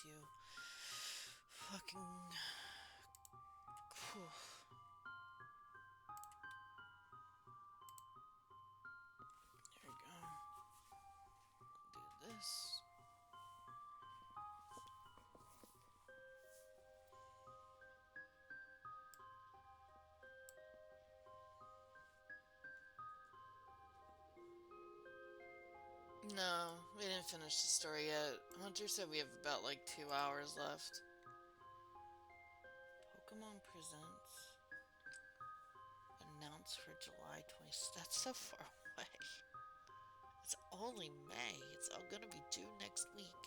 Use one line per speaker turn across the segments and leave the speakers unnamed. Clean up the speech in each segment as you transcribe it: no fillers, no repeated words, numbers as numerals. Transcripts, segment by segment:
you? Fucking... Whew. There we go. Do this. No, we didn't finish the story yet. Hunter said we have about like 2 hours left. Pokemon Presents. Announced for July 20th. That's so far away. It's only May. It's all gonna be due next week.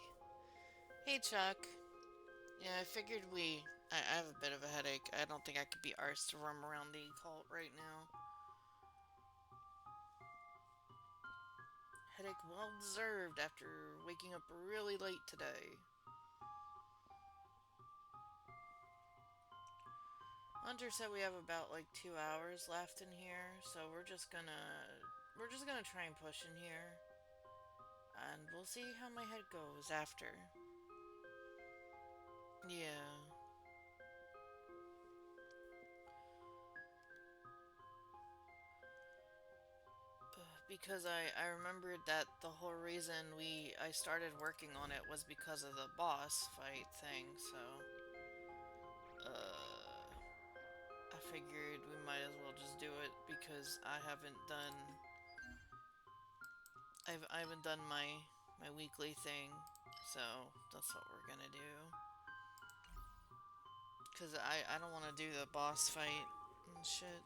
Hey, Chuck. Yeah, I figured I have a bit of a headache. I don't think I could be arsed to roam around the cult right now. Headache well deserved after waking up really late today. Hunter said we have about like 2 hours left in here, so we're just gonna try and push in here, and we'll see how my head goes after. Yeah. Because I remembered that the whole reason I started working on it was because of the boss fight thing, so I figured we might as well just do it because I haven't done my weekly thing, so that's what we're gonna do. Cause I don't want to do the boss fight and shit.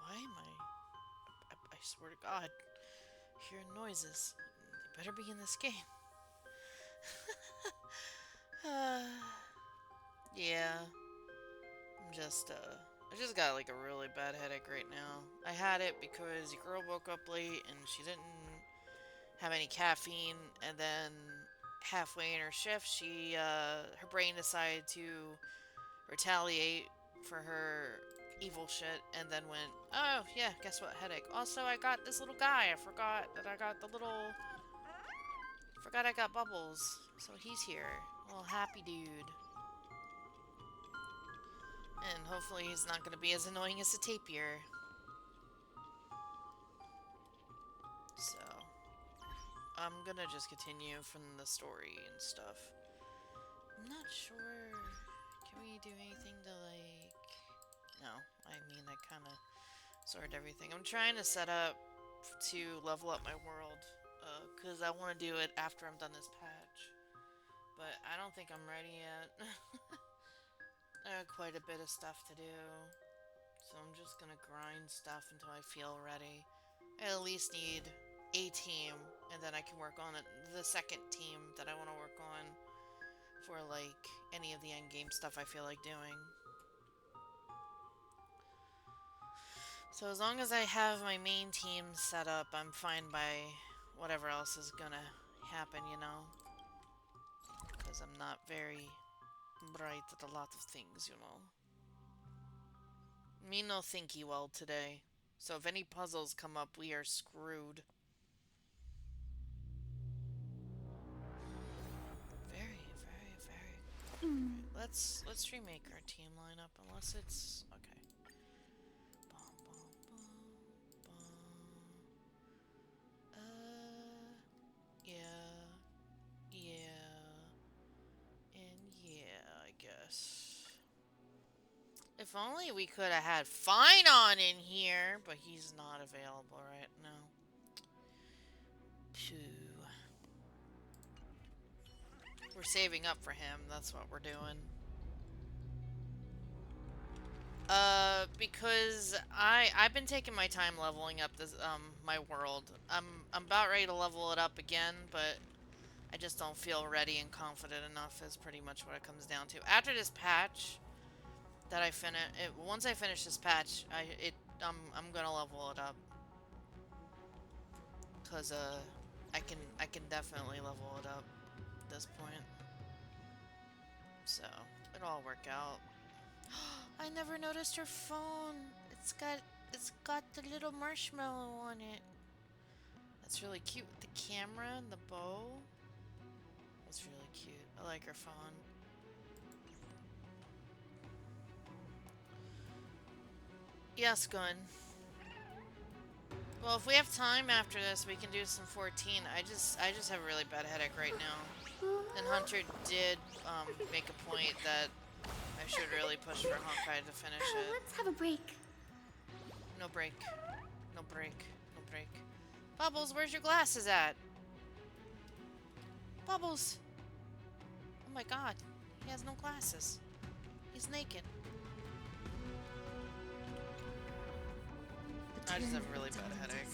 Why am I swear to God, hearing noises. They better be in this game. uh, yeah, I just got like a really bad headache right now. I had it because the girl woke up late and she didn't have any caffeine, and then halfway in her shift, her brain decided to retaliate for her evil shit, and then went, oh yeah, guess what, headache. Also, I got this little guy. I forgot that I got the little. Forgot I got Bubbles, so he's here. Little happy dude. And hopefully he's not going to be as annoying as a tapir. So, I'm going to just continue from the story and stuff. I'm not sure. Can we do anything to, like... No, I mean, I kind of sorted everything. I'm trying to set up to level up my world, because I want to do it after I'm done this patch. But I don't think I'm ready yet. I have quite a bit of stuff to do. So I'm just gonna grind stuff until I feel ready. I at least need a team, and then I can work on the second team that I want to work on for like any of the end game stuff I feel like doing. So as long as I have my main team set up, I'm fine by whatever else is gonna happen, you know? Because I'm not very bright at a lot of things, you know? Me no thinky well today. So if any puzzles come up, we are screwed. Very, very, very good. Let's remake our team lineup unless it's okay. Bum, bum, bum, bum. Yeah, yeah, and yeah, I guess. If only we could have had Fine on in here, but he's not available right now. Phew. We're saving up for him. That's what we're doing. Because I've been taking my time leveling up this my world. I'm about ready to level it up again, but I just don't feel ready and confident enough. Is pretty much what it comes down to. After this patch that I finish, once I finish this patch, I'm gonna level it up because I can definitely level it up at this point. So it'll all work out. I never noticed her phone. It's got the little marshmallow on it. That's really cute with the camera and the bow. That's really cute. I like her fawn. Yes, Gun. Well, if we have time after this, we can do some 14. I just have a really bad headache right now. And Hunter did make a point that I should really push for Honkai to finish it.
Let's have a break.
No break. No break. No break. Bubbles, where's your glasses at? Bubbles! Oh my god. He has no glasses. He's naked. I just have a really bad headache.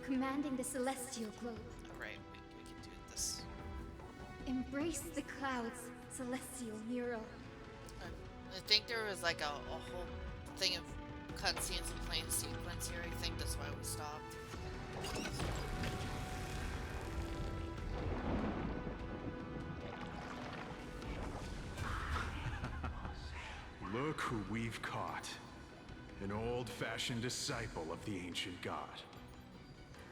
Commanding the celestial globe.
Alright, we can do this.
Embrace the clouds, celestial mural.
I think there was like a whole thing of cutscenes and playing sequence here. I think that's why we stopped.
Look who we've caught. An old-fashioned disciple of the ancient god.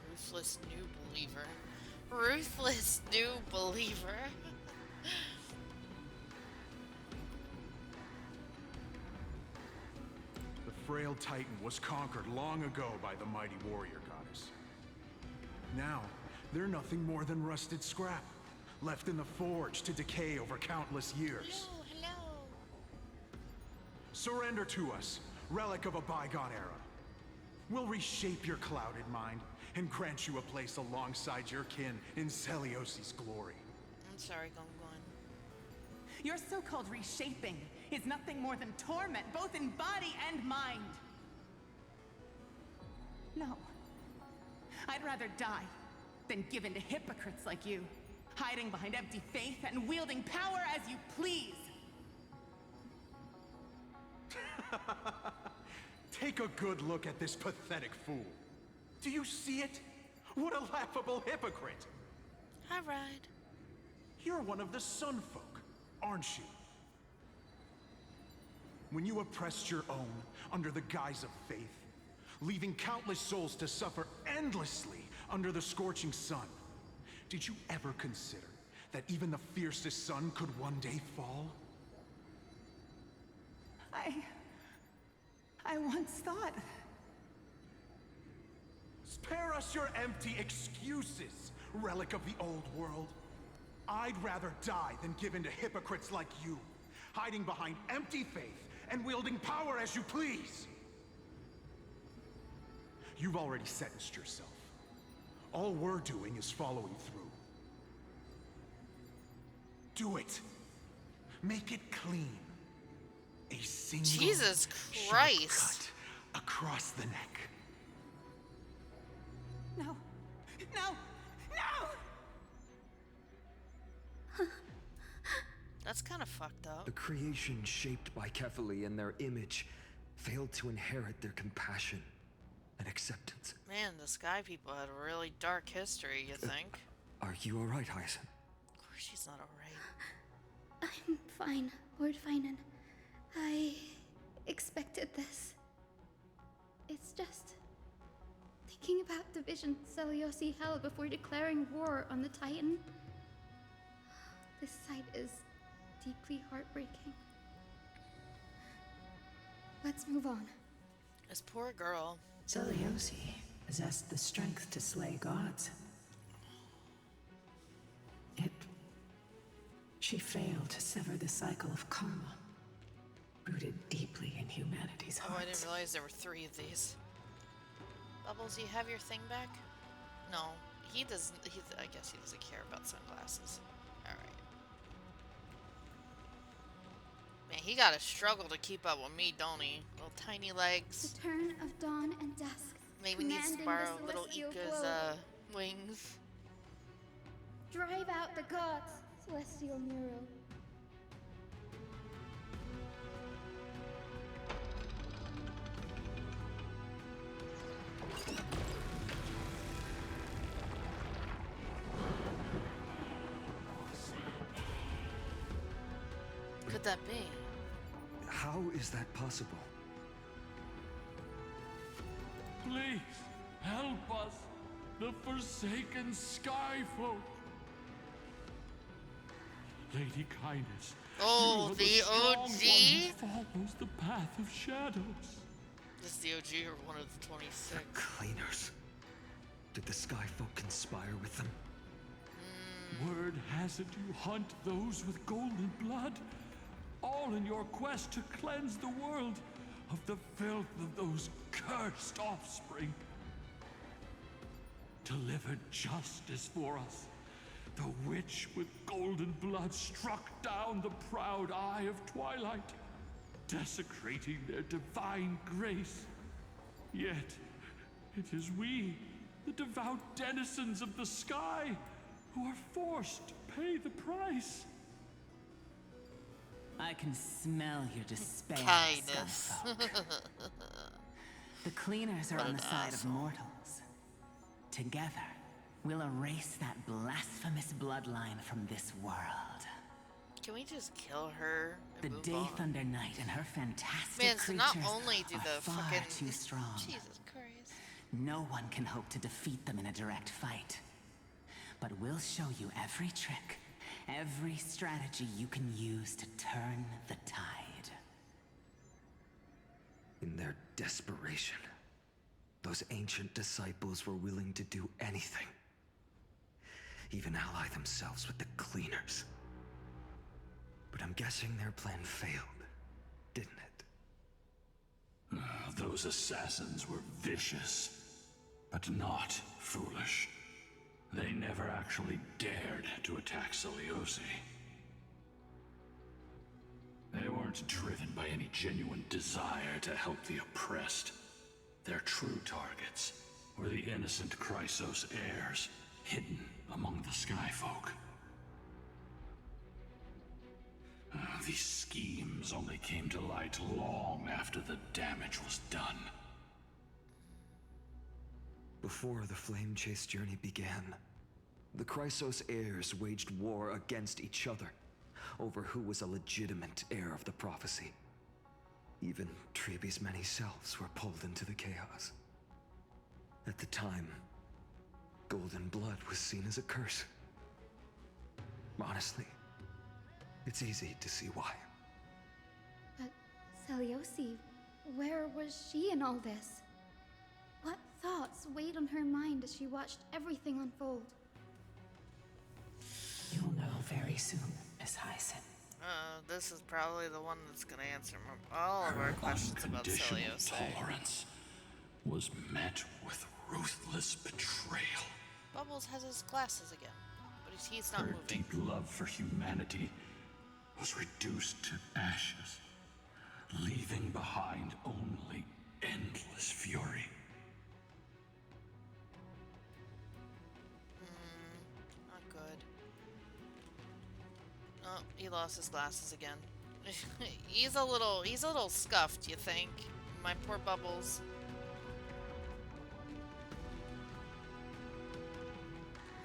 Ruthless new believer. Ruthless new believer.
The frail titan was conquered long ago by the mighty warrior goddess. Now, they're nothing more than rusted scrap, left in the forge to decay over countless years.
Hello.
Surrender to us, relic of a bygone era. We'll reshape your clouded mind and grant you a place alongside your kin in Celiosi's glory.
I'm sorry, Gongon.
Your so-called reshaping is nothing more than torment, both in body and mind. No. I'd rather die than give in to hypocrites like you, hiding behind empty faith and wielding power as you please.
Take a good look at this pathetic fool. Do you see it? What a laughable hypocrite!
Hi, Ride.
You're one of the Sun Folk, aren't you? When you oppressed your own under the guise of faith, leaving countless souls to suffer endlessly under the scorching sun, did you ever consider that even the fiercest sun could one day fall?
I once thought...
Spare us your empty excuses, relic of the old world. I'd rather die than give in to hypocrites like you, hiding behind empty faith and wielding power as you please. You've already sentenced yourself. All we're doing is following through. Do it. Make it clean. A single
Jesus
sharp
Christ.
cut across the neck.
No. No! No!
That's kind of fucked up.
The creation shaped by Kefali and their image failed to inherit their compassion and acceptance.
Man, the Sky People had a really dark history, you think?
Are you alright, Hyacin?
Of course she's not alright.
I'm fine, Lord Finan. I expected this. It's just thinking about the vision Celiosi held before declaring war on the Titan. This sight is deeply heartbreaking. Let's move on.
This poor girl.
Celiosi possessed the strength to slay gods. Yet, she failed to sever the cycle of karma, rooted deeply in humanity's
Oh,
hearts.
I didn't realize there were 3 of these. Bubbles, you have your thing back? No, he doesn't. I guess he doesn't care about sunglasses. Alright. Man, he gotta struggle to keep up with me, don't he? Little tiny legs.
The turn of dawn and dusk.
Maybe needs to
commanding
borrow
the
little
celestial
Ika's,
globe.
wings.
Drive out the gods, celestial mural.
Could that be?
How is that possible?
Please, help us, the forsaken sky folk. Lady Kindness.
Oh,
you are
the
strong one
OG?
who follows the path of shadows.
This is the OG or one of the 26?
Cleaners. Did the Skyfolk conspire with them?
Word has it you hunt those with golden blood, all in your quest to cleanse the world of the filth of those cursed offspring. Delivered justice for us. The witch with golden blood struck down the proud eye of twilight, desecrating their divine grace. Yet, it is we, the devout denizens of the sky, who are forced to pay the price.
I can smell your despair,
Kindness.
Skyfolk. The cleaners are
What
on
an
the side
asshole.
of mortals. Together, we'll erase that blasphemous bloodline from this world.
Can we just kill her
The
and move
Day
on?
Thunder Knight and her fantastic
Man, so
creatures
not only do
are
the
far
fucking
too strong.
Jesus Christ.
No one can hope to defeat them in a direct fight. But we'll show you every trick, every strategy you can use to turn the tide.
In their desperation, those ancient disciples were willing to do anything. Even ally themselves with the cleaners. But I'm guessing their plan failed, didn't it?
Those assassins were vicious, but not foolish. They never actually dared to attack Celiosi. They weren't driven by any genuine desire to help the oppressed. Their true targets were the innocent Chrysos heirs, hidden among the Skyfolk. These schemes only came to light long after the damage was done.
Before the Flame Chase journey began, the Chrysos heirs waged war against each other over who was a legitimate heir of the prophecy. Even Trebi's many selves were pulled into the chaos. At the time, golden blood was seen as a curse. Honestly, it's easy to see why.
But Celiosi, where was she in all this? What thoughts weighed on her mind as she watched everything unfold?
You'll know very soon, Miss Hyson.
This is probably the one that's gonna answer all of our questions about
Unconditional
Celiosi.
tolerance was met with ruthless betrayal.
Bubbles has his glasses again, but he's not
Her
moving.
deep love for humanity was reduced to ashes, leaving behind only endless fury.
Not good. Oh, he lost his glasses again. he's a little scuffed, you think? My poor Bubbles.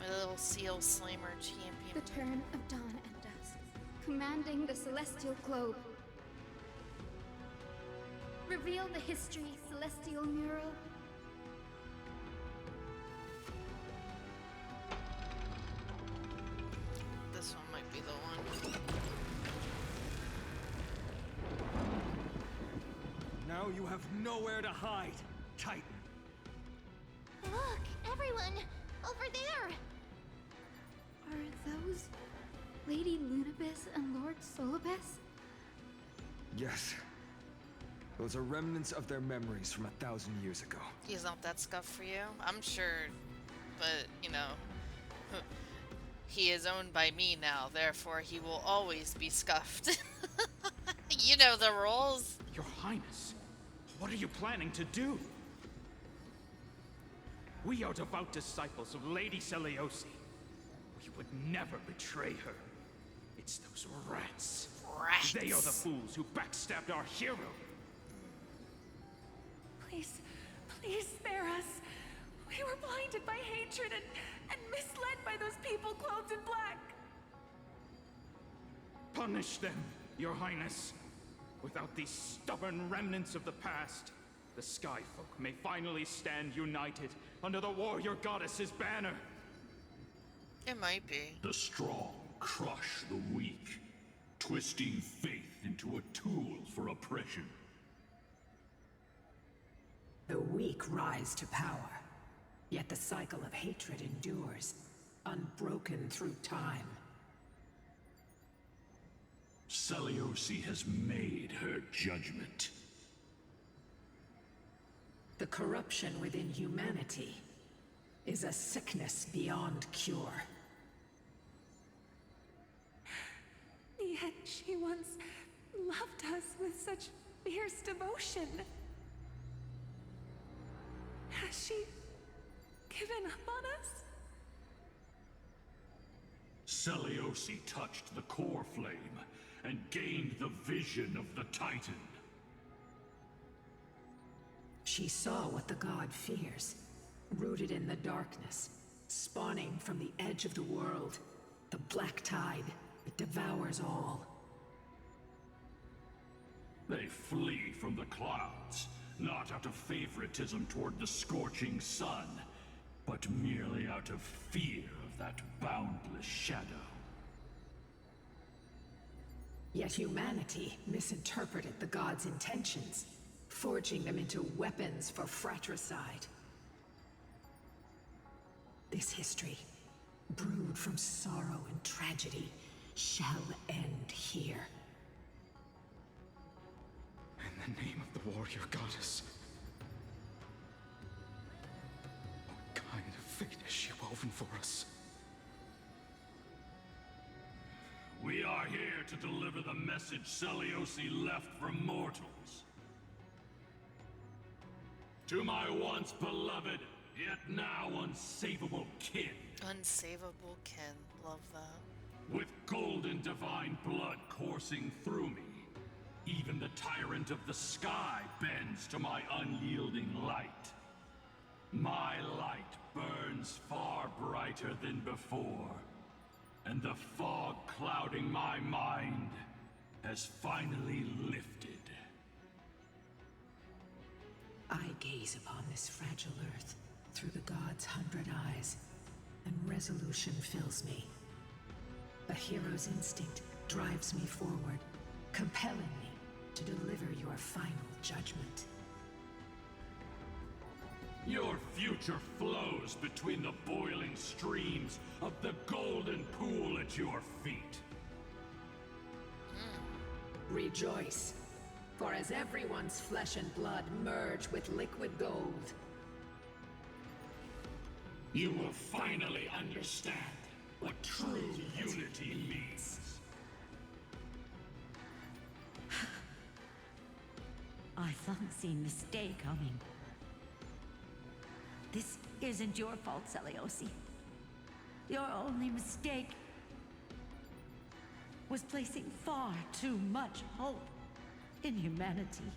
My little seal slammer champion.
The turn of dawn and dusk, commanding the celestial globe. Reveal the history, celestial mural.
This one might be the one.
Now you have nowhere to hide, Titan.
Look, everyone! Over there! Are those Lady Lunabis and Lord Solibus?
Yes. Those are remnants of their memories from 1,000 years ago.
He's not that scuffed for you? I'm sure, but, you know, he is owned by me now, therefore he will always be scuffed. You know the rules.
Your Highness, what are you planning to do? We are devout disciples of Lady Celiosi. We would never betray her. It's those rats.
Rats.
They are the fools who backstabbed our hero.
Please, please spare us. We were blinded by hatred and misled by those people clothed in black.
Punish them, Your Highness. Without these stubborn remnants of the past, the Skyfolk may finally stand united under the warrior goddess's banner.
It might be.
The strong crush the weak, twisting faith into a tool for oppression.
The weak rise to power, yet the cycle of hatred endures, unbroken through time.
Seliosi has made her judgment.
The corruption within humanity is a sickness beyond cure.
Yet she once loved us with such fierce devotion. Has she given up on us?
Seliosi touched the core flame and gained the vision of the Titan.
She saw what the god fears, rooted in the darkness, spawning from the edge of the world, the black tide that devours all.
They flee from the clouds, not out of favoritism toward the scorching sun, but merely out of fear of that boundless shadow.
Yet humanity misinterpreted the gods' intentions, forging them into weapons for fratricide. This history, brewed from sorrow and tragedy, shall end here.
In the name of the warrior goddess. What kind of fate has she woven for us?
We are here to deliver the message Seliosi left for mortals. To my once beloved, yet now unsavable kin.
Unsavable kin. Love that.
With golden divine blood coursing through me, even the tyrant of the sky bends to my unyielding light. My light burns far brighter than before, and the fog clouding my mind has finally lifted.
I gaze upon this fragile earth through the gods' 100 eyes, and resolution fills me. A hero's instinct drives me forward, compelling me to deliver your final judgment.
Your future flows between the boiling streams of the golden pool at your feet.
Rejoice, for as everyone's flesh and blood merge with liquid gold,
You will finally understand what true unity means.
I thought seen this day coming. This isn't your fault, Seliosi. Your only mistake was placing far too much hope in humanity.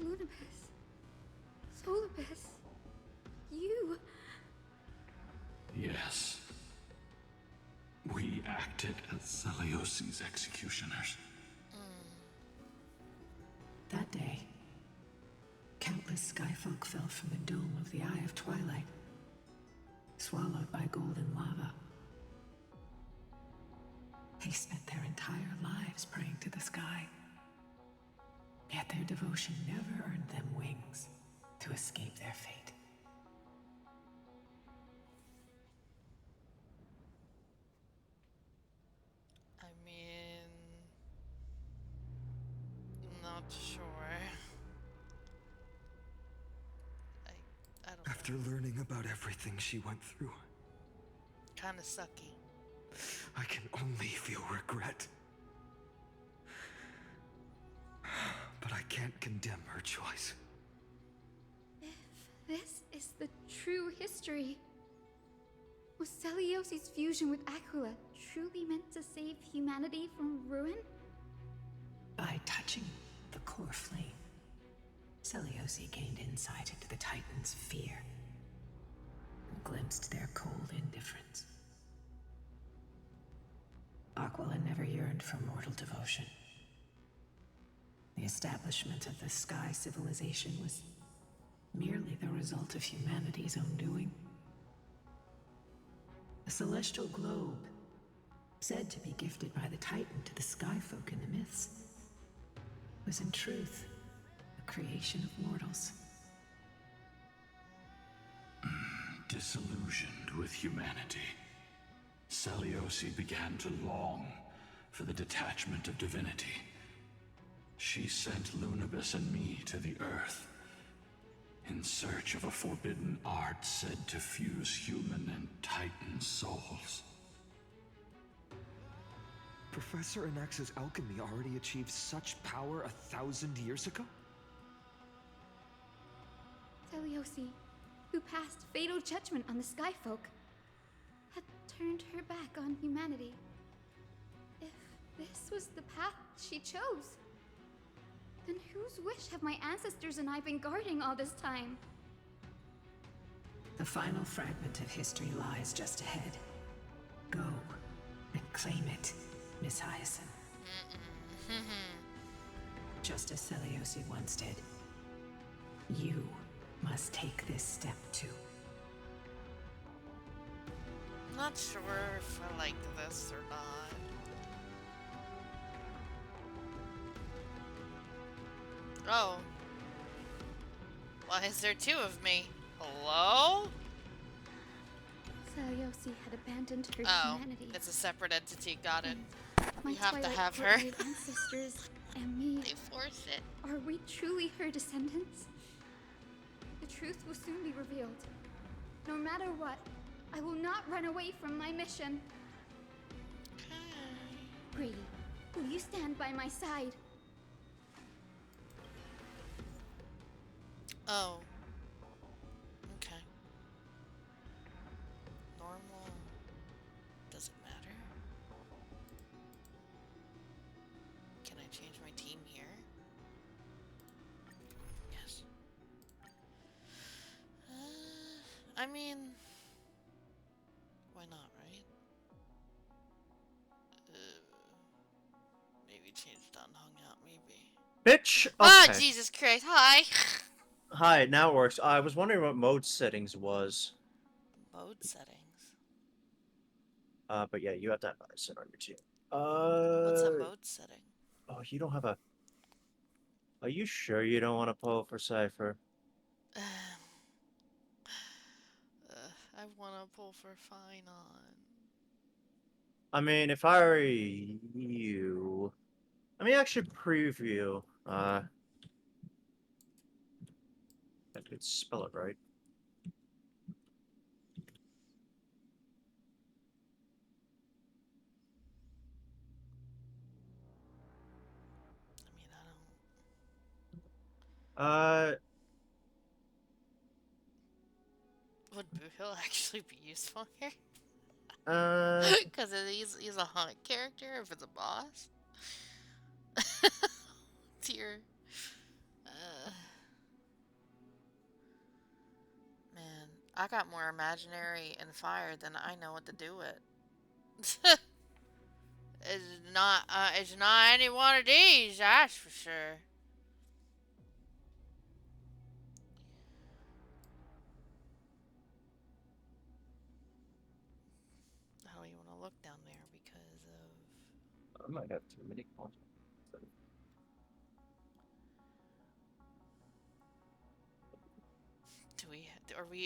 Lunibus. Solibus. You.
Yes. We acted as Seliosi's executioners.
that day, countless skyfolk fell from the dome of the Eye of Twilight, swallowed by golden lava. They spent their entire lives praying to the sky, yet their devotion never earned them wings to escape their fate.
I mean, not sure. I don't
After
know.
learning about everything she went through,
Kinda sucky.
I can only feel regret. But I can't condemn her choice.
If this is the true history, was Celiosi's fusion with Aquila truly meant to save humanity from ruin?
By touching the core flame, Seliosi gained insight into the Titans' fear and glimpsed their cold indifference. Aquila never yearned for mortal devotion. The establishment of the Sky Civilization was merely the result of humanity's own doing. A celestial globe, said to be gifted by the Titan to the Skyfolk in the myths, was in truth a creation of mortals.
Disillusioned with humanity, Seliosi began to long for the detachment of divinity. She sent Lunabis and me to the Earth in search of a forbidden art said to fuse human and Titan souls.
Professor Anax's alchemy already achieved such power 1,000 years ago?
Seliosi, who passed fatal judgment on the Skyfolk, had turned her back on humanity. If this was the path she chose, then whose wish have my ancestors and I been guarding all this time?
The final fragment of history lies just ahead. Go and claim it, Miss Hyacinth. Just as Seliosi once did. You must take this step too.
Not sure if I like this or not. Oh. Why is there two of me? Hello?
Seliosi had abandoned her humanity.
It's a separate entity. Got it.
My
You have to
Twilight
have her.
Court-made ancestors and me.
They force it.
Are we truly her descendants? The truth will soon be revealed. No matter what, I will not run away from my mission. Brady, will you stand by my side?
Oh. Okay. Normal. Does it matter? Can I change my team here? Yes. I mean, why not, right? Maybe change down Hangout, maybe.
Bitch! Okay.
Ah, Jesus Christ, hi!
Hi, now it works. I was wondering what mode settings was.
Mode settings?
But yeah, you have to have set on your team.
What's a mode setting?
Oh, you don't have a... Are you sure you don't want to pull for Cypher?
I want to pull for Finon.
I mean, if I were you... Let me actually preview. I could spell it right.
I mean, I don't... Would Boo Hill actually be useful here? Because he's a hunt character if it's a boss? Dear. Man, I got more imaginary and fire than I know what to do with. It's not any one of these, that's for sure. I don't even want to look down there because of...
I might have too many calls.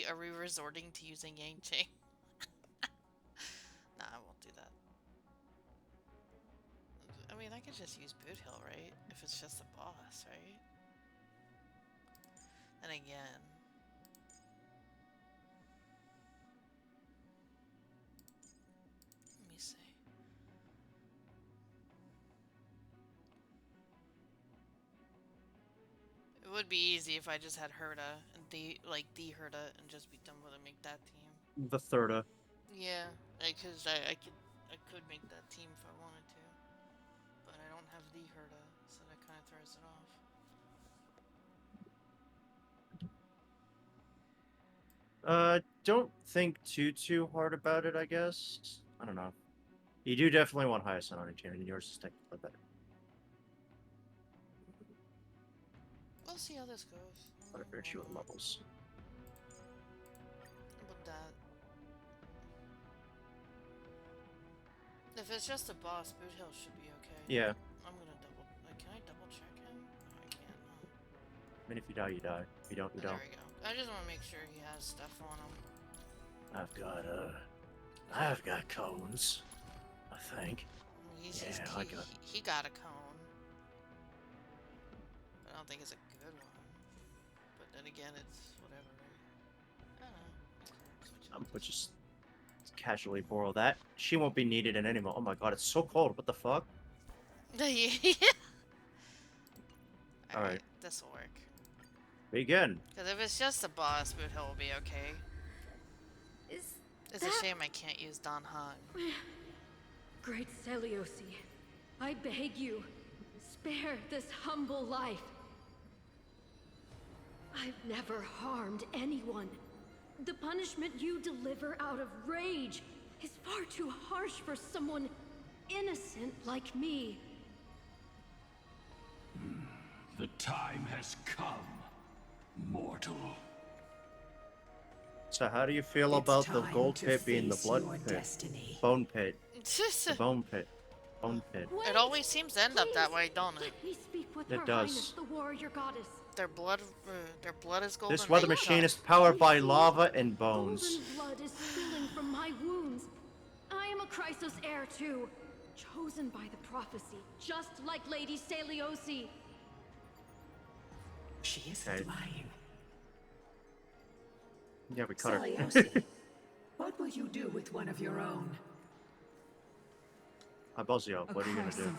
Are we resorting to using Yang Ching? Nah, I won't do that. I mean, I could just use Boot Hill, right? If it's just a boss, right? And again... Let me see. It would be easy if I just had Herda and the Herda and just be done with it, make that team.
The Thirda.
Yeah, because I could make that team if I wanted to, but I don't have the Herda, so that kind of throws it off.
Don't think too hard about it, I guess. I don't know. You do definitely want Hyacinth on your team, and yours is technically better.
We'll see how this goes.
But if you're with levels.
About that. If it's just a boss, Boot Hill should be okay.
Yeah.
I'm gonna double. Can I double check him? No, I can't. Huh?
I mean, if you die, you die. If you don't, you
Oh,
don't.
there we go. I just want to make sure he has stuff on him.
I've got cones. I think.
He got a cone. But I don't think it's a good one. But then again, it's whatever, right? I don't know.
We'll just casually borrow that. She won't be needed in anymore. Oh my god, it's so cold. What the fuck?
Yeah.
Alright.
This'll work.
Begin.
Because if it's just a boss, Boot Hill will be okay. It's a shame I can't use Don Han.
Great Seliosi, I beg you, spare this humble life. I've never harmed anyone. The punishment you deliver out of rage is far too harsh for someone innocent like me.
The time has come, mortal.
So how do you feel
It's
about the
time
gold
to
pit being the
face
blood
your
pit?
destiny.
Bone pit. The bone pit. Bone pit.
It always seems to end up that way, don't it?
Let me speak with
It
Her
does.
Highness, the warrior goddess.
Their blood is golden.
This weather machine is powered by lava and bones.
Golden blood is spilling from my wounds. I am a Chrysos heir too, chosen by the prophecy, just like Lady Seliosi.
She isn't
Okay.
lying.
Yeah, we cut her.
Seliosi, what will you do with one of your own?
Abozio, what are you gonna do?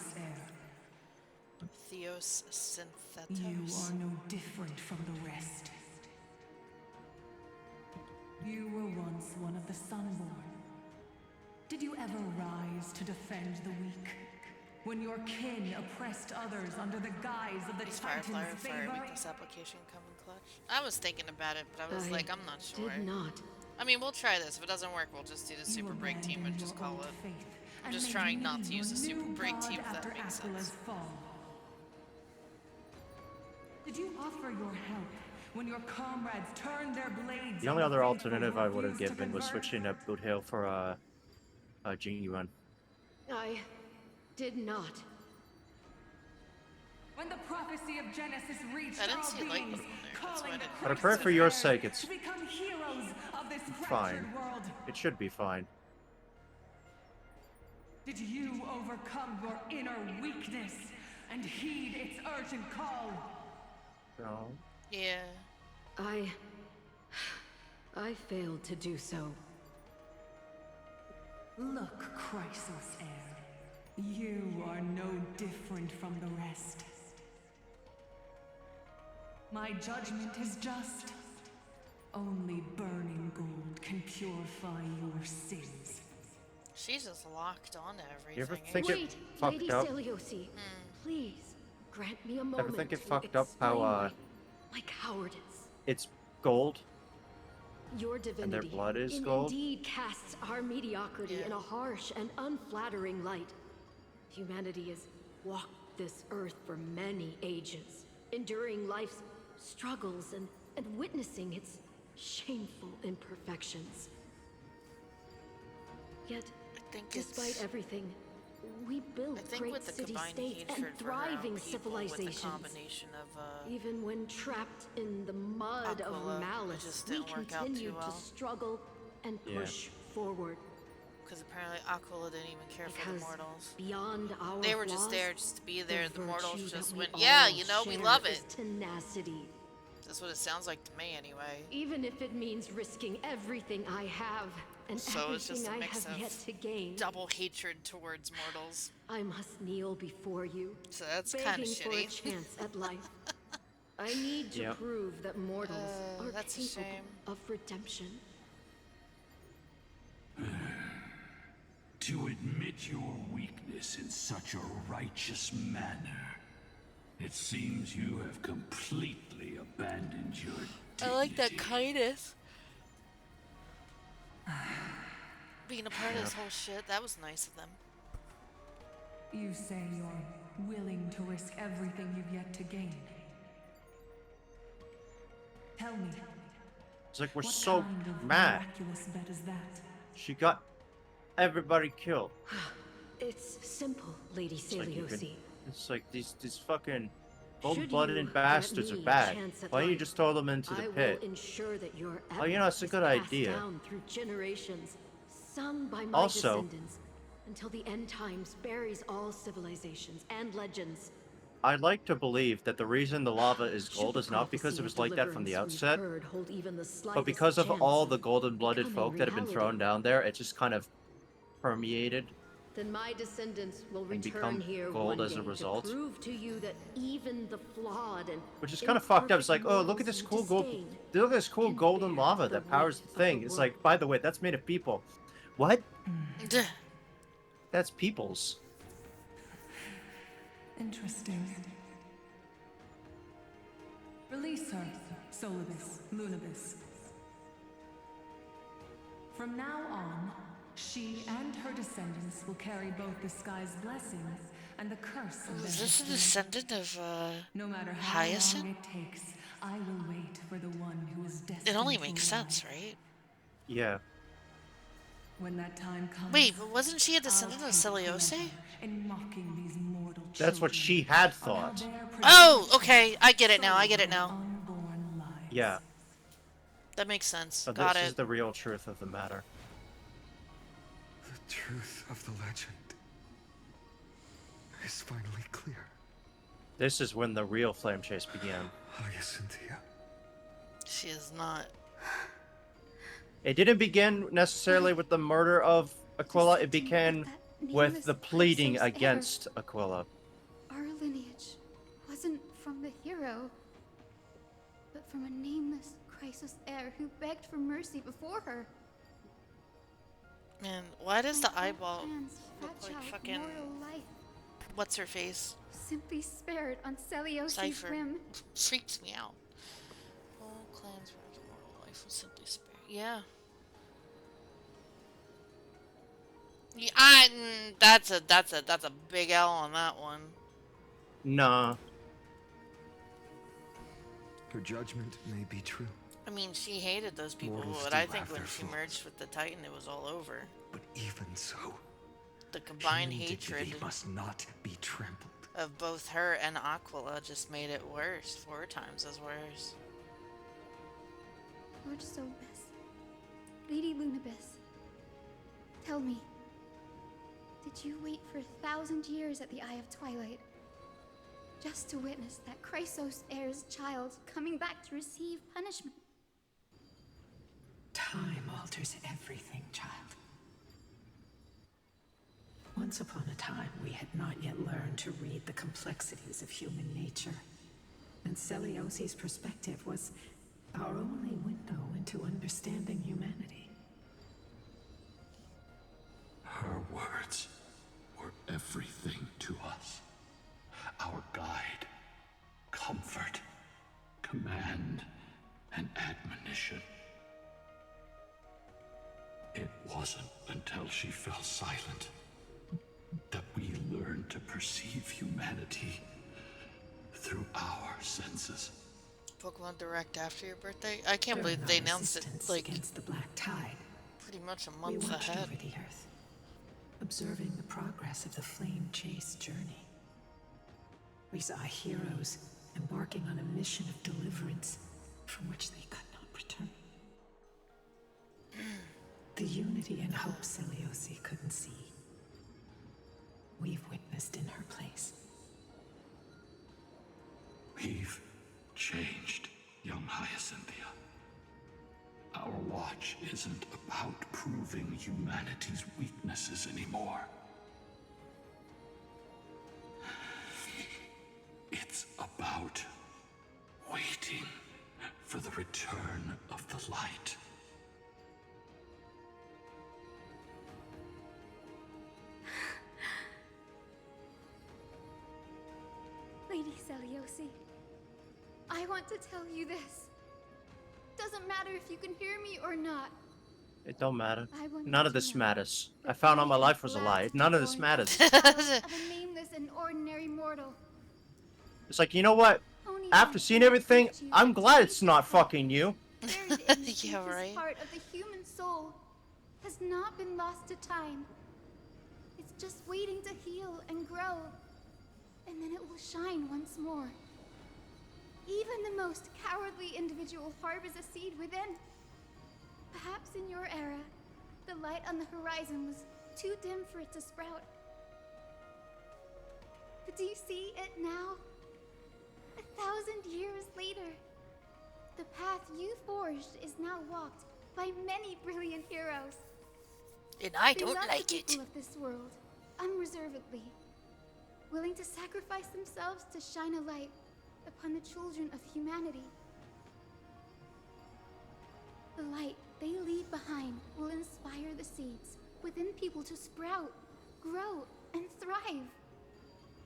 Theos Synthetos.
You are no different from the rest. You were once one of the Sunborn. Did you ever rise to defend the weak? When your kin oppressed others under the guise of the
Is
Titan's
Fire
favor?
Weakness application coming clutch? I was thinking about it, but I was like, I'm not sure.
Did not.
I mean, we'll try this. If it doesn't work, we'll just do the
You
super break team and
abandoned
just
your
call
old
it.
faith
I'm
and
just
made
trying not
me
to use the
your
super
new
break
god
team, if
after
that makes
Aquila's
sense.
fall. Did you offer your help when your comrades turned their blades?
The only
on
other
faithful
alternative
who
I would have
refused to
given was
convert?
switching up Boot Hill for Jing Yuan.
I did not.
When the prophecy of Genesis reached
I didn't
all
see a light
beings,
button there, that's why I
calling the
didn't-
But I pray for your
heirs
sake, it's
to become heroes of this
fine.
fractured world.
It should be fine.
Did you overcome your inner weakness and heed its urgent call?
No.
Yeah.
I failed to do so.
Look, Chrysos heir, you are no different from the rest. My judgment is just. Only burning gold can purify your sins.
She's just locked on to everything.
You ever
ain't
think
she?
it
Wait,
fucked
Lady
up?
Seliosi, please grant me a moment
Ever think it
to
fucked up how
explain my cowardice.
it's gold?
Your divinity
blood is gold?
indeed casts our mediocrity in a harsh and unflattering light. Humanity has walked this earth for many ages, enduring life's struggles and witnessing its shameful imperfections. Yet,
I think
despite
it's,
everything, we built
I think
great
with the combined
city-states and
hatred for her own
thriving
people,
civilizations.
with the combination of
Even when trapped in the mud
Aquila,
of
it
malice,
just
we
didn't work out too
continued
well.
to struggle and
Yeah.
push forward.
because apparently Aquila didn't even care for the
Because
mortals.
beyond our
They were just
flaws,
there just to be there. The
virtue
mortals
that
just
we
went,
all
yeah, you know, we
share
love
is
it.
tenacity.
That's what it sounds like to me, anyway.
Even if it means risking everything I have and
So it's
everything
just a
I
mix
have
of
yet to gain,
double hatred towards mortals.
I must kneel before you,
So that's kind
begging
of
for a
shitty.
chance at life. I need to
Yep.
prove that mortals are
that's a
capable
shame.
of redemption.
To admit your weakness in such a righteous manner, it seems you have completely abandoned your dignity.
I like that kindness. Being a part of this whole shit, that was nice of them.
You say you're willing to risk everything you've yet to gain. Tell me,
It's like we're
what
so
kind of
mad.
miraculous bet is that?
She got everybody killed.
It's simple, Lady
It's like,
Celiosi.
it's like these fucking
Should
cold-blooded
you
bastards are
grant me a
bad.
chance at
Why don't you
life,
just throw them into the
I
pit?
will ensure that your
Oh, you know,
epic
it's a
is
good
passed
idea.
down through generations, sung by my
Also-
descendants, until the end times buries all civilizations and legends.
I'd like to believe that the reason the lava is
Should
gold
the
is not because
prophecy
it
of
was like that from the
deliverance we've
outset,
heard hold even the
but
slightest
because of
chance
all the golden-blooded
becoming
folk that have been thrown
reality,
down there, it just kind of permeated.
then my descendants will
and
return
become
here
gold
one
as a
day
result.
to prove to you that even the flawed and
Which is kind of fucked up. It's like,
imperfect
oh, look at this
mortals
cool
you
gold.
disdain
Look at this cool
can
golden
bear
lava
the
that powers
weight
the
of
thing.
the
It's
world.
like, by the way, that's made of people. What?
Duh.
That's people's.
Interesting. Release her, Solibus, Lunibus. From now on, she and her descendants will carry both the sky's blessings and the curse of their
Is this a
history.
descendant of,
No matter how
Hyacinth?
long it takes, I will wait for the one who is destined
It only
to
makes
rise.
sense, right?
Yeah.
When that time comes,
Wait, but wasn't she a
I'll
descendant of
take
Celiose?
pleasure in mocking these mortal
That's what
children
she had
on how
thought.
their
Oh, okay. I get it now. I get it
sullied
now.
unborn lives.
Yeah.
That makes sense.
So
Got
this
it.
is the real truth of the matter.
The truth of the legend is finally clear.
This is when the real flame chase began.
Hyacinthia.
She is not.
It didn't begin necessarily with the murder of Aquila, it
Just something
began
with that
with
nameless
the pleading
Chrysos heir.
against Aquila.
Our lineage wasn't from the hero, but from a nameless Chrysos heir who begged for mercy before her.
Man, why does the
My
eyeball
plans,
look like
fragile
fucking
mortal life
what's her face?
simply spared on Celiosi's
Cypher.
whim.
Freaks me out. All clans for mortal life will simply spare. Yeah. Yeah, that's a big L on that one.
Nah.
Her judgment may be true,
I mean, she hated those people,
Mortals
but
do
I think
have
when
their
she
flaws.
merged with the Titan, it was all over.
but even so,
The combined
human
hatred
dignity must not be trampled.
of both her and Aquila just made it worse. 4 times as worse.
Lord Solbus, Lady Lunibus, tell me, did you wait for 1,000 years at the Eye of Twilight just to witness that Chrysos heir's child coming back to receive punishment?
Time alters everything, child. Once upon a time, we had not yet learned to read the complexities of human nature. And Celiosi's perspective was our only window into understanding humanity.
Her words were everything to us. Our guide, comfort, command, and admonition. It wasn't until she fell silent that we learned to perceive humanity through our senses.
Pokemon Direct after your birthday? I can't
During
believe they
our
announced it
resistance
like
against the Black Tide,
pretty much a
we
month
watched
ahead.
over the Earth, observing the progress of the Flame Chase journey. We saw heroes embarking on a mission of deliverance from which they could not return. The unity and hope Celiosi couldn't see, we've witnessed in her place.
We've changed, young Hyacinthia. Our watch isn't about proving humanity's weaknesses anymore. It's about waiting for the return of the light.
Lady Celiosi, I want to tell you this. Doesn't matter if you can hear me or not.
It don't matter.
I want
None
you
of
to
this
know
matters. I
that
found out my
am
life was a
glad
lie.
to be
None of this
born
matters.
as the child of a nameless and ordinary mortal.
It's like, you know what?
Only
After
then
seeing
can I
everything,
prove to you
I'm
that
glad
deep
it's not
inside,
fucking you.
buried in the
Yeah,
deepest
right.
part of the human soul has not been lost to time. It's just waiting to heal and grow. And then it will shine once more. Even the most cowardly individual harbors a seed within. Perhaps in your era, the light on the horizon was too dim for it to sprout. But do you see it now? 1,000 years later, the path you forged is now walked by many brilliant heroes.
And I
They
don't
love
like
the
it.
people of this world, unreservedly, willing to sacrifice themselves to shine a light upon the children of humanity. The light they leave behind will inspire the seeds within people to sprout, grow, and thrive,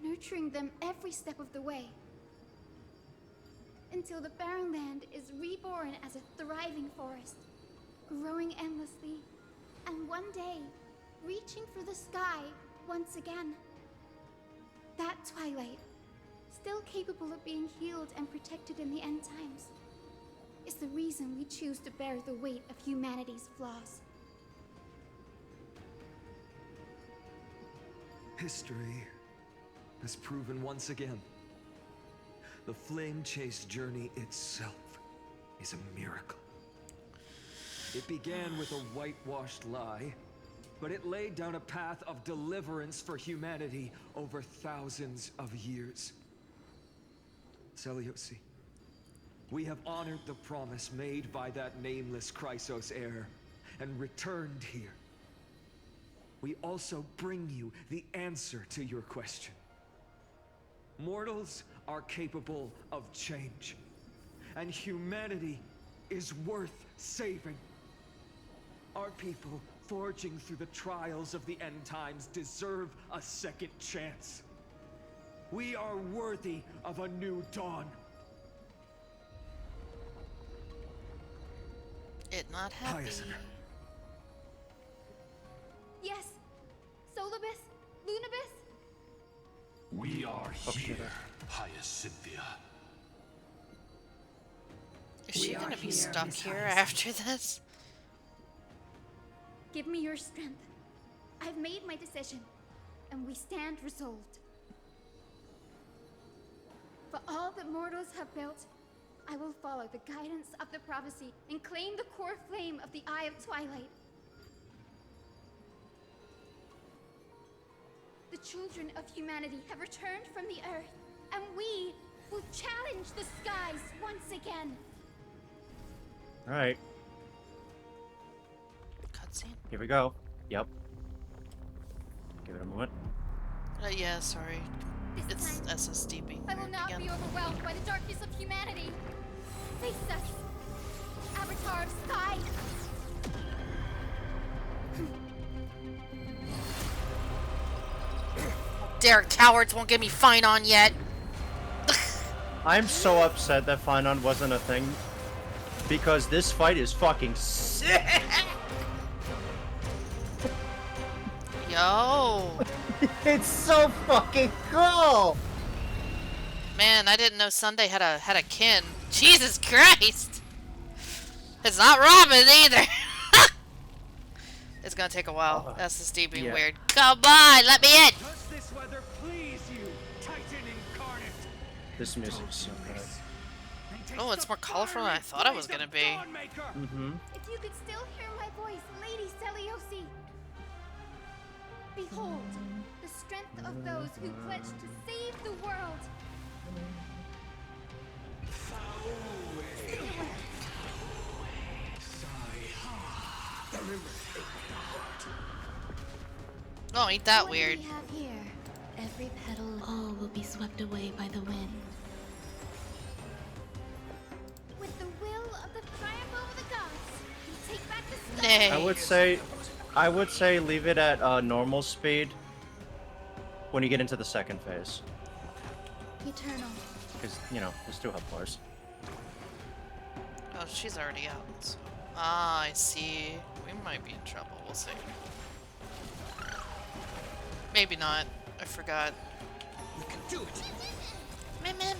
nurturing them every step of the way, until the barren land is reborn as a thriving forest, growing endlessly, and one day, reaching for the sky once again. That twilight, still capable of being healed and protected in the end times, is the reason we choose to bear the weight of humanity's flaws.
History has proven once again, the flame chase journey itself is a miracle. It began with a whitewashed lie, but it laid down a path of deliverance for humanity over thousands of years. Seliosi, we have honored the promise made by that nameless Chrysos heir and returned here. We also bring you the answer to your question. Mortals are capable of change, and humanity is worth saving. Our people, forging through the trials of the end times, deserve a second chance. We are worthy of a new dawn.
It not happy.
Hyacinth.
Yes, Solibus, Lunibus.
We are here, Hyacinthia.
Is she
We are
gonna be
here,
stuck
Miss
here
Hyacinth.
after this?
Give me your strength. I've made my decision, and we stand resolved. For all that mortals have built, I will follow the guidance of the prophecy and claim the core flame of the Eye of Twilight. The children of humanity have returned from the earth, and we will challenge the skies once again.
Alright,
Cutscene?
here we go. Yep. Give it a moment.
Yeah, sorry.
This
It's
time,
SSD being
I will
weird
not
again.
be overwhelmed by the darkness of humanity. Face us, Avatar of Sky.
Dare cowards won't get me fine on yet.
I'm so upset that Finon wasn't a thing, because this fight is fucking sick!
Yo.
It's so fucking cool!
Man, I didn't know Sunday had a kin. Jesus Christ! It's not Robin either. It's gonna take a while. SSD being
yeah.
weird. Come on, let me in.
Does this weather please you, Titan incarnate?
This music's so good.
Oh, it's more colorful than I thought it was gonna be.
Mm-hmm.
If you could still hear my voice, Lady Seliosi. Behold, the strength of those who pledge to save the world.
Oh, ain't that
What
weird.
do we have here? Every petal, all will be swept away by the wind.
With the will of the triumph over the gods, we take back the
Nay.
sky.
I would say leave it at normal speed when you get into the second phase.
Eternal.
Because, you know, there's 2 health bars.
Oh, she's already out. So. Ah, I see. We might be in trouble. We'll see. Maybe not. I forgot.
You can do it!
Mim.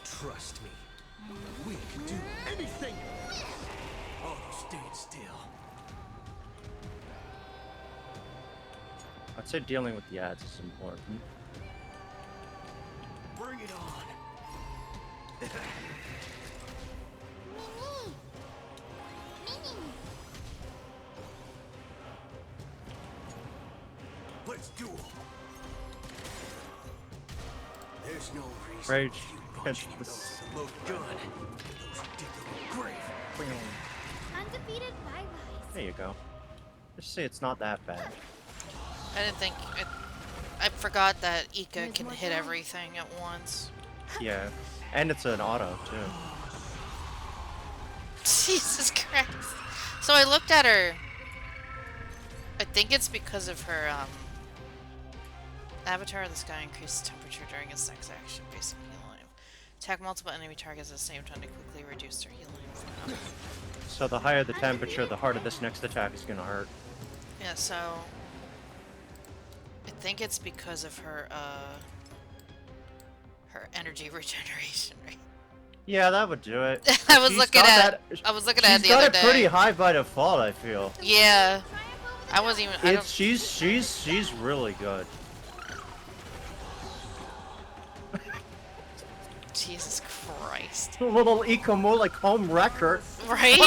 Trust me. We can do anything! Oh, stay still.
I'd say dealing with the ads is important.
Bring it on. Let's duel. There's no reason
Rage
you
against
punching
the
those with the most gun. Those who dig their own grave.
Undefeated bylies.
There you go. Just say it's not that bad.
I didn't think it, I forgot that Ika can hit everything at once.
Yeah. And it's an auto, too.
Jesus Christ. So I looked at her. I think it's because of her, Avatar of the Sky increases temperature during its next action based on healing. Attack multiple enemy targets at the same time to quickly reduce their healing.
So the higher the temperature, the harder this next attack is gonna hurt.
Yeah, so I think it's because of her, her energy regeneration, right?
Yeah, that would do it.
I was
She's
looking
got
at
that-
I was looking at it the
She's
other
got
day.
it pretty high by default, I feel.
Yeah. I wasn't even I don't,
She's really good.
Jesus Christ.
A little Ikomo like home wrecker.
Right?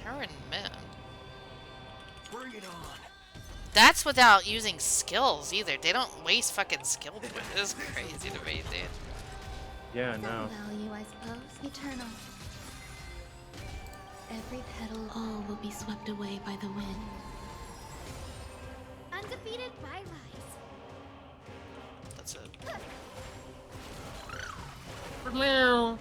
Her and men.
Bring it on.
That's without using skills either. They don't waste fucking skill points. It's crazy to me, dude.
Yeah, no.
Value, I suppose. Eternal.
Every petal, all will be swept away by the wind.
Undefeated bylies.
That's it.
I'm on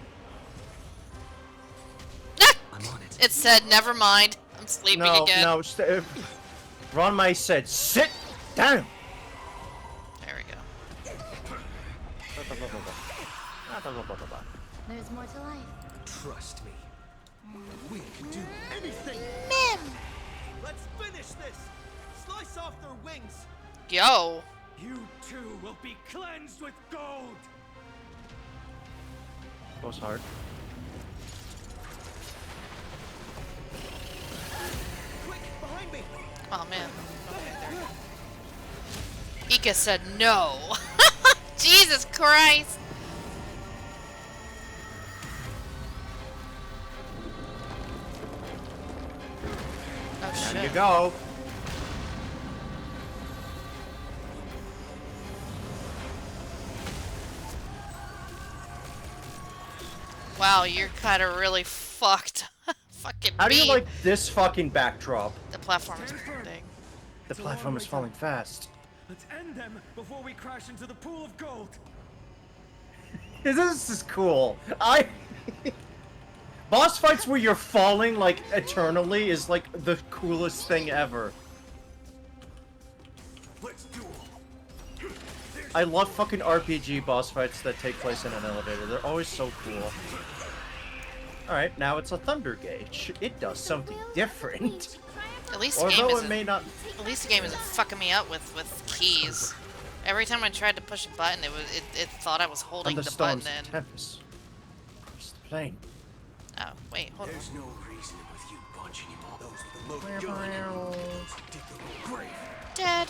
it.
It said, never mind. I'm sleeping
No,
again.
no. Ron Mai said, sit down.
There we go.
There's more to life.
Trust me. We can do anything.
Mim!
Let's finish this. Slice off their wings.
Yo.
You too will be cleansed with gold.
Goes hard.
Quick, behind me.
Oh man. Okay, there we go. Ika said no. Jesus Christ. Oh shit.
There you go.
Wow, you're kind of really fucked. Fucking
How do you
mean.
like this fucking backdrop?
The platform is big.
The platform is falling fast.
Let's end them before we crash into the pool of gold.
This is cool. Boss fights where you're falling like eternally is like the coolest thing ever.
Let's duel.
I love fucking RPG boss fights that take place in an elevator. They're always so cool. Alright, now it's a thunder gauge. It does something different.
At least the game
Although
isn't.
it may not.
At least the game isn't fucking me up with keys. Every time I tried to push a button, it thought I was holding the button
Thunderstorms,
in.
Tempest. Across the plane.
Oh wait, hold on.
There's no reason with you punching him all those with the loaded gun. Those who dig their own grave.
Dead.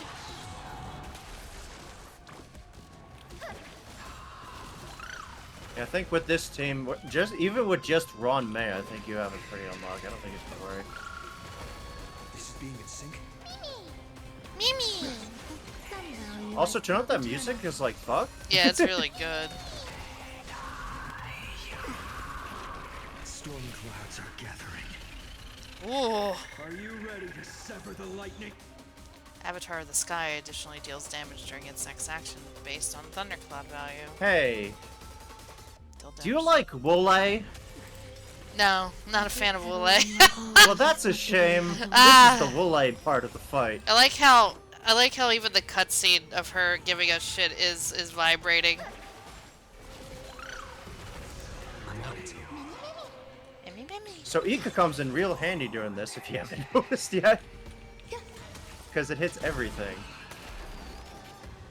Yeah, I think with this team, even with just Ron May, I think you have it pretty unlocked. I don't think you should worry.
This is being in sync.
Mimi.
Also, turn up that music is like fuck.
Yeah, it's really good.
Storm clouds are gathering.
Ooh.
Are you ready to sever the lightning?
Avatar of the Sky additionally deals damage during its next action based on thundercloud value.
Hey,
Deal
do you
damage-
like Woolay?
No, not a fan of Wule.
Well, that's a shame. This is the Woolay part of the fight.
I like how even the cutscene of her giving us shit is vibrating.
I'm on it.
So Ika comes in real handy during this, if you haven't noticed yet. Because it hits everything.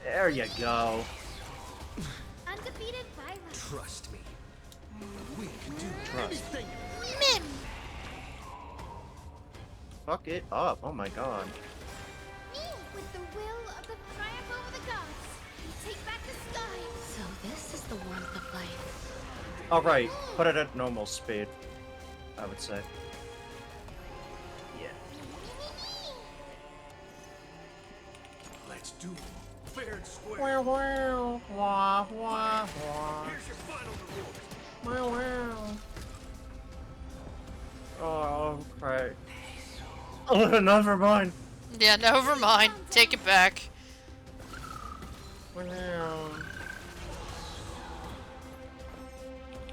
There you go.
Undefeated bylies.
Trust me. We can do
Trust.
anything.
Mim.
Fuck it up. Oh my god.
Me, with the will of the triumph over the gods, we take back the sky.
So this is the warmth of life.
Alright, put it at normal speed, I would say. Yeah.
Let's do it. Fair and square.
Wow, wow, wah, wah, wah.
Here's your final
Wow,
reward.
wow. Oh, right. Oh, never mind.
Yeah, never mind. Take it back.
Wow.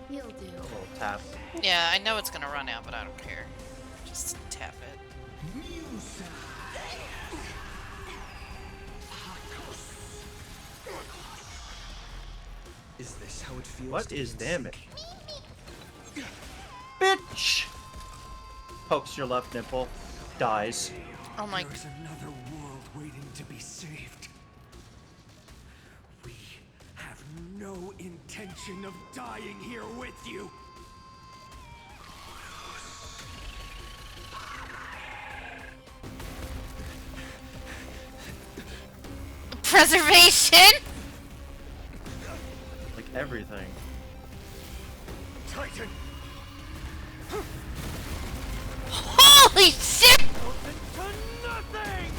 You'll do.
A little tap.
Yeah, I know it's gonna run out, but I don't care. Just tap it.
Is this how it feels?
What
to
is
be in
damage?
sync?
Bitch! Pokes your left nipple. Dies.
Oh my.
There's another world waiting to be saved. We have no intention of dying here with you.
Preservation?
Like everything.
Titan!
Holy shit!
To nothing!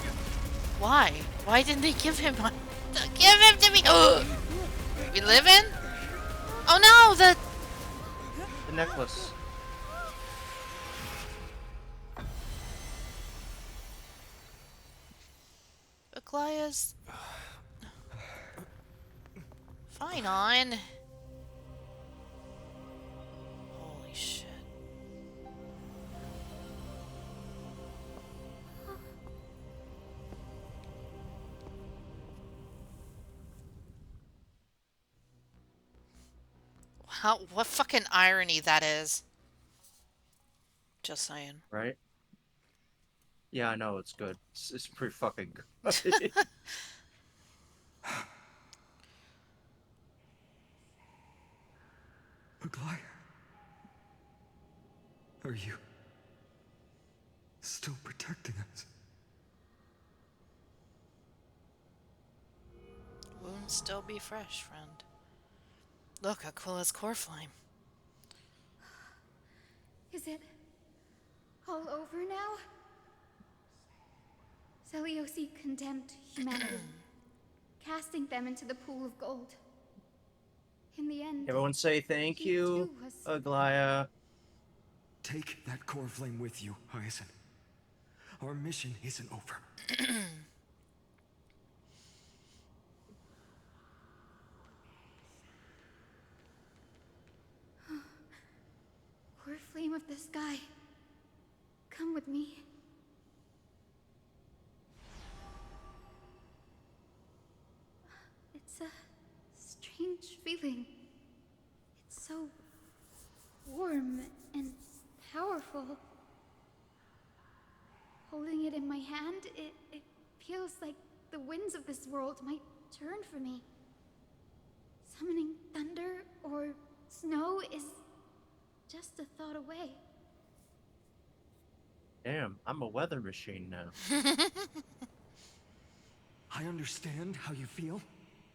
Why? Why didn't they give him one? Give him to me! Ugh. We living? Oh no,
The necklace.
Aglaya's fine on. Holy shit. What fucking irony that is. Just saying.
Right? Yeah, I know, it's good. It's pretty fucking good.
Aglaya, are you still protecting us?
Wounds still be fresh, friend. Look, Aquila's core flame.
Is it all over now? Celiosi condemned humanity, casting them into the pool of gold. In the end,
Everyone say thank
he
you,
too was
Aglaya.
Take that core flame with you, Hyacinth. Our mission isn't over.
core flame of the sky. Come with me. It's a strange feeling. It's so warm and powerful. Holding it in my hand, it feels like the winds of this world might turn for me. Summoning thunder or snow is just a thought away.
Damn, I'm a weather machine now.
I understand how you feel,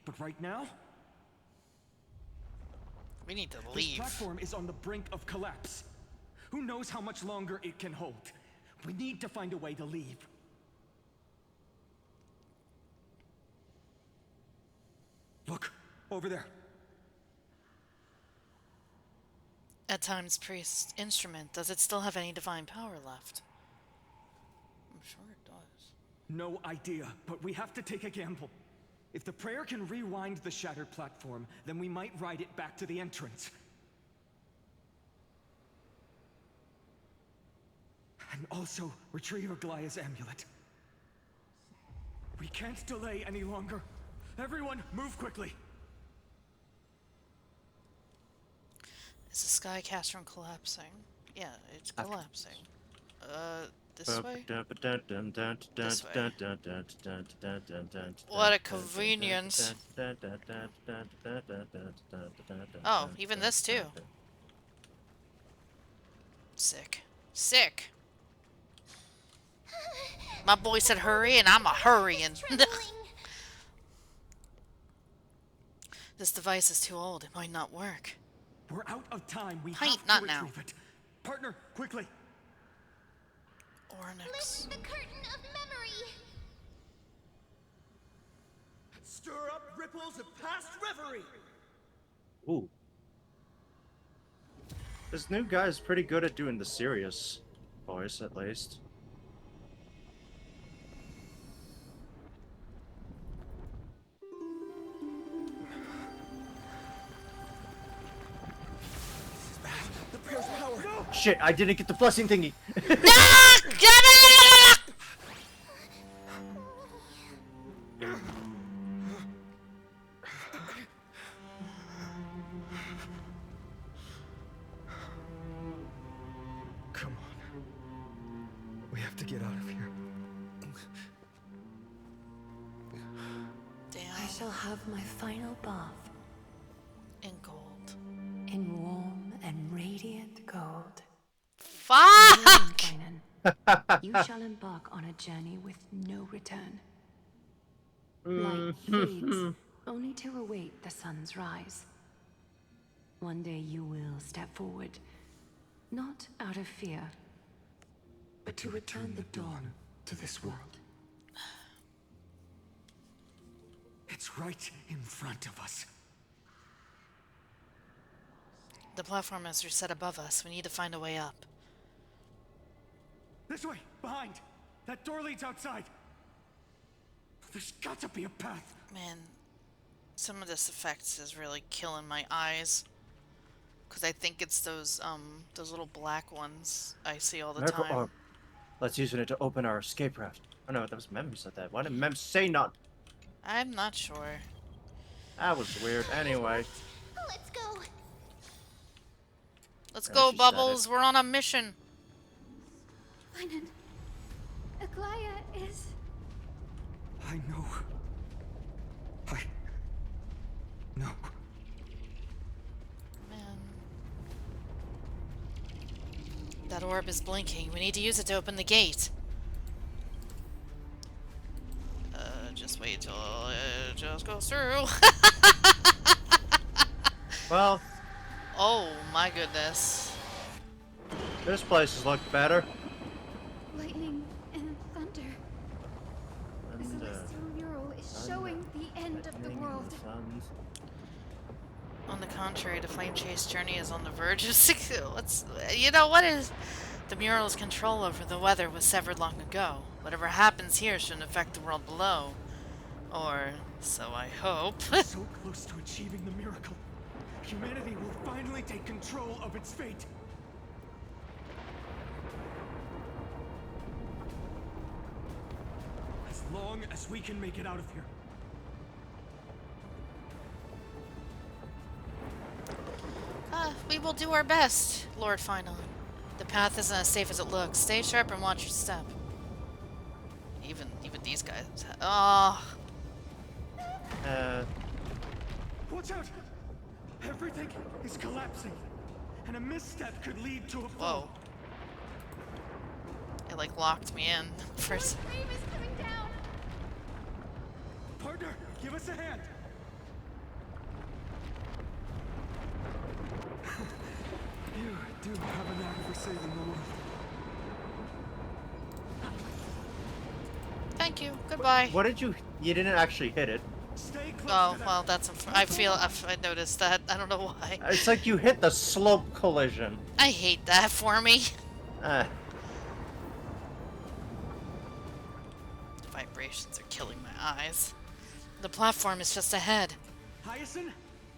but right now,
We need to
this
leave.
platform is on the brink of collapse. Who knows how much longer it can hold? We need to find a way to leave. Look, over there.
At times, priest's instrument, does it still have any divine power left? I'm sure it does.
No idea, but we have to take a gamble. If the prayer can rewind the shattered platform, then we might ride it back to the entrance. And also retrieve Aglaya's amulet. We can't delay any longer. Everyone, move quickly.
Is the sky castron collapsing? Yeah, it's collapsing. This way? This way. What a convenience. Oh, even this too. Sick. Sick! My boy said hurry, and I'm a hurrying. This device is too old. It might not work.
We're out of time. We
Height,
have to
not
retrieve
now.
it. Partner, quickly.
Ornix.
Lift the curtain of memory.
Stir up ripples of past reverie.
Ooh. This new guy is pretty good at doing the serious voice, at least.
The prayer's power. No!
Shit, I didn't get the blessing thingy.
Come on. We have to get out of here.
Damn.
I shall have my final bath
In gold.
in warm and radiant gold.
Fuck!
You shall embark on a journey with no return. Light fades, only to await the sun's rise. One day you will step forward, not out of fear, but to return the dawn to this world.
It's right in front of us.
The platform is set above us. We need to find a way up.
This way, behind. That door leads outside. There's got to be a path.
Man, some of this effects is really killing my eyes. Because I think it's those little black ones I see all the
Miracle
time.
orb. Let's use it to open our escape raft. Oh no, that was Mem who said that. Why did Mem say not?
I'm not sure.
That was weird. Anyway.
Let's go.
Let's
Yeah,
go,
she said
Bubbles.
it.
We're on a mission.
Finan, Aglaya is...
I know. No.
Man. That orb is blinking. We need to use it to open the gate. Just wait till it just goes through.
Well,
Oh my goodness.
this place has looked better.
lightning and thunder. The
And,
celestial mural is showing the end of the world.
On the contrary, the flame chase journey is on the verge of you know what is the mural's control over the weather was severed long ago. Whatever happens here shouldn't affect the world below. Or so I hope.
So close to achieving the miracle. Humanity will finally take control of its fate. As long as we can make it out of here.
We will do our best, Lord Final. The path isn't as safe as it looks. Stay sharp and watch your step. Even these guys. Oh.
Watch out! Everything is collapsing, and a misstep could lead to a
Whoa.
fall.
It like locked me in. First.
Flame is coming down.
Partner, give us a hand. You do have a knack for saving the world.
Thank you. Goodbye.
What did you? You didn't actually hit it.
Stay close
Oh,
to that.
well, that's... I noticed that. I don't know why.
It's like you hit the slope collision.
I hate that for me.
Uh,
The vibrations are killing my eyes. The platform is just ahead.
Hyacinth,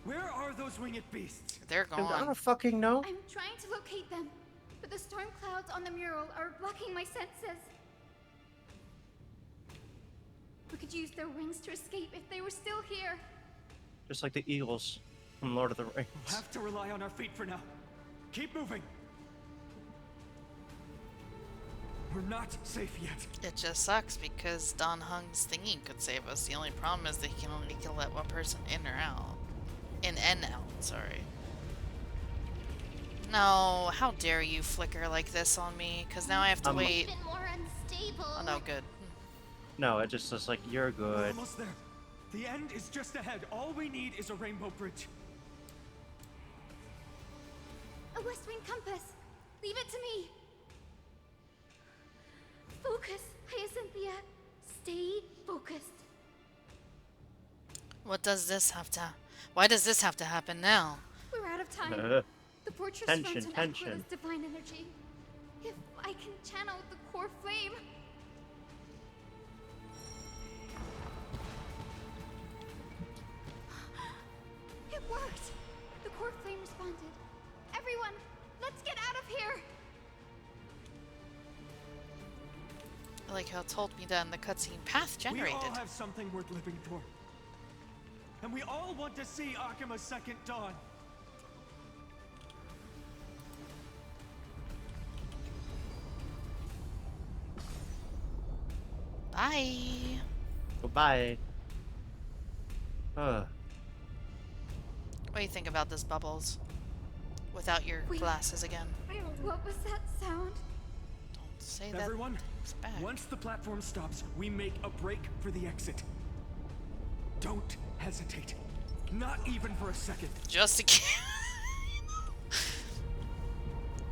where are those winged beasts?
They're
dude, I
gone.
don't fucking know.
I'm trying to locate them, but the storm clouds on the mural are blocking my senses. We could use their wings to escape if they were still here.
Just like the eagles from Lord of the Rings.
We'll have to rely on our feet for now. Keep moving. We're not safe yet.
It just sucks because Don Hung's thingy could save us. The only problem is that he can only let one person in or out. In and out, sorry. No, how dare you flicker like this on me? Because now I have to wait.
Been more unstable.
Oh no, good.
No, it just was like, you're
We're
good.
almost there. The end is just ahead. All we need is a rainbow bridge.
A West Wing compass. Leave it to me. Focus, Hyacinthia. Stay focused.
What does this have to... Why does this have to happen now?
We're out of time. The fortress
Tension,
runs on
tension.
Aquila's divine energy. If I can channel the core flame. It worked! The core flame responded. Everyone, let's get out of here!
I like how it told me that in the cutscene path generated.
We all have something worth living for. And we all want to see Akima's second dawn.
Bye.
Goodbye.
What do you think about this, Bubbles? Without your glasses again.
What was that sound?
Don't say that.
Everyone,
it's back.
once the platform stops, we make a break for the exit. Don't hesitate. Not even for a second.
Just a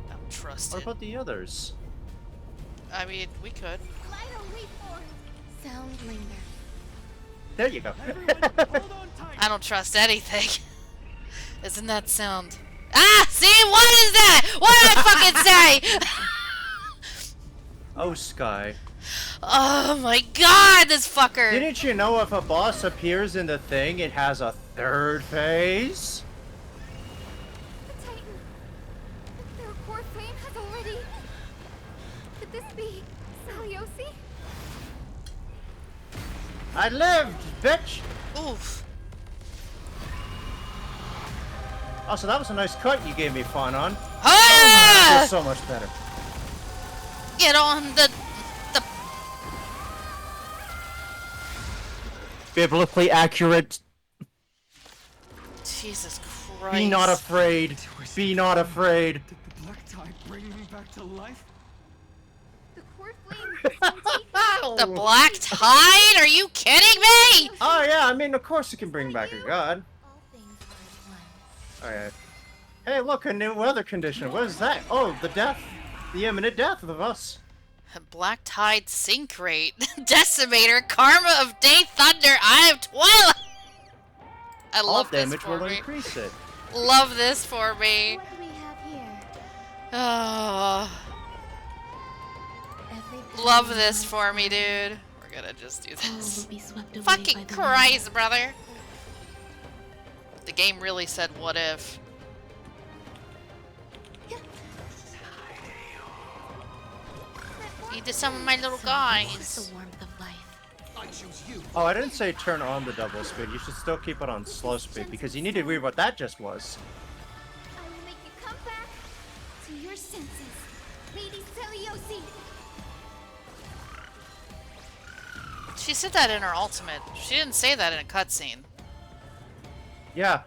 Don't trust
What
it.
about the others?
I mean, we could.
Sound linger.
There you go.
I don't trust anything. Isn't that sound? Ah! See? What is that? What did I fucking say?
Oh, Sky.
Oh my god, this fucker!
Didn't you know if a boss appears in the thing, it has a third phase?
The Titan. Their core flame has already. Could this be Saliosi?
I lived, bitch!
Oof.
Oh, so that was a nice cut you gave me fun on.
Ah!
Oh, I feel so much better.
Get on the
Biblically accurate.
Jesus Christ.
Be not afraid. Be not afraid.
Did the black tide bring him back to life?
The core flame.
The black tide? Are you kidding me?
Oh yeah, I mean of course it can bring back a god. Alright. Hey look, a new weather condition. What is that? Oh, the death. The imminent death of us.
Black Tide Sync Rate. Decimator, Karma of Day Thunder, Eye of Twilight! I
All
love this
damage
for
will
me.
increase it.
Love this for me.
What do we have here?
Oh. Love this for me, dude. We're gonna just do this.
Will be swept away
Fucking
by the
Christ, brother. The game really said, what if? Need to summon my little guys.
The warmth of life.
I choose you.
Oh, I didn't say turn on the double speed. You should still keep it on slow speed because you need to read what that just was.
I will make you come back to your senses, Lady Celiosi.
She said that in her ultimate. She didn't say that in a cutscene.
Yeah.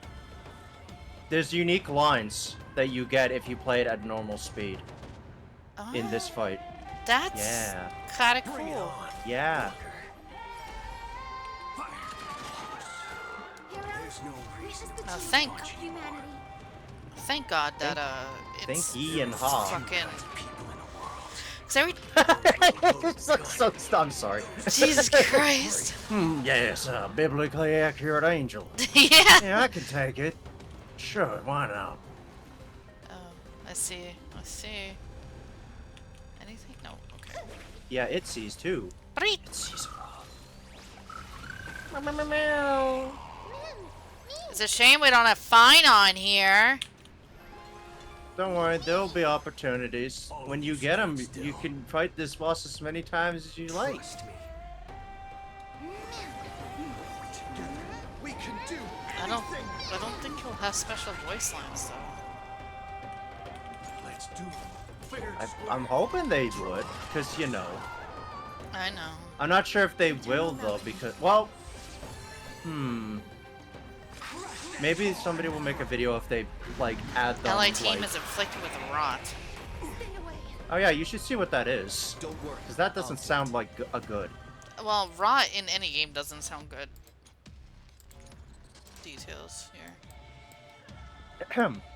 There's unique lines that you get if you play it at normal speed in this fight.
That's
Yeah.
kinda cool.
Yeah.
There's no reason.
Oh, thank God that
Thank
it's
ye and ha.
fucking. 'Cause every
I'm sorry.
Jesus Christ.
Yes, a biblically accurate angel.
Yeah.
Yeah, I can take it. Sure, why not?
Oh, I see. I see. Anything? No. Okay.
Yeah, it sees too.
Breed. It's a shame we don't have Fine on here.
Don't worry, there'll be opportunities. When you get them, you can fight this boss as many times as you like.
We can do
I don't think he'll have special voice lines though.
Let's do fair.
I'm hoping they would, because, you know.
I know.
I'm not sure if they will, though, because, well, maybe somebody will make a video if they, like, add them,
Ally team
like...
is inflicted with a rot.
Oh yeah, you should see what that is.
Don't worry.
Because that doesn't sound like a good.
Well, rot in any game doesn't sound good. Details here.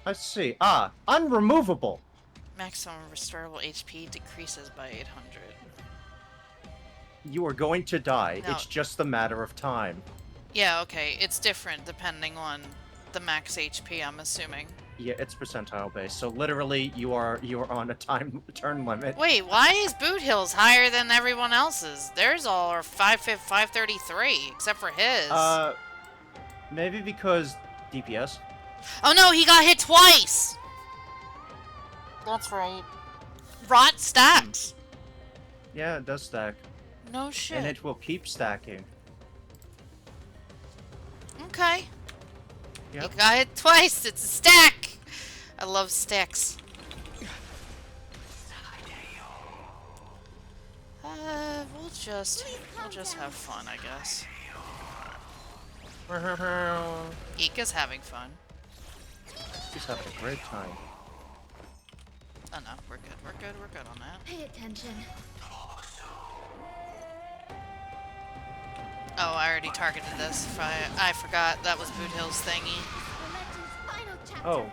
Let's see. Unremovable.
Maximum restorable HP decreases by 800.
You are going to die.
No.
It's just a matter of time.
Yeah, okay. It's different depending on the max HP, I'm assuming.
Yeah, it's percentile based. So literally, you are on a turn limit.
Wait, why is Boot Hill's higher than everyone else's? Theirs all are 533, except for his.
Maybe because DPS.
Oh no, he got hit twice! That's right. Rot stacks.
Yeah, it does stack.
No shit.
And it will keep stacking.
Okay.
Yep.
He got hit twice. It's a stack. I love stacks. We'll just have fun, I guess. Ika's having fun.
He's having a great time.
Oh no, we're good. We're good. We're good on that.
Pay attention.
Oh, I already targeted this. I forgot that was Boot Hill's thingy.
Oh.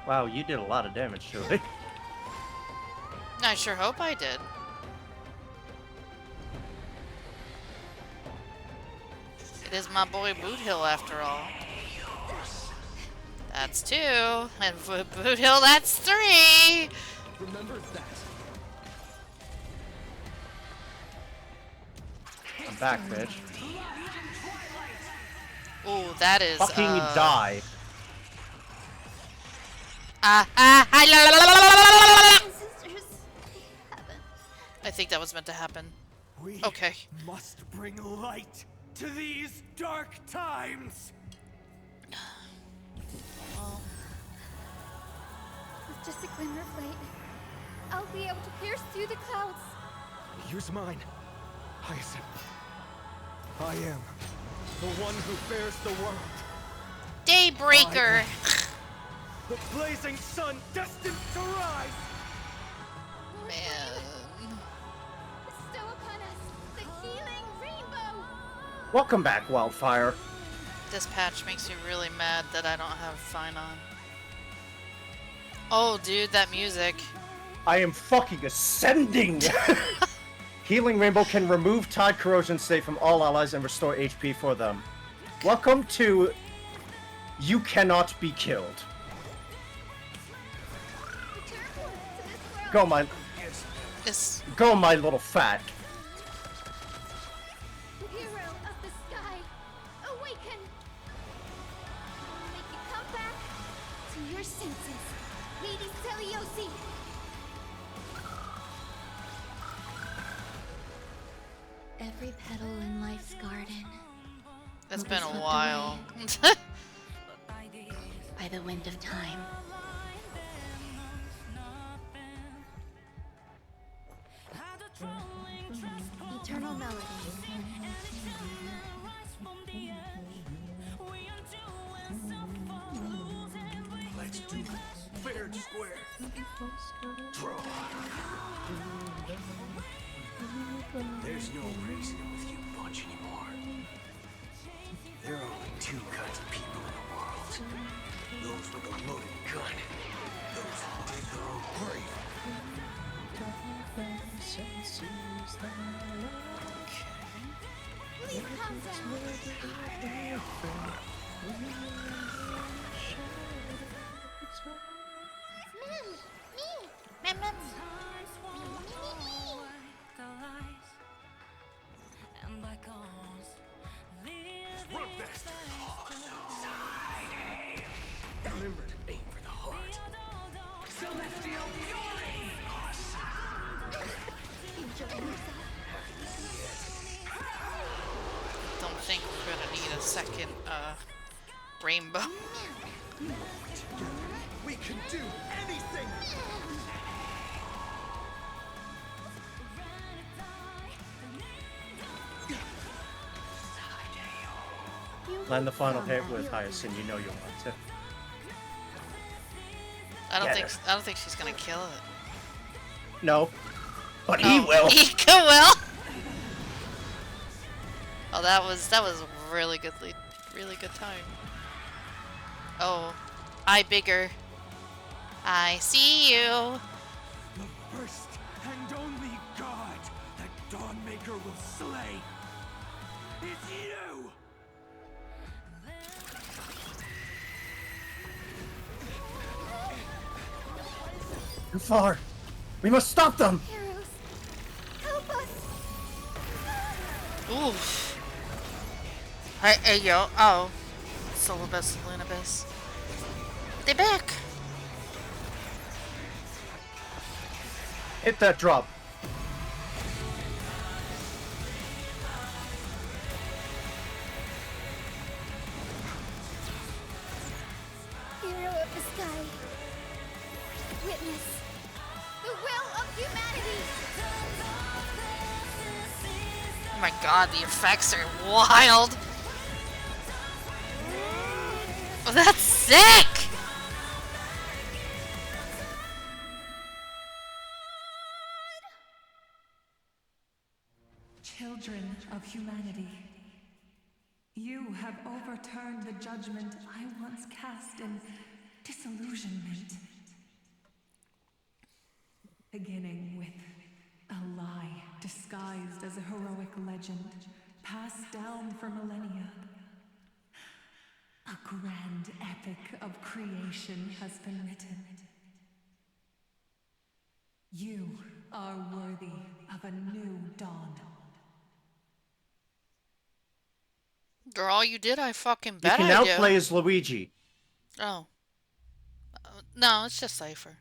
Wow, you did a lot of damage to it.
I sure hope I did. It is my boy Boot Hill after all. That's 2. And for Boot Hill, that's 3.
Remember that.
I'm back, bitch.
Ooh, that is
fucking die.
I think that was meant to happen.
We
okay.
must bring light to these dark times.
With just a glimmer of light, I'll be able to pierce through the clouds.
Here's mine, Hyacinth. I am the one who bears the world.
Daybreaker.
The blazing sun destined to rise.
Man.
Bestow upon us the healing rainbow.
Welcome back, Wildfire.
This patch makes me really mad that I don't have Fine on. Oh, dude, that music.
I am fucking ascending! Healing Rainbow can remove Tide Corrosion State from all allies and restore HP for them. Welcome to... You cannot be killed. Go, my... Go, my little fat.
Hero of the sky, awaken! Make you come back to your senses, Lady Celiosi. Every petal in life's garden.
It's
will
been
be
a
swept
while.
away by the wind of time. Eternal melody.
Let's do it. Fair and square. Draw. There's no reason with you bunch anymore. There are only 2 kinds of people in the world. Those with a loaded gun. Those who dig their own grave.
Please calm down.
Run faster. Remember to aim for the heart. Celestial fury!
Don't think we're gonna need a second, rainbow.
We can do anything.
Land the final hit with Hyacinth, you know you'll want to.
I
Get
don't think she's gonna kill it.
No. But he will!
Ika will! Oh, that was a really really good time. Oh, I bigger. I see you.
The first and only god that Dawnmaker will slay is you!
Too far. We must stop them.
Heroes, help us!
Oof. Hey, yo. Oh. Solibus, Lunabus. They back.
Hit that drop.
Hero of the sky. Witness the will of humanity.
Oh my god, the effects are wild. Oh, that's sick.
Children of humanity, you have overturned the judgment I once cast in disillusionment. Beginning with a lie disguised as a heroic legend, passed down for millennia. A grand epic of creation has been written. You are worthy of a new dawn.
Girl, you did. I fucking
You
bet
can
I
now
do.
play as Luigi.
Oh. No, it's just Cypher.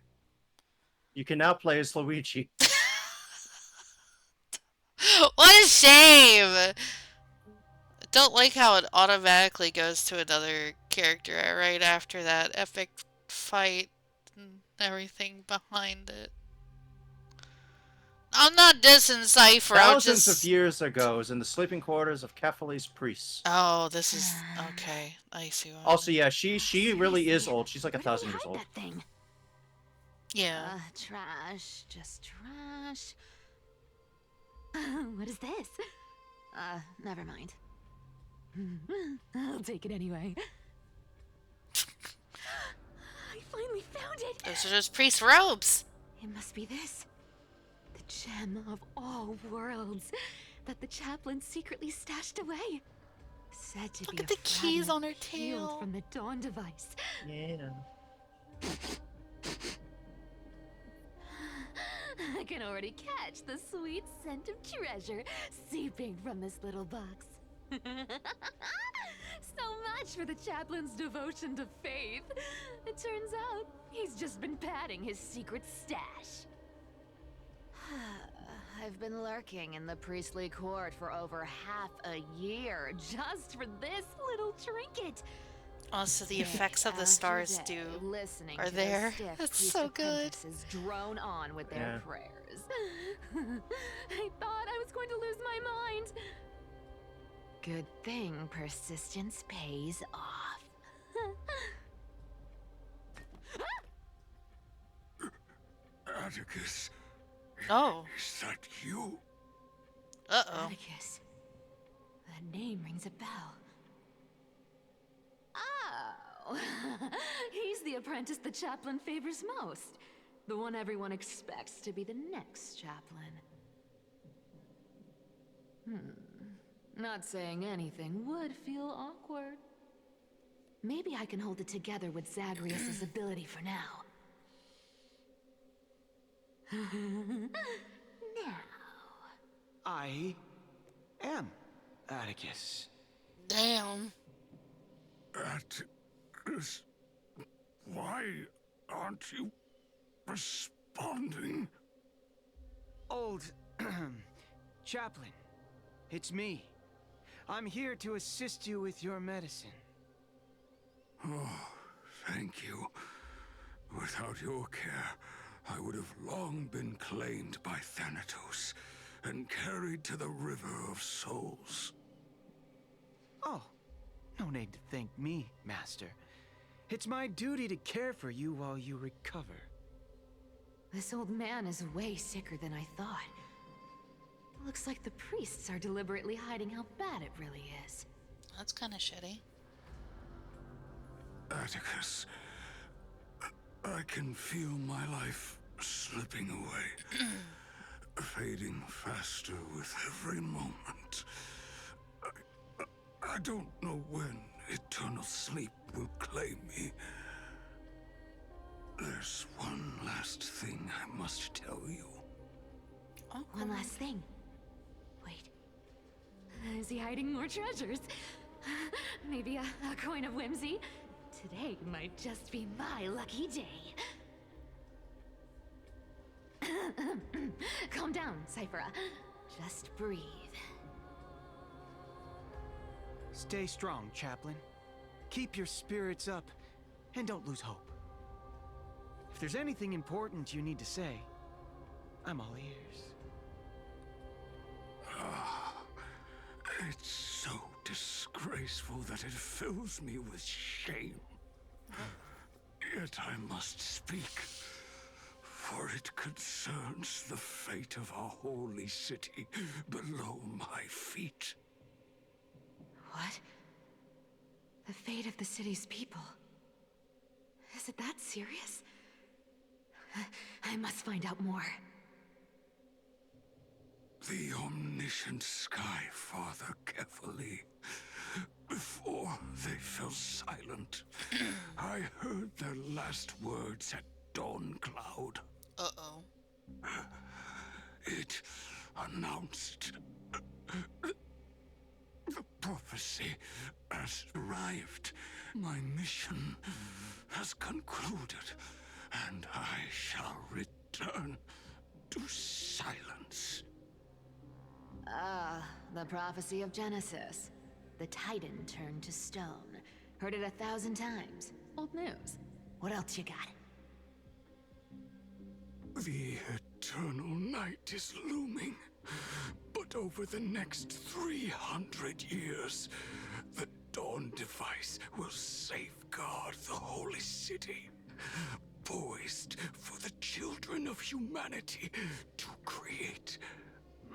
You can now play as Luigi.
What a shame! I don't like how it automatically goes to another character right after that epic fight and everything behind it. I'm not dissing Cypher,
Thousands of years ago, is in the sleeping quarters of Kefali's priests.
Oh, this is... okay. I see what
Also, yeah, she really is old. She's like 1,000 years old.
That thing.
Yeah.
Trash. Just trash. What is this? Never mind. I'll take it anyway. I finally found it!
Those are just priest robes!
It must be this. The gem of all worlds that the chaplain secretly stashed away. Said to
Look
be
at the keys on her
peeled
tail.
from the Dawn device.
Yeah.
I can already catch the sweet scent of treasure seeping from this little box. So much for the chaplain's devotion to faith. It turns out he's just been padding his secret stash. I've been lurking in the priestly court for over half a year just for this little trinket.
Also, the effects of the stars
listening
are
to
there.
those stiff
That's
priest
so good.
apprentices drone on with their
Yeah.
prayers. I thought I was going to lose my mind. Good thing persistence pays off.
Atticus,
Oh.
is that you?
Uh-oh.
Atticus. That name rings a bell. Oh, he's the apprentice the chaplain favors most. The one everyone expects to be the next chaplain. Not saying anything would feel awkward. Maybe I can hold it together with Zagreus' ability for now. Now.
I am Atticus.
Damn.
Atticus, why aren't you responding?
Old chaplain, it's me. I'm here to assist you with your medicine.
Oh, thank you. Without your care, I would have long been claimed by Thanatos and carried to the River of Souls.
Oh, no need to thank me, Master. It's my duty to care for you while you recover.
This old man is way sicker than I thought. Looks like the priests are deliberately hiding how bad it really is.
That's kind of shitty.
Atticus, I can feel my life slipping away, fading faster with every moment. I don't know when eternal sleep will claim me. There's one last thing I must tell you.
Oh, one last thing. Wait. Is he hiding more treasures? Maybe a coin of whimsy? Today might just be my lucky day. Calm down, Cyphera. Just breathe.
Stay strong, Chaplain. Keep your spirits up, and don't lose hope. If there's anything important you need to say, I'm all ears.
It's so disgraceful that it fills me with shame. Yet I must speak, for it concerns the fate of our holy city below my feet.
What? The fate of the city's people? Is it that serious? I must find out more.
The omniscient Sky Father carefully. Before they fell silent, I heard their last words at Dawn Cloud.
Uh-oh.
It announced the prophecy has arrived. My mission has concluded, and I shall return to silence.
Ah, the prophecy of Genesis. The Titan turned to stone. Heard it 1,000 times. Old news. What else you got?
The eternal night is looming. But over the next 300 years, the Dawn device will safeguard the holy city, poised for the children of humanity to create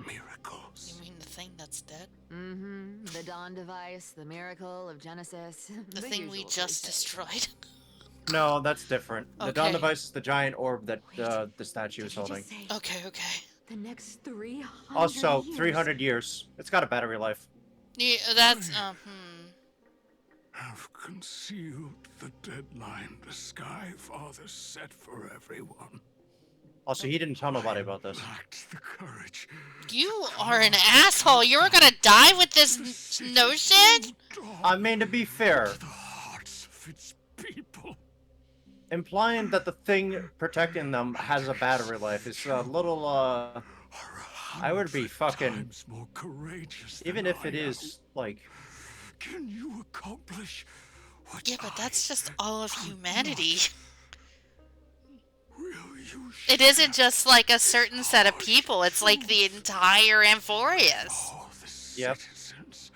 miracles.
You mean the thing that's dead?
Mm-hmm. The Dawn device, the miracle of Genesis.
The thing we just destroyed.
No, that's different. The Dawn
Okay.
device is the giant orb that the statue is holding.
Okay, okay.
The next 300
Also,
years.
300 years. It's got a battery life.
Yeah, that's,
Have concealed the deadline the Sky Father set for everyone.
Also, he didn't tell nobody about this.
Lacked the courage.
You are an asshole. You were gonna die with this notion?
I mean, to be fair,
The hearts of its people.
implying that the thing protecting them has a battery life is a little, I would be fucking...
Times more courageous
Even
than
if it
I am.
is, like...
Can you accomplish what
Yeah, but that's just all of humanity.
will you
It isn't just like a certain set of people. It's like the entire Amphorius.
all the
Yep.
citizens?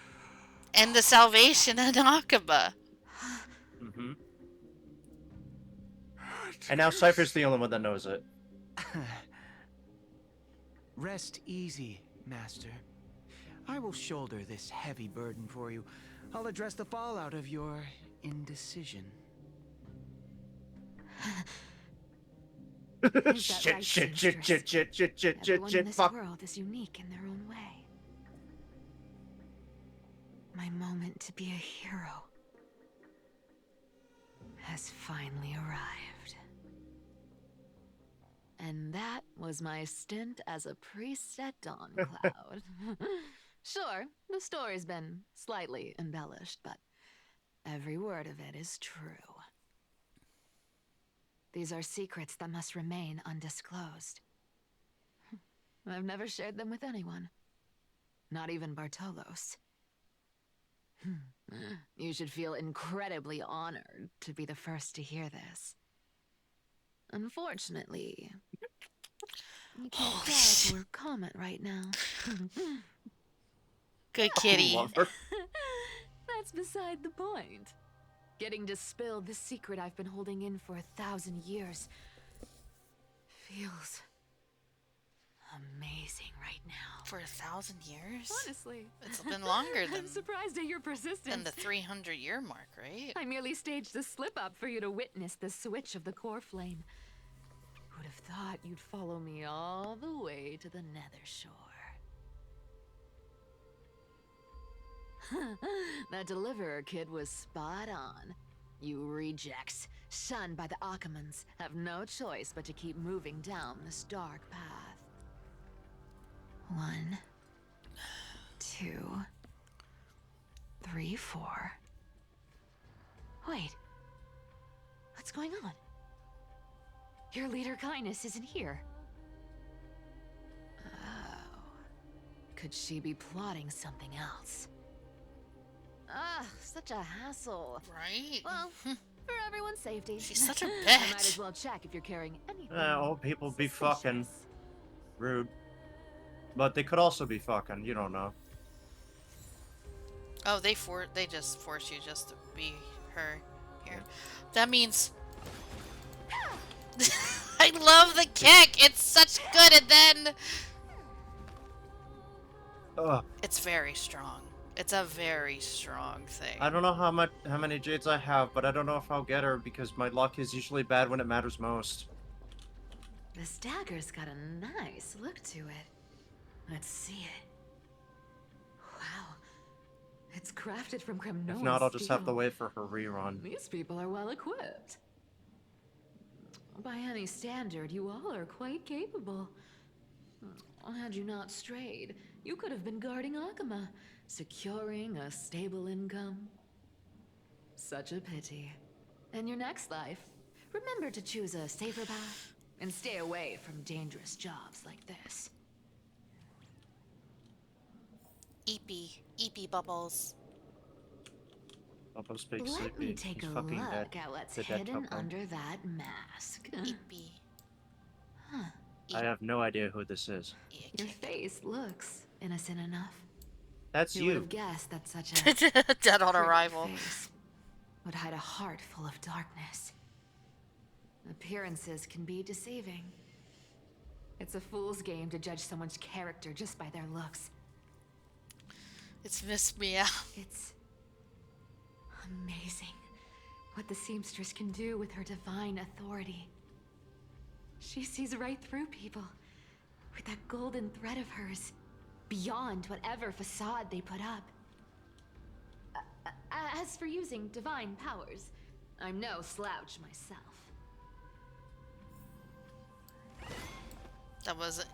And the Salvation in Akaba.
Mm-hmm. And now Cypher's the only one that knows it.
Rest easy, Master. I will shoulder this heavy burden for you. I'll address the fallout of your indecision.
Is that right,
Shit,
seamstress? Everyone in this
fuck.
world is unique in their own way. My moment to be a hero has finally arrived. And that was my stint as a priest at Dawn Cloud. Sure, the story's been slightly embellished, but every word of it is true. These are secrets that must remain undisclosed. I've never shared them with anyone. Not even Bartolos. You should feel incredibly honored to be the first to hear this. Unfortunately, you can't dodge or comment right now.
Good kitty.
Love her.
That's beside the point. Getting to spill the secret I've been holding in for 1,000 years feels amazing. resting right now.
For 1,000 years?
Honestly.
It's been longer than...
I'm surprised at your persistence.
Than the 300-year mark, right?
I merely staged the slip-up for you to witness the switch of the core flame. Who'd have thought you'd follow me all the way to the Nether Shore? That deliverer kid was spot on. You rejects, shunned by the Akamans, have no choice but to keep moving down this dark path. 1, 2, 3, 4. Wait. What's going on? Your leader Kindness isn't here. Oh. Could she be plotting something else? Ah, such a hassle.
Right?
Well, for everyone's safety.
She's such a
I
bitch.
might as well check if you're carrying anything.
Old people be fucking rude. But they could also be fucking, you don't know.
Oh, they just force you just to be her here. That means... I love the kick! It's such good, and then...
Ugh.
It's very strong. It's a very strong thing.
I don't know how many jades I have, but I don't know if I'll get her because my luck is usually bad when it matters most.
This dagger's got a nice look to it. Let's see it. Wow. It's crafted from Kremnoan
If not, I'll just have to
steel.
wait for her rerun.
These people are well equipped. By any standard, you all are quite capable. Had you not strayed, you could have been guarding Akama, securing a stable income. Such a pity. In your next life, remember to choose a safer path and stay away from dangerous jobs like this.
Eepy bubbles.
Bubbles big
Let
sleepy.
me take
He's
a
fucking
look
dead.
at what's
The dead
hidden
couple.
under that mask.
Eepy.
Huh.
I have no idea who this is.
Your face looks innocent enough.
That's
Who would
you.
have guessed that such a
Dead on
pretty
arrival.
face would hide a heart full of darkness. Appearances can be deceiving. It's a fool's game to judge someone's character just by their looks.
It's Miss Meow.
It's amazing what the seamstress can do with her divine authority. She sees right through people with that golden thread of hers, beyond whatever facade they put up. As for using divine powers, I'm no slouch myself.
That wasn't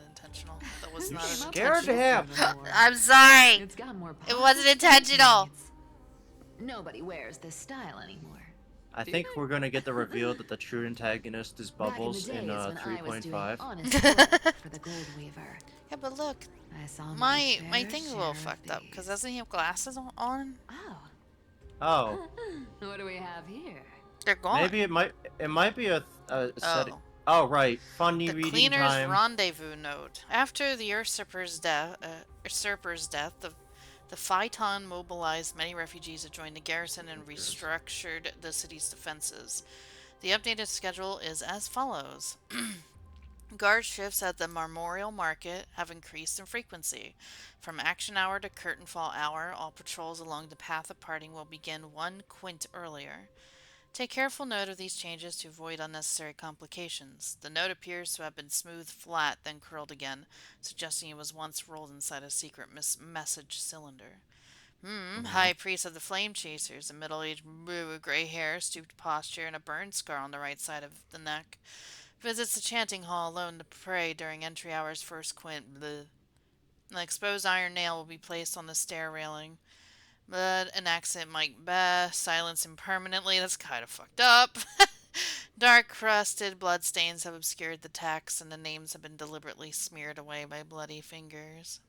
intentional. That was
You're
not
scared to have.
I'm sorry.
It's got more
It wasn't
positive
intentional.
needs. Nobody wears this style anymore.
I think we're gonna get the reveal that the true antagonist is Bubbles
Back in
in
the days when I was doing
3.5.
honest work for the Gold Weaver.
Yeah, but look,
I saw
my
fair
thing's a little
share of
fucked up
these.
because doesn't he have glasses on?
Oh.
Oh,
What do we have here?
They're gone.
maybe it might be a setting.
Oh.
Oh right, funny
The
reading
Cleaner's
time.
Rendezvous Note. After the usurper's death, the Phaeton mobilized many refugees to join the garrison and restructured the city's defenses. The updated schedule is as follows. Guard shifts at the Memorial Market have increased in frequency. From action hour to curtain fall hour, all patrols along the path of parting will begin 1 quint earlier. Take careful note of these changes to avoid unnecessary complications. The note appears to have been smoothed flat, then curled again, suggesting it was once rolled inside a secret message cylinder. High Priest of the Flame Chasers, a middle-aged moo with gray hair, stooped posture, and a burn scar on the right side of the neck. Visits the chanting hall alone to pray during entry hours first quint. Bleh. An exposed iron nail will be placed on the stair railing. But an accident might silence him permanently. That's kind of fucked up. Dark crusted bloodstains have obscured the text, and the names have been deliberately smeared away by bloody fingers.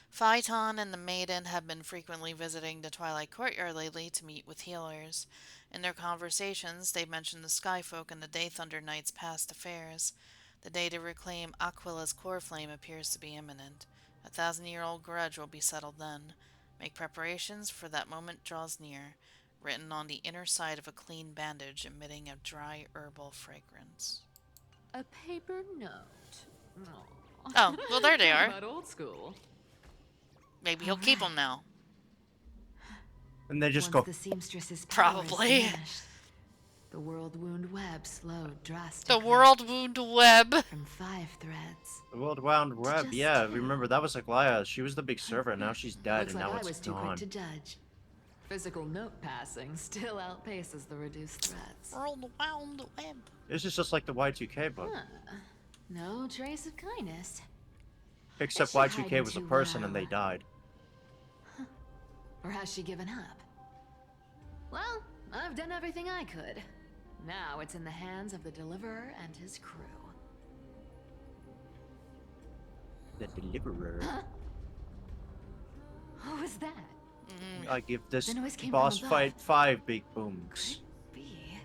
Phaeton and the Maiden have been frequently visiting the Twilight Courtyard lately to meet with healers. In their conversations, they mentioned the Skyfolk and the Day Thunder Knight's past affairs. The day to reclaim Aquila's core flame appears to be imminent. 1,000-year-old grudge will be settled then. Make preparations, for that moment draws near, written on the inner side of a clean bandage emitting a dry herbal fragrance.
A paper note.
Oh, well, there they are.
About old school.
Maybe he'll keep them now.
And they just
Once
go.
the seamstress's
Probably.
powers diminished, the world wound web slowed
The
drastically.
world wound web.
From 5 threads.
The World Round Web,
Just
yeah,
2.
remember that was Aglaya. She was the big server, now she's dead,
Looks
and
like
now
I
it's
was too quick
gone.
to judge. Physical note passing still outpaces the reduced threats.
World wound web.
This is just like the Y2K book.
Huh. No trace of kindness.
Except
Is she
Y2K
hiding
was a
too
person and
well?
they died.
Or has she given up? Well, I've done everything I could. Now it's in the hands of the Deliverer and his crew.
The Deliverer.
Huh? What was that?
I give this
The noise came
boss
from above.
fight 5 big booms.
Be.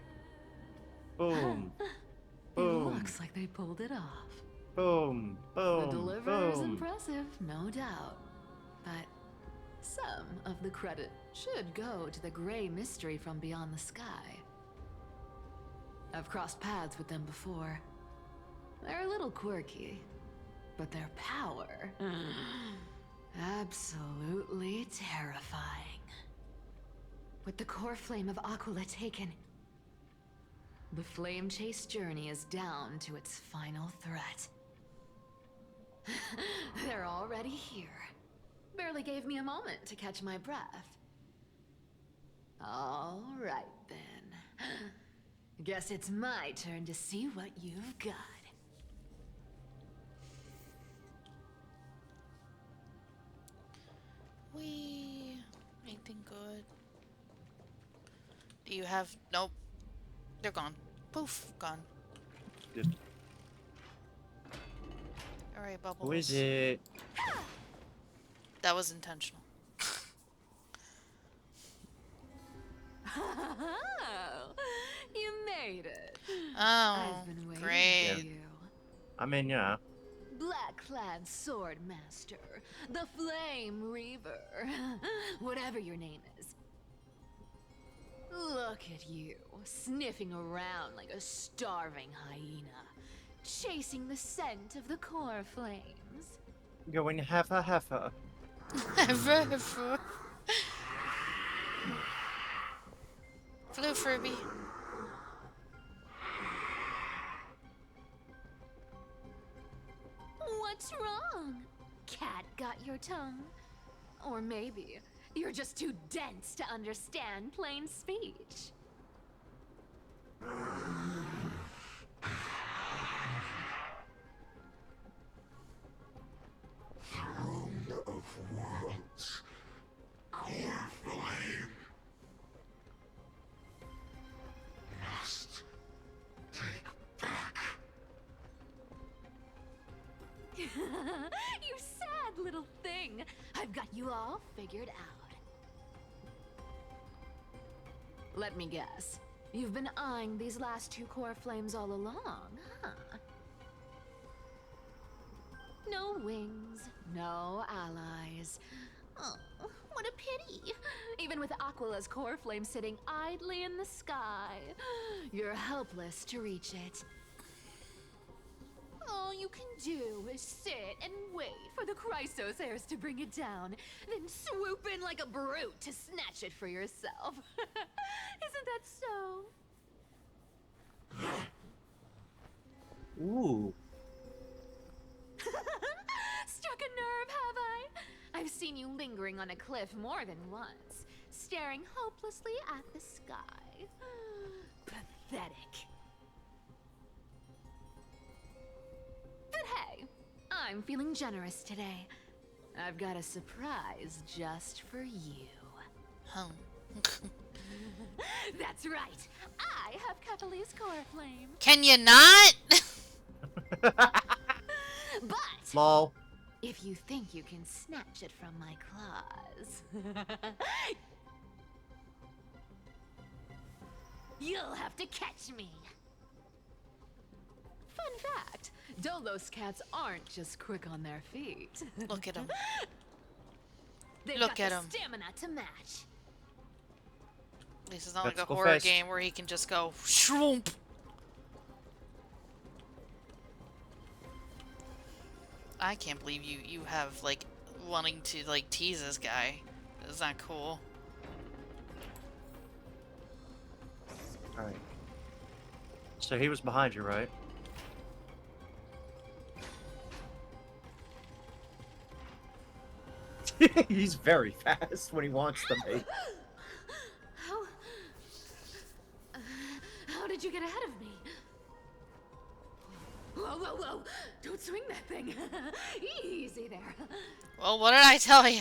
Boom.
It
Boom.
looks like they pulled it off.
Boom. Boom.
The Deliverer is
Boom.
impressive, no doubt. But some of the credit should go to the gray mystery from beyond the sky. I've crossed paths with them before. They're a little quirky, but their power... absolutely terrifying. With the core flame of Aquila taken, the flame chase journey is down to its final threat. They're already here. Barely gave me a moment to catch my breath. All right, then. Guess it's my turn to see what you've got.
We anything good? Do you have? Nope. They're gone. Poof, gone.
Good.
All right, Bubbles.
Who is it?
That was intentional.
You made it.
Oh,
I've been waiting
great.
for you.
I mean, yeah.
Black Clad Sword Master, the Flame Reaver, whatever your name is. Look at you, sniffing around like a starving hyena, chasing the scent of the core flames.
Going heifer heifer.
Flew Furby.
What's wrong? Cat got your tongue? Or maybe you're just too dense to understand plain speech.
Throne of worlds. Core flame. Must take back.
You sad little thing. I've got you all figured out. Let me guess. You've been eyeing these last 2 core flames all along, huh? No wings, no allies. Oh, what a pity. Even with Aquila's core flame sitting idly in the sky, you're helpless to reach it. All you can do is sit and wait for the Chrysos heirs to bring it down, then swoop in like a brute to snatch it for yourself. Isn't that so?
Ooh.
Struck a nerve, have I? I've seen you lingering on a cliff more than once, staring hopelessly at the sky. Pathetic. But hey, I'm feeling generous today. I've got a surprise just for you.
Huh.
That's right. I have Cataly's core flame.
Can you not?
But
Lol.
if you think you can snatch it from my claws, you'll have to catch me. Fun fact, Dolos cats aren't just quick on their feet.
Look at him.
They've
Look
got
at
the
him.
stamina to match.
This is not like a
Let's go
horror
fast.
game where he can just go shroomp. I can't believe you have like wanting to like tease this guy. That's not cool.
All right. So he was behind you, right? He's very fast when he wants to be.
How... how did you get ahead of me? Whoa, whoa, whoa! Don't swing that thing! Easy there.
Well, what did I tell you?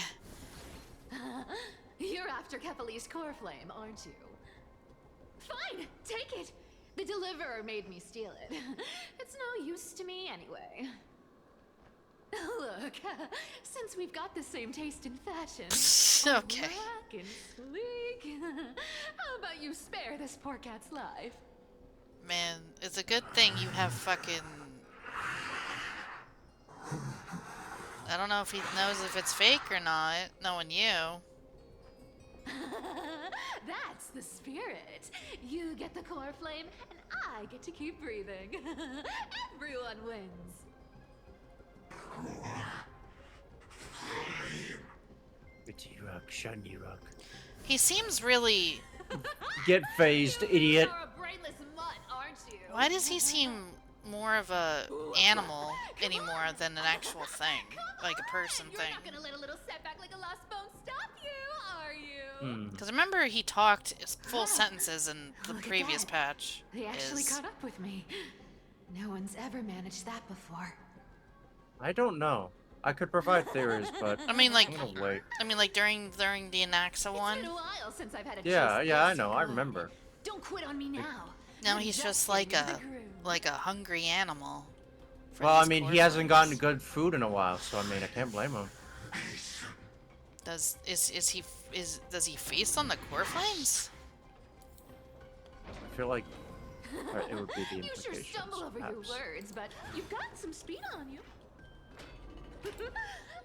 You're after Kepali's core flame, aren't you? Fine, take it. The deliverer made me steal it. It's no use to me anyway. Look, since we've got the same taste in fashion,
okay.
black and sleek, how about you spare this poor cat's life?
Man, it's a good thing you have fucking... I don't know if he knows if it's fake or not, knowing you.
That's the spirit. You get the core flame, and I get to keep breathing. Everyone wins.
He seems really...
Get phased, idiot.
You're a brainless mutt, aren't you?
Why does he seem more of a animal anymore than an actual thing? Like a person thing.
You're not gonna let a little setback like a lost bone stop you, are you?
Because remember he talked full sentences in the
Look at
previous
that.
patch.
They actually caught up with me. No one's ever managed that before.
I don't know. I could provide theories, but
I mean, like,
I'm gonna wait.
I mean, like during the Anaxa one.
It's been a while since I've had a
Yeah,
chance
yeah, I
this
know. I
good.
remember.
Don't quit on me now.
Now he's just like a hungry animal. for
Well, I
these
mean,
core
he hasn't
flames.
gotten good food in a while, so I mean, I can't blame him.
Does he feast on the core flames?
I feel like it would be the
You sure
implications.
stumble over your
perhaps.
words, but you've got some speed on you.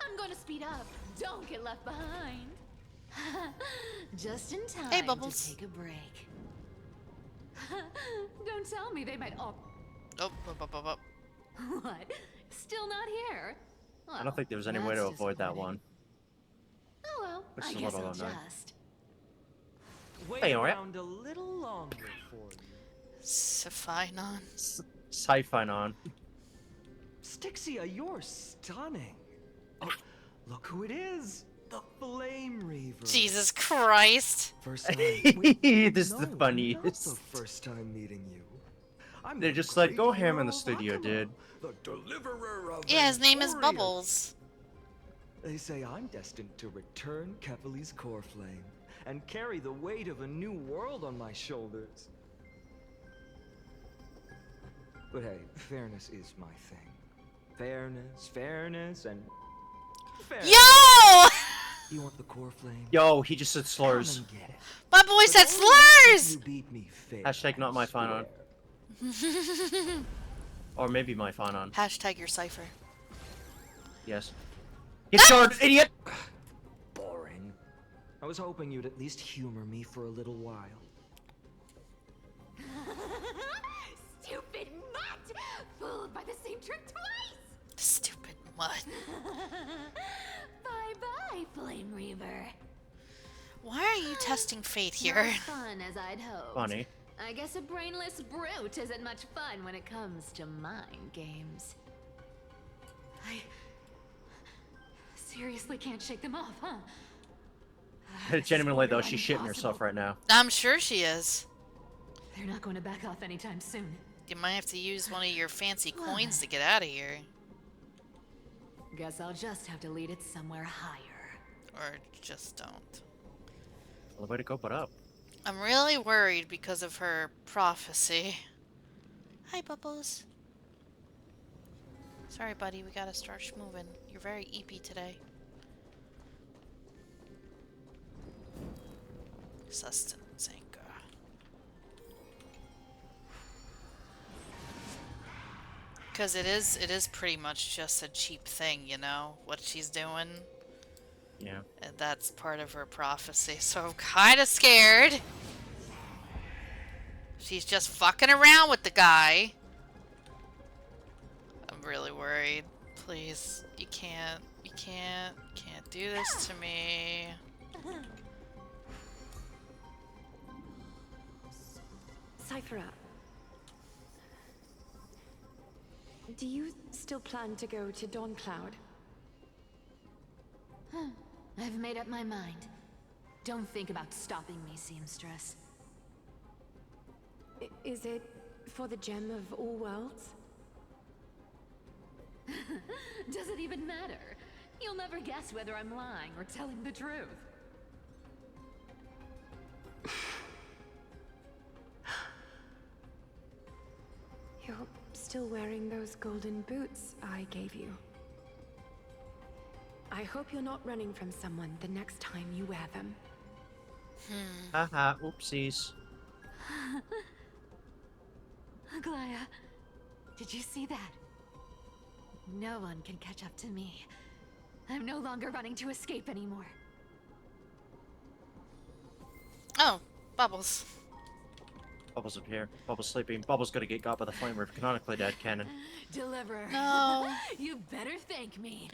I'm going to speed up. Don't get left behind. Just in time
Hey, Bubbles.
to take a break. Don't tell me they might all...
Oh, up, up, up, up.
What? Still not here?
I don't think there was any way to
that's
avoid that
disappointing.
one.
Oh well,
Which
I
is a
guess
little
I'll
annoying.
just...
Wait
Hey, alright.
around a little longer for you.
Sephinon.
Siphonon.
Styxia, you're stunning. Oh, look who it is. The Flame Reaver.
Jesus Christ.
First time.
This is the
No,
funniest.
not the first time meeting you. I'm
They're
the
just like,
great
go ham
hero
in the
of
studio,
Akuma,
dude.
The deliverer of
Yeah, his name is
Emporium.
Bubbles.
They say I'm destined to return Kepali's core flame and carry the weight of a new world on my shoulders. But hey, fairness is my thing. Fairness, and fairness.
Yo!
You want the core flame?
Yo, he just said
Come
slurs.
and get it.
My boy
But
said
only if
slurs!
You beat me fair,
Hashtag not my
I
Phonon.
swear.
Or maybe my Phonon.
Hashtag your cipher.
Yes. Get charged, idiot!
Boring. I was hoping you'd at least humor me for a little while.
Stupid mutt! Fooled by the same trick twice!
Stupid mutt.
Bye-bye, Flame Reaver.
Why are you testing fate
Not
here?
as fun as I'd hoped.
Funny.
I guess a brainless brute isn't much fun when it comes to mind games. I seriously can't shake them off, huh?
Genuinely though,
This is
she's shitting
borderline
herself right now.
I'm sure she is.
They're not going to back off anytime soon.
You might have to use one of your fancy coins to get out of here.
Guess I'll just have to lead it somewhere higher.
Or just don't.
Well, the way to go, but up.
I'm really worried because of her prophecy. Hi, Bubbles. Sorry, buddy, we gotta start schmoving. You're very eepy today. Sustenance anchor. Because it is pretty much just a cheap thing, you know, what she's doing.
Yeah.
And that's part of her prophecy, so I'm kind of scared. She's just fucking around with the guy. I'm really worried. Please, you can't do this to me.
Cyphera, do you still plan to go to Dawncloud?
I've made up my mind. Don't think about stopping me, seamstress.
Is it for the gem of all worlds?
Does it even matter? You'll never guess whether I'm lying or telling the truth.
You're still wearing those golden boots I gave you. I hope you're not running from someone the next time you wear them.
Haha, oopsies.
Aglaya, did you see that? No one can catch up to me. I'm no longer running to escape anymore.
Oh, Bubbles.
Bubbles up here. Bubbles sleeping. Bubbles gonna get got by the flame river. Canonically dead canon.
Deliverer.
No.
You better thank me.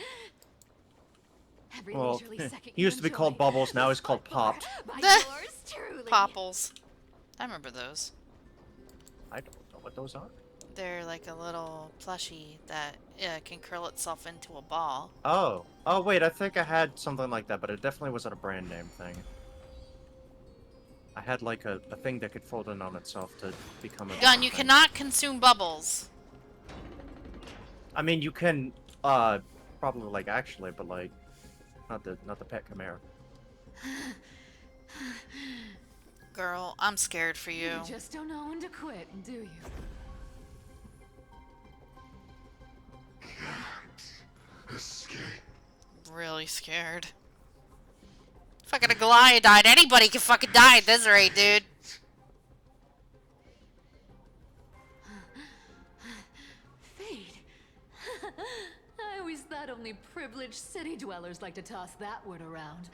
Every
Well,
leisurely second
he used to be
you
called
enjoy
Bubbles, now
is
he's called
fought for
Popped.
by yours truly.
Popples. I remember those.
I don't know what those are.
They're like a little plushie that can curl itself into a ball.
Oh. Oh, wait, I think I had something like that, but it definitely wasn't a brand name thing. I had like a thing that could fold in on itself to become a
Gun, you
thing.
cannot consume bubbles.
I mean, you can, probably like actually, but like, not the pet chimera.
Girl, I'm scared for you.
You just don't know when to quit, do you?
Escape.
Really scared. Fucking a Goliath died. Anybody can fucking die at this rate, dude.
Fate. I always thought only privileged city dwellers like to toss that word around.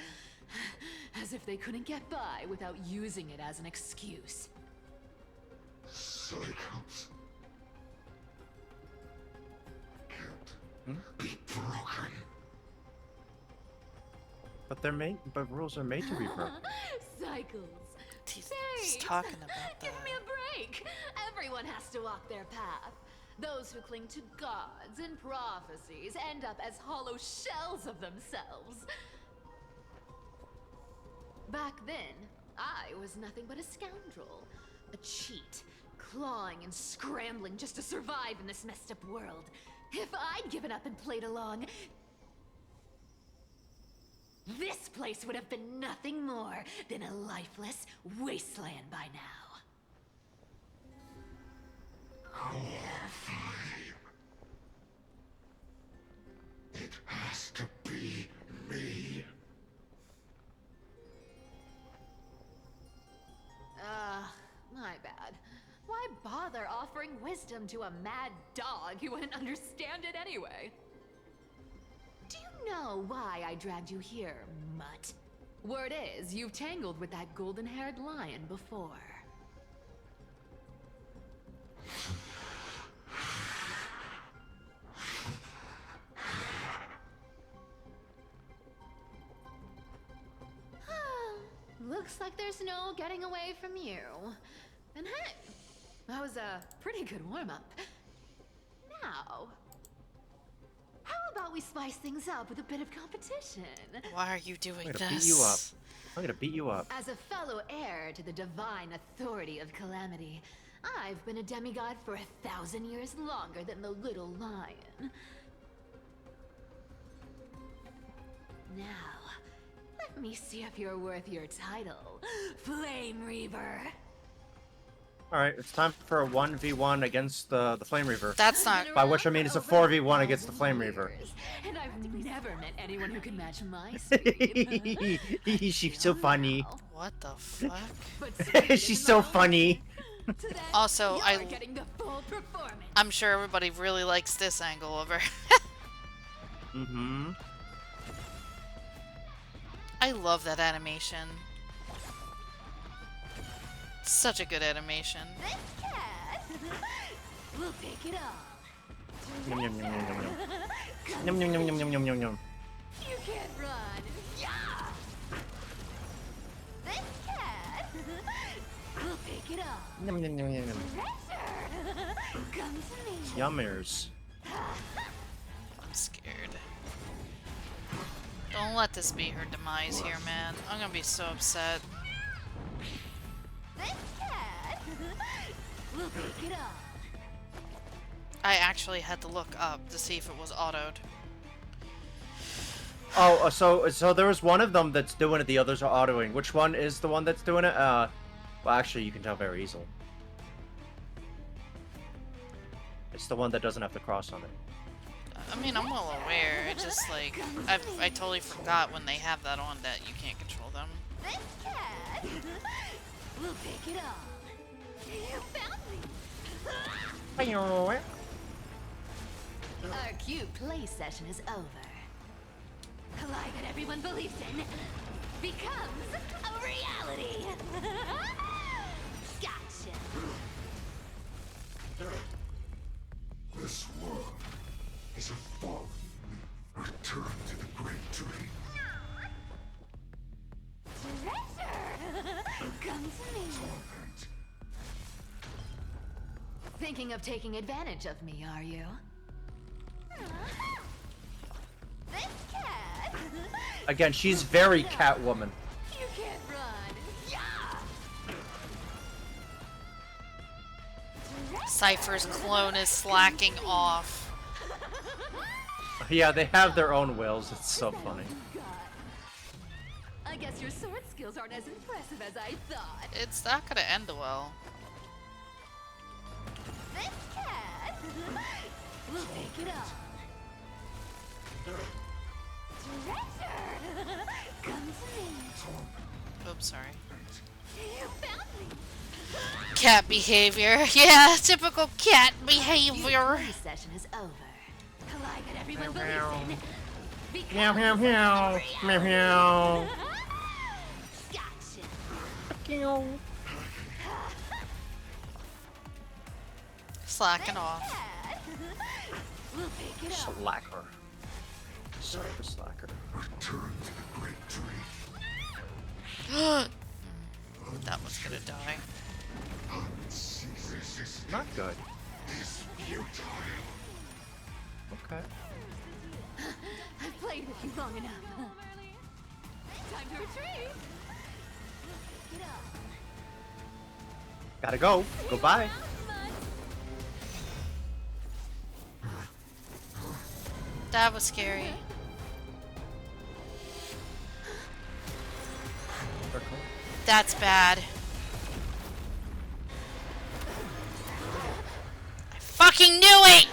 As if they couldn't get by without using it as an excuse.
Cycles can't be broken.
But they're made, but rules are made to be broken.
Cycles.
He's talking about
Give me a break. Everyone has to walk their path. Those who cling to gods and prophecies end up as hollow shells of themselves. Back then, I was nothing but a scoundrel. A cheat, clawing and scrambling just to survive in this messed up world. If I'd given up and played along, this place would have been nothing more than a lifeless wasteland by now.
Horrifying. It has to be me.
My bad. Why bother offering wisdom to a mad dog who wouldn't understand it anyway? Do you know why I dragged you here, mutt? Word is, you've tangled with that golden-haired lion before. Looks like there's no getting away from you. And hey, that was a pretty good warm-up. Now, how about we spice things up with a bit of competition?
Why are you doing
I'm
this?
gonna beat you up. I'm gonna beat you up.
As a fellow heir to the divine authority of calamity, I've been a demigod for 1,000 years longer than the little lion. Now, let me see if you're worth your title, Flame Reaver.
Alright, it's time for a 1v1 against the Flame Reaver.
That's not...
By which I mean it's a 4v1 against the Flame Reaver.
And I've never met anyone who can match my speed.
She's so funny.
What the fuck?
She's so funny.
Also,
You're getting the full performance.
I'm sure everybody really likes this angle of her.
Mm-hmm.
I love that animation. Such a good animation.
This cat will take it all.
Yum, yum, yum, yum, yum, yum. Yum, yum, yum, yum, yum, yum, yum, yum.
You can't run. Yeah. This cat will pick it up.
Yum, yum, yum, yum, yum.
Treasure. Come to me.
Yummers.
I'm scared. Don't let this be her demise here, man. I'm gonna be so upset.
This cat will pick it up.
I actually had to look up to see if it was autoed.
Oh, so there was one of them that's doing it, the others are autoing. Which one is the one that's doing it? Well, actually, you can tell very easily. It's the one that doesn't have the cross on it.
I mean, I'm well aware. It's just like I totally forgot when they have that on that you can't control them.
This cat will pick it up. You found me. Our cute play session is over. The lie that everyone believes in becomes a reality. Gotcha.
This world is a fallen. Return to the great dream.
Treasure! Come to me. Thinking of taking advantage of me, are you? This cat!
Again, she's very Catwoman.
You can't run. Yeah!
Cypher's clone is slacking off.
Yeah, they have their own wills. It's so funny.
I guess your sword skills aren't as impressive as I thought.
It's not gonna end well.
This cat will pick it up. Treasure! Come to me.
Oops, sorry.
You found me.
Cat behavior. Yeah, typical cat behavior.
This session is over. The lie that everyone
Meow,
believes in
Meow, meow, meow. Meow, meow.
Gotcha.
Slacking off.
We'll pick it up.
Slacker. Sorry for slacker.
Return to the great dream.
That was gonna die.
Not good. Okay.
I've played with you long enough. Time to retreat. Get up.
Gotta go. Goodbye.
That was scary. That's bad. I fucking knew it!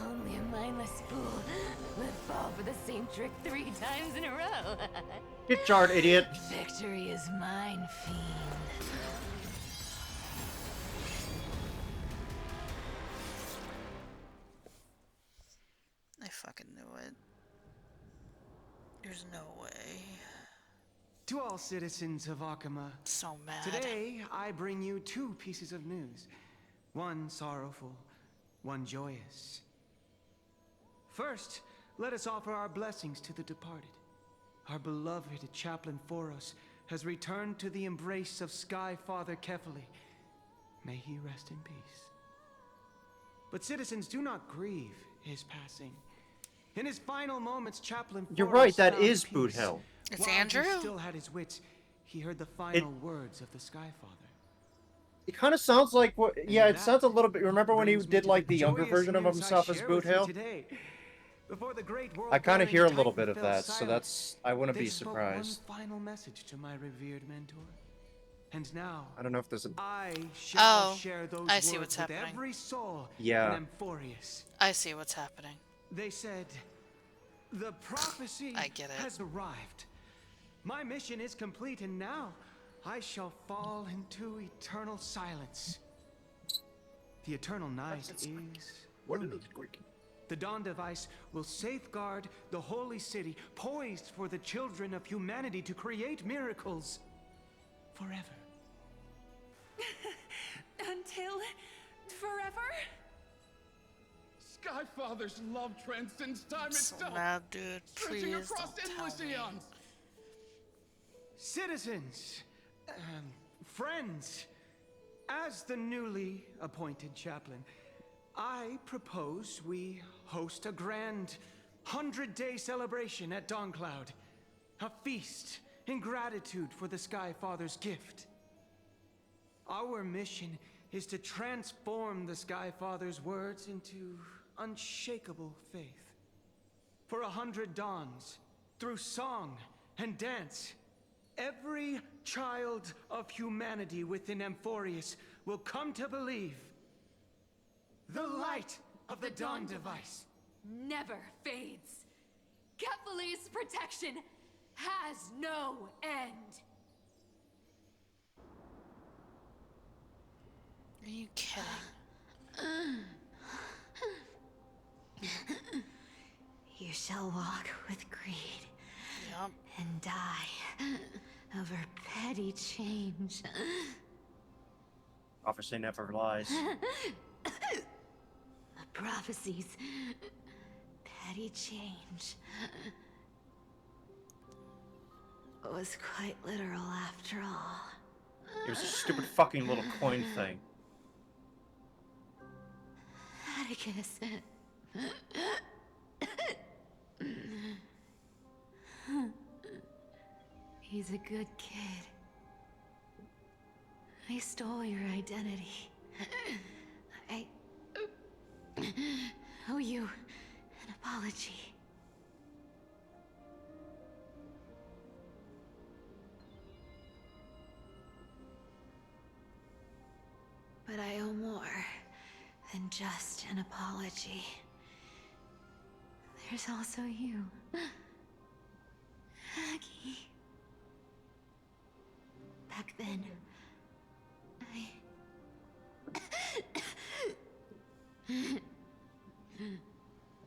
Only a mindless fool would fall for the same trick 3 times in a row.
Get jarred, idiot.
Victory is mine, fiend.
I fucking knew it. There's no way.
To all citizens of Akama,
So mad.
today I bring you 2 pieces of news. One sorrowful, one joyous. First, let us offer our blessings to the departed. Our beloved chaplain Foros has returned to the embrace of Sky Father Kefali. May he rest in peace. But citizens, do not grieve his passing. In his final moments, Chaplain
You're
Foros
right, that
found
is
peace.
Boot Hill.
It's
While
Andrew?
he still had his wits, he heard the final words of the Sky Father.
It kind of sounds like what. Yeah, it
that
sounds a little bit. Remember when he
brings me
did
to
like the younger
joyous
version of
news I
himself as
share
Boot
with you
Hill?
today. Before the great world
I kind of
gathering
hear a
to
little
Titan
bit of
fell
that, so
silent,
that's. I wouldn't
they
be
spoke
surprised.
One final message to my revered mentor. And now,
I don't know if there's a.
I shall
Oh,
share those
I see
words
what's
with
happening.
every soul
Yeah.
in Amphorius.
I see what's happening.
They said, the prophecy
I get it.
has arrived. My mission is complete, and now I shall fall into eternal silence. The eternal night is looming. The dawn device will safeguard the holy city, poised for the children of humanity to create miracles forever.
Father's love transcends time
So
itself,
mad, dude.
stretching
Please
across
don't
endless
tell me.
eons.
Citizens, friends, as the newly appointed chaplain, I propose we host a grand 100-day celebration at Dawncloud. A feast in gratitude for the Sky Father's gift. Our mission is to transform the Sky Father's words into unshakable faith. For 100 dawns, through song and dance, every child of humanity within Amphorius will come to believe the light of the Dawn Device
never fades. Kephales's protection has no end.
Are you kidding?
You shall walk with greed.
Yep.
And die over petty change.
Prophecy never lies.
The prophecies. Petty change. Was quite literal after all.
It was a stupid fucking little coin thing.
Atticus. He's a good kid. I stole your identity. I owe you an apology. But I owe more than just an apology. There's also you, Aggie. Back then,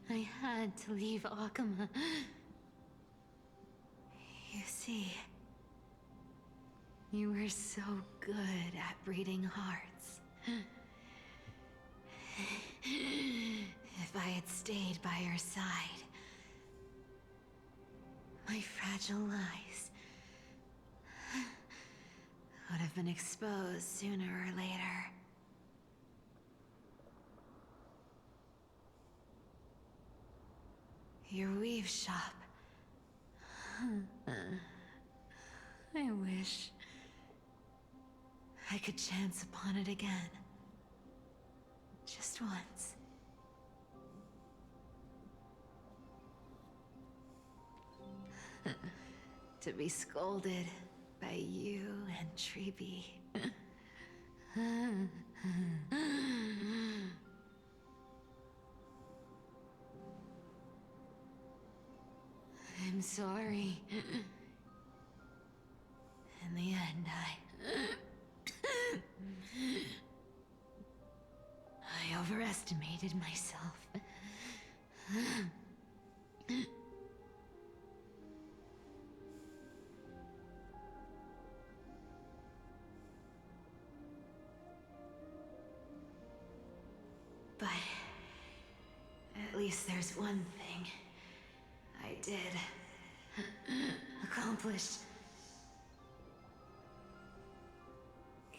I had to leave Akama. You see, you were so good at breeding hearts. If I had stayed by your side, my fragile lies would have been exposed sooner or later. Your weave shop. I wish I could chance upon it again. Just once. To be scolded by you and Treeby. I'm sorry. In the end, I overestimated myself. But at least there's one thing I did accomplish.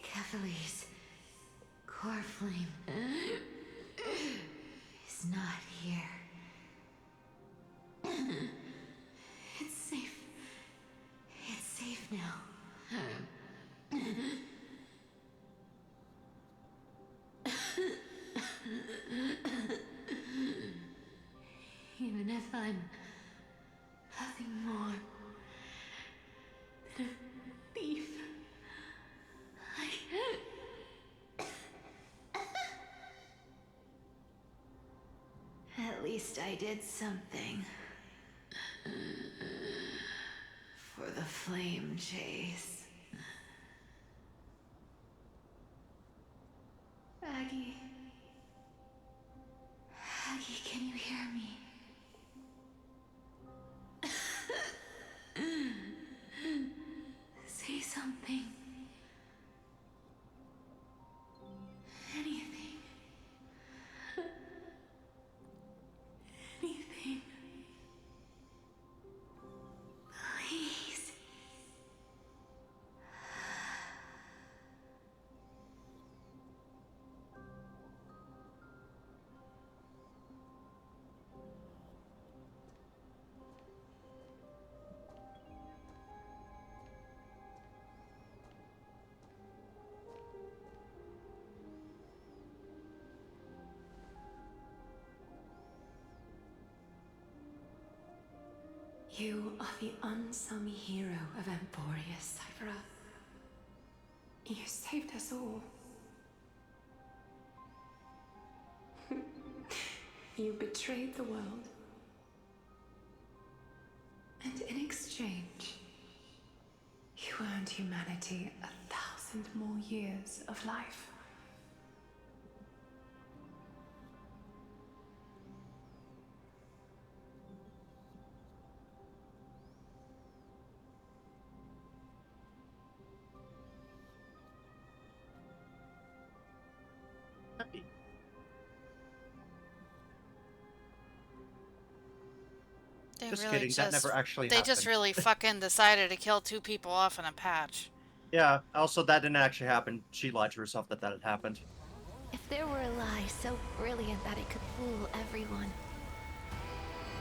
Kephales's core flame is not here. It's safe. It's safe now. Even if I'm nothing more than a thief, at least I did something for the flame chase. Aggie. Aggie, can you hear me? Say something. Anything.
You are the unsung hero of Emporius, Cypher. You saved us all. You betrayed the world. And in exchange, you earned humanity 1,000 more years of life.
They
Just
really
kidding, that never actually
they just
happened.
really fucking decided to kill 2 people off in a patch.
Yeah, also that didn't actually happen. She lied to herself that had happened.
If there were a lie so brilliant that it could fool everyone,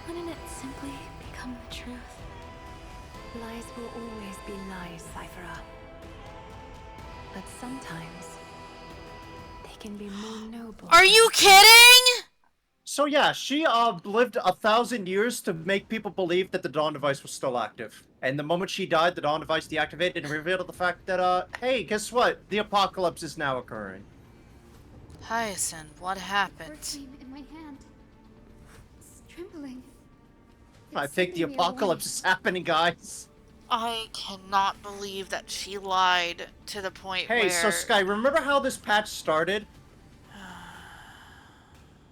wouldn't it simply become the truth?
Lies will always be lies, Cypher. But sometimes they can be more noble.
Are you kidding?
So yeah, she lived 1,000 years to make people believe that the Dawn device was still active. And the moment she died, the Dawn device deactivated and revealed the fact that, hey, guess what? The apocalypse is now occurring.
Hyacinth, what happened?
Word flame in my hand. It's trembling.
I think the apocalypse is happening, guys.
I cannot believe that she lied to the point where...
Hey, so Sky, remember how this patch started?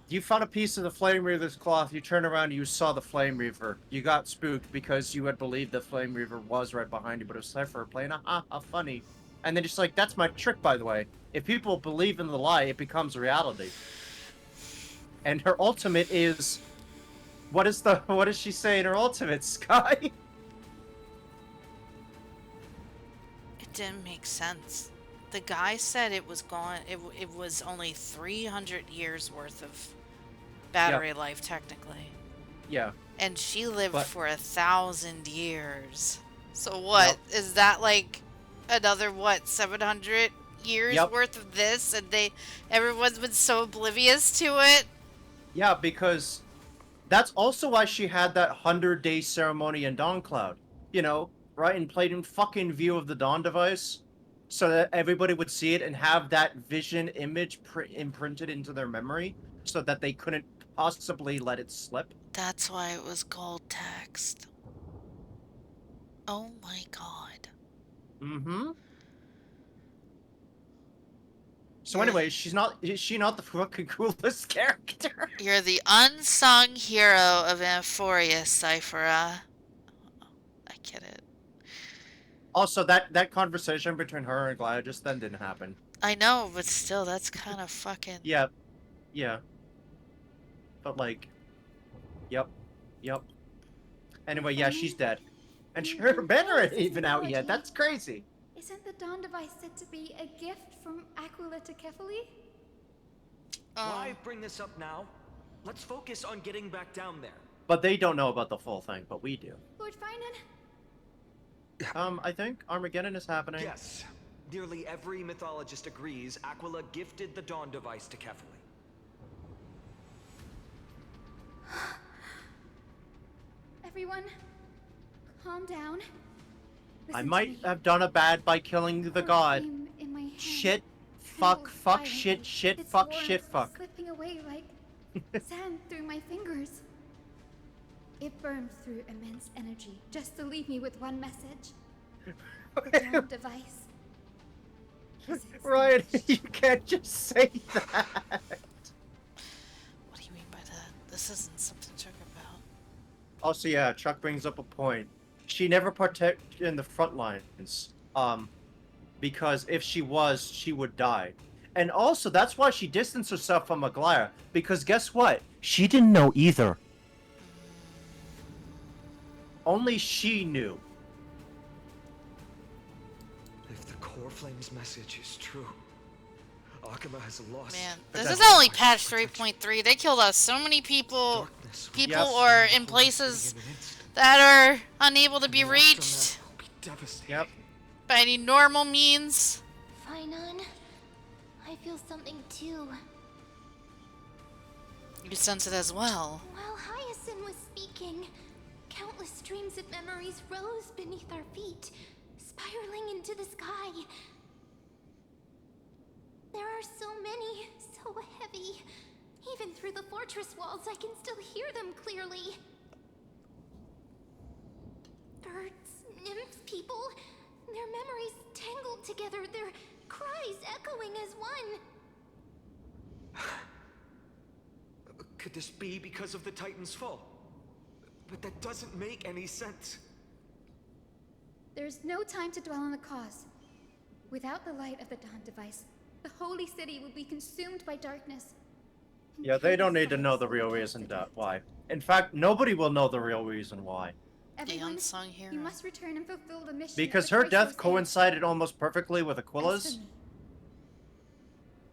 You found a piece of the Flame Reaver's cloth, you turned around and you saw the Flame Reaver. You got spooked because you had believed the Flame Reaver was right behind you, but it was Cypher playing funny. And then just like, that's my trick, by the way. If people believe in the lie, it becomes reality. And her ultimate is... what does she say in her ultimate, Sky?
It didn't make sense. The guy said it was gone. It was only 300 years worth of battery life, technically.
Yeah.
And she lived for 1,000 years. So what is that, like another 700 years worth of this? And everyone's been so oblivious to it.
Yeah, because that's also why she had that 100-day ceremony in Dawn Cloud. You know, right in plain fucking view of the Dawn device. So that everybody would see it and have that vision image imprinted into their memory so that they couldn't possibly let it slip.
That's why it was gold text. Oh my god.
Mm-hmm. So anyway, is she not the fucking coolest character?
You're the unsung hero of Amphorius, Cyphera. I get it.
Also, that conversation between her and Glad just then didn't happen.
I know, but still, that's kind of fucking...
Yeah. Yeah. But like... Yep. Anyway, yeah, she's dead. And her banner ain't even out yet. That's crazy.
Isn't the Dawn device said to be a gift from Aquila to Kefali?
Why bring this up now? Let's focus on getting back down there.
But they don't know about the full thing, but we do.
Lord Finan?
I think Armageddon is happening.
Yes. Nearly every mythologist agrees Aquila gifted the Dawn device to Kefali.
Everyone, calm down.
I might have done a bad by killing the god. Shit, fuck, shit, fuck.
Slipping away like sand through my fingers. It burned through immense energy just to leave me with one message. The Dawn device.
Ryan, you can't just say that.
What do you mean by that? This isn't something to joke about.
Also, yeah, Chuck brings up a point. She never partook in the front lines, because if she was, she would die. And also, that's why she distanced herself from Aglaya, because guess what? She didn't know either. Only she knew.
If the Core Flames message is true, Akuma has lost...
Man, this is only patch 3.3. They killed us so many people. People are in places that are unable to be reached.
Yep.
By any normal means.
Finan, I feel something too.
You sense it as well.
While Hyacinth was speaking, Countless streams of memories rose beneath our feet, spiraling into the sky. There are so many, so heavy. Even through the fortress walls, I can still hear them clearly. Birds, nymphs, people, their memories tangled together, their cries echoing as one.
Could this be because of the Titan's fall? But that doesn't make any sense.
There's no time to dwell on the cause. Without the light of the Dawn device, the holy city will be consumed by darkness.
Yeah, they don't need to know the real reason why. In fact, nobody will know the real reason why.
Everyone, unsung hero. You must return and fulfill the mission.
Because her death coincided almost perfectly with Aquila's.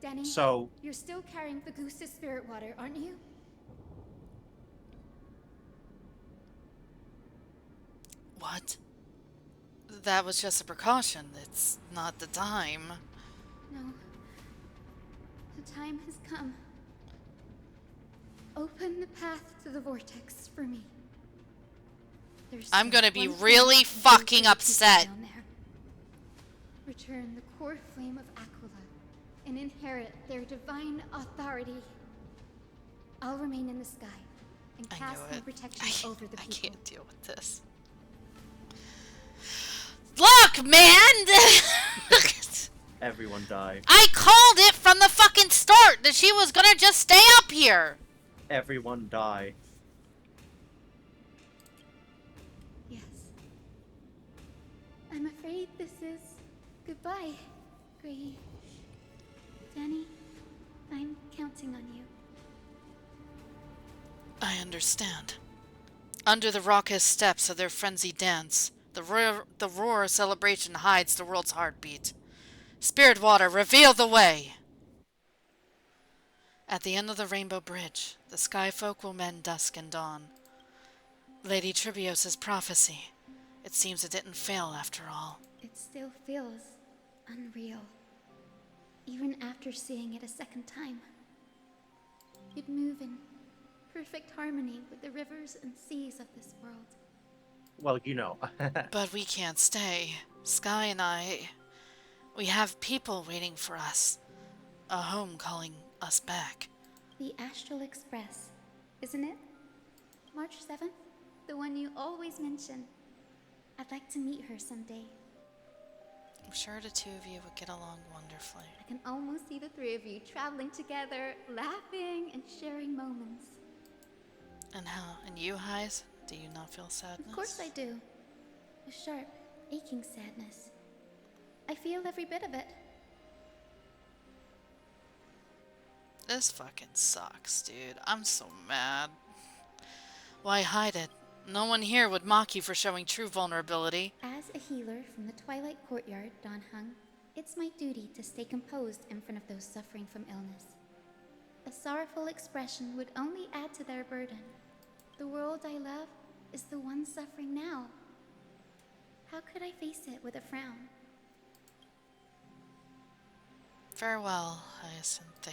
Danny,
so
you're still carrying the goose's spirit water, aren't you?
What? That was just a precaution. It's not the time.
No. The time has come. Open the path to the vortex for me.
I'm gonna be really fucking upset.
Return the core flame of Aquila and inherit their divine authority. I'll remain in the sky and cast my protection over the people.
I can't deal with this. Look, man!
Everyone died.
I called it from the fucking start that she was gonna just stay up here.
Everyone die.
Yes. I'm afraid this is goodbye, Gray. Danny, I'm counting on you.
I understand. Under the raucous steps of their frenzied dance, the roar of celebration hides the world's heartbeat. Spirit water, reveal the way! At the end of the Rainbow Bridge, the sky folk will mend dusk and dawn. Lady Tribios' prophecy. It seems it didn't fail after all.
It still feels unreal. Even after seeing it a second time. You'd move in perfect harmony with the rivers and seas of this world.
Well, you know.
But we can't stay. Sky and I... We have people waiting for us. A home calling us back.
The Astral Express, isn't it? March 7th? The one you always mention. I'd like to meet her someday.
I'm sure the two of you would get along wonderfully.
I can almost see the three of you traveling together, laughing and sharing moments.
And how? And you, Heis? Do you not feel sadness?
Of course I do. A sharp, aching sadness. I feel every bit of it.
This fucking sucks, dude. I'm so mad. Why hide it? No one here would mock you for showing true vulnerability.
As a healer from the Twilight Courtyard, Don Hung, it's my duty to stay composed in front of those suffering from illness. A sorrowful expression would only add to their burden. The world I love is the one suffering now. How could I face it with a frown?
Farewell, Hyacinth.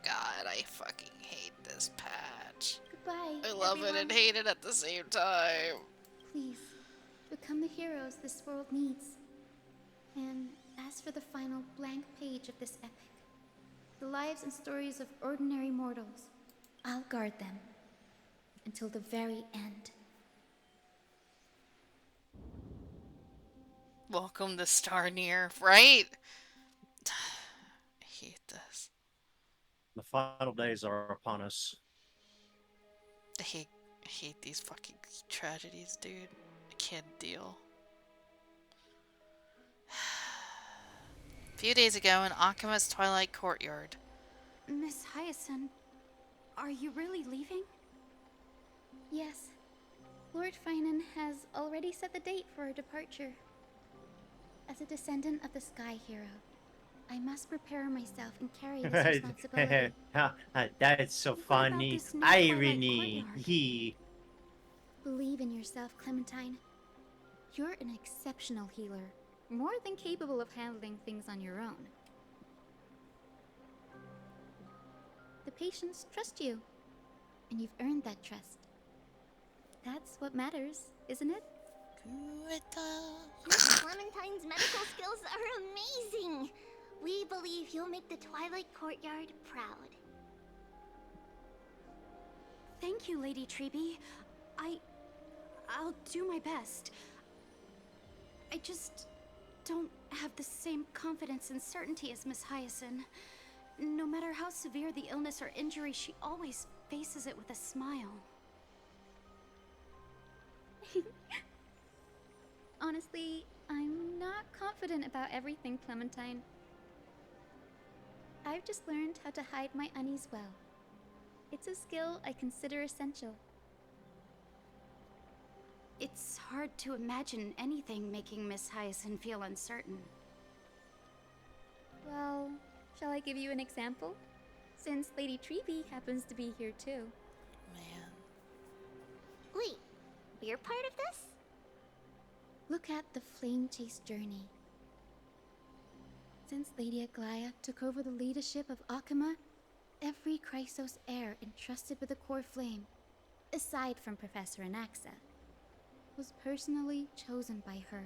God, I fucking hate this patch.
Goodbye,
I love
everyone.
it and hate it at the same time.
Please, become the heroes this world needs. And as for the final blank page of this epic, the lives and stories of ordinary mortals, I'll guard them until the very end.
Welcome to Starneer, right? I hate this.
The final days are upon us.
I hate these fucking tragedies, dude. I can't deal. A few days ago in Akima's Twilight Courtyard.
Miss Hyacinth, are you really leaving? Yes. Lord Finan has already set the date for our departure. As a descendant of the Sky Hero, I must prepare myself and carry this responsibility.
That's so
What about
funny.
this new Twilight
Irony.
Courtyard?
He.
Believe in yourself, Clementine. You're an exceptional healer, more than capable of handling things on your own. The patients trust you, and you've earned that trust. That's what matters, isn't it?
Miss Clementine's medical skills are amazing. We believe you'll make the Twilight Courtyard proud.
Thank you, Lady Treby. I'll do my best. I just don't have the same confidence and certainty as Miss Hyacinth. No matter how severe the illness or injury, she always faces it with a smile. Honestly, I'm not confident about everything, Clementine. I've just learned how to hide my unease well. It's a skill I consider essential. It's hard to imagine anything making Miss Hyacinth feel uncertain. Well, shall I give you an example? Since Lady Treby happens to be here too.
Wait, you're part of this?
Look at the Flame Chase journey. Since Lady Aglaya took over the leadership of Akama, every Chrysos heir entrusted with the core flame, aside from Professor Anaxa, was personally chosen by her.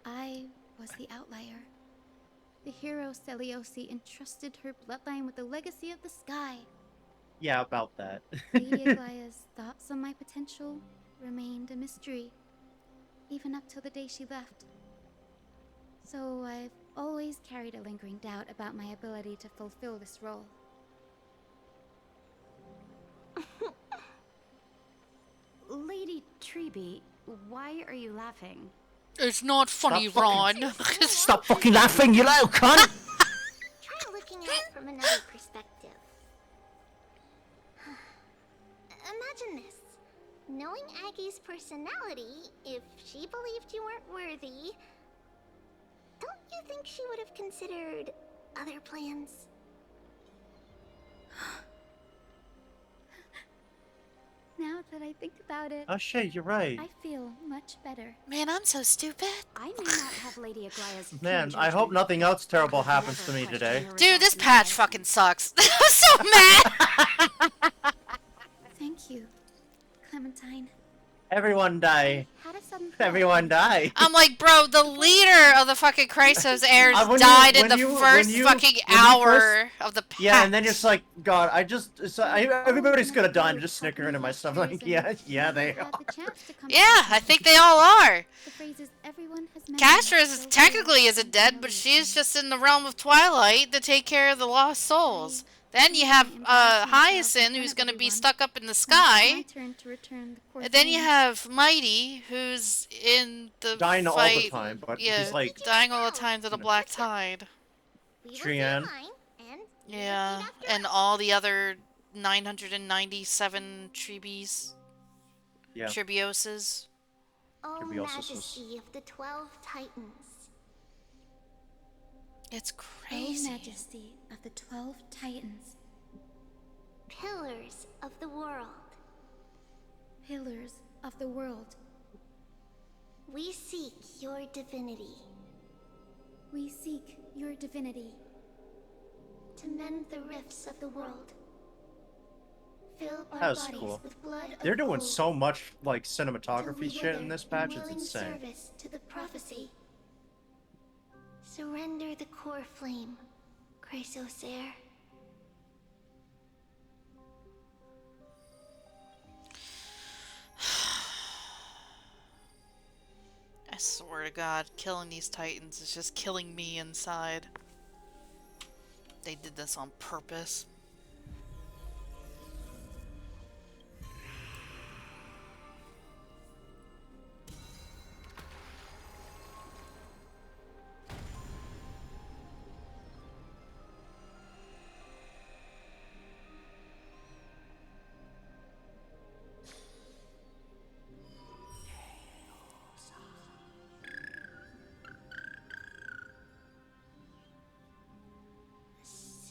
I was the outlier. The hero Celiosi entrusted her bloodline with the legacy of the sky.
Yeah, about that.
Lady Aglaya's thoughts on my potential remained a mystery, even up till the day she left. So I've always carried a lingering doubt about my ability to fulfill this role. Lady Treby, why are you laughing?
It's not funny, Ron.
Stop fucking laughing, you little cunt!
Try looking at it from another perspective. Imagine this. Knowing Aggie's personality, if she believed you weren't worthy, don't you think she would have considered other plans?
Now that I think about it,
Oh shit, you're right.
I feel much better.
Man, I'm so stupid.
I may not have Lady Aglaya's
Man, I hope nothing else terrible happens to me today.
Dude, this patch fucking sucks. I'm so mad.
Thank you, Clementine.
Everyone die.
Had a sudden
Everyone die.
I'm like, bro, the leader of the fucking Chrysos heirs died in the first fucking hour of the patch.
Yeah, and then it's like, God, everybody's gonna die. I'm just snickering to myself, like, yeah, they are.
Yeah, I think they all are.
The phrases everyone has
Castra is technically isn't dead, but she's just in the realm of Twilight to take care of the lost souls. Then you have Hyacinth, who's gonna be stuck up in the sky. And then you have Mighty, who's in the
dying all the time, but
yeah,
he's like
dying all the time to the Black Tide.
Trian.
Yeah, and all the other 997 Tribes.
Yeah.
Tribioses.
O Majesty of the 12 Titans.
It's crazy.
O Majesty of the 12 Titans.
Pillars of the world.
Pillars of the world.
We seek your divinity.
We seek your divinity.
To mend the rifts of the world. Fill our
That was
bodies
cool.
with blood
They're
of
doing
gold,
so much like
till
cinematography
we
shit in
wither
this patch. It's
willing
insane.
service to the prophecy. Surrender the core flame, Chrysos heir.
I swear to God, killing these Titans is just killing me inside. They did this on purpose.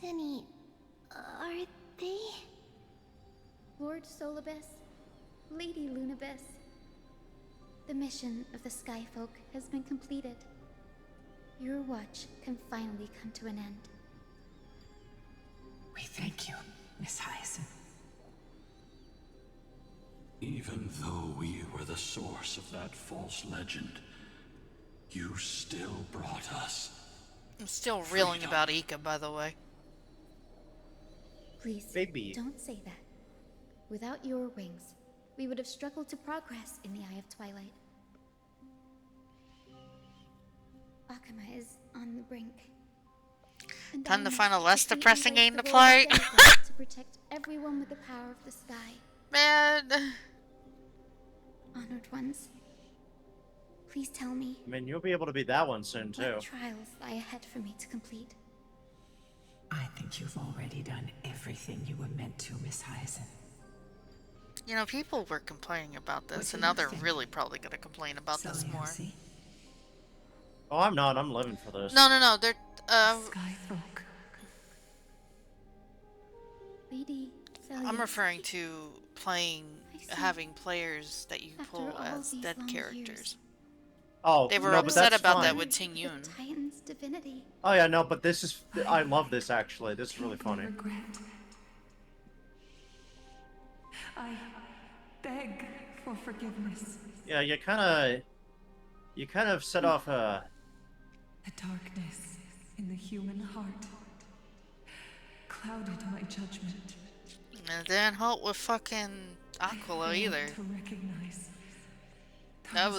Senny, are they?
Lord Solibus, Lady Lunabis. The mission of the Skyfolk has been completed. Your watch can finally come to an end.
We thank you, Miss Hyacinth.
Even though we were the source of that false legend, you still brought us.
I'm still reeling about Ika, by the way.
Please,
Baby.
don't say that. Without your wings, we would have struggled to progress in the Eye of Twilight. Akuma is on the brink. And
Time
I
to
must
find a less
defeat
depressing
and
game to
break the role
play.
of demigod to protect everyone with the power of the sky.
Man.
Honored ones, please tell me.
I mean, you'll be able to beat that one soon, too.
What trials lie ahead for me to complete?
I think you've already done everything you were meant to, Miss Hyacin.
You know, people were complaining about this,
What
and
do
now
you
they're
think?
really probably going to complain about this more.
Oh, I'm not. I'm living for this.
No. They're,
Skyfolk.
Lady
I'm referring to having players that you pull as dead characters.
Oh,
They were
no, but
upset
that's
about
fine.
that with Ting Yun.
Titan's divinity.
Oh yeah, no, but this is. I love this actually. This is really funny.
I beg for forgiveness.
Yeah, you kind of set off a.
The darkness in the human heart clouded my judgment.
And it didn't help with fucking Aquila either.
To recognize
That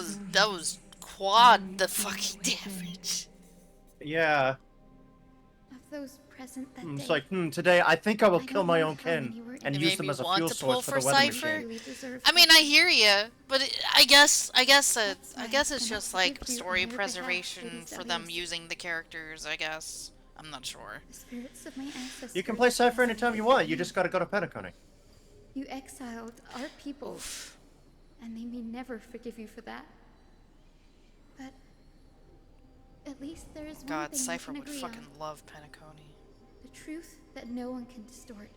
was quad the fucking damage.
Yeah.
Of those present that
It's
day,
like, today I think I will
I
kill
don't
my
know
own
how
kin
many were
and
It
use
made
them
me
as a
want
fuel
to
source
pull
for
for
the weather
Cypher.
machine.
really deserve
I mean, I hear you, but I guess it's just like
forgive you
story
on your behalf,
preservation
Lady
for them
Celios.
using the characters. I guess I'm not sure.
the spirits of my ancestors.
You can play Cypher anytime you want. You just gotta go to Pentaconi.
You exiled our people, and they may never forgive you for that. But at least there is one
God,
thing
Cypher
we
would
can agree
fucking
on:
love Pentaconi.
the truth that no one can distort.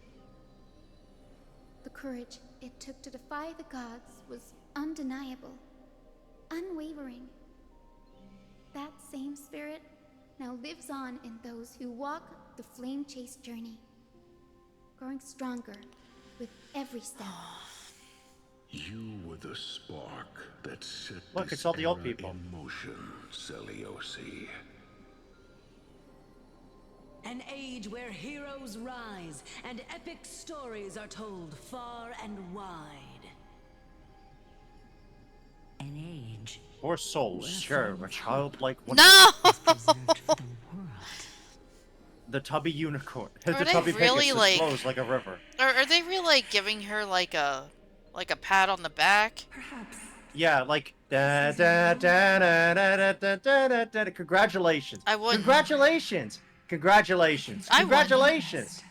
The courage it took to defy the gods was undeniable, unwavering. That same spirit now lives on in those who walk the flame chase journey, growing stronger with every step.
You were the spark that set
Look,
this
it's all the old
era
people.
in motion, Celiosi.
An age where heroes rise and epic stories are told far and wide.
An age.
Poor souls share a childlike
No!
The tubby unicorn.
Are
The
they
tubby
really,
Pegasus
like-
flows like a river.
Are they really like giving her like a pat on the back?
Yeah, like da da da da da da da da da. Congratulations!
I wouldn't.
Congratulations! Congratulations!
I wouldn't.
Congratulations!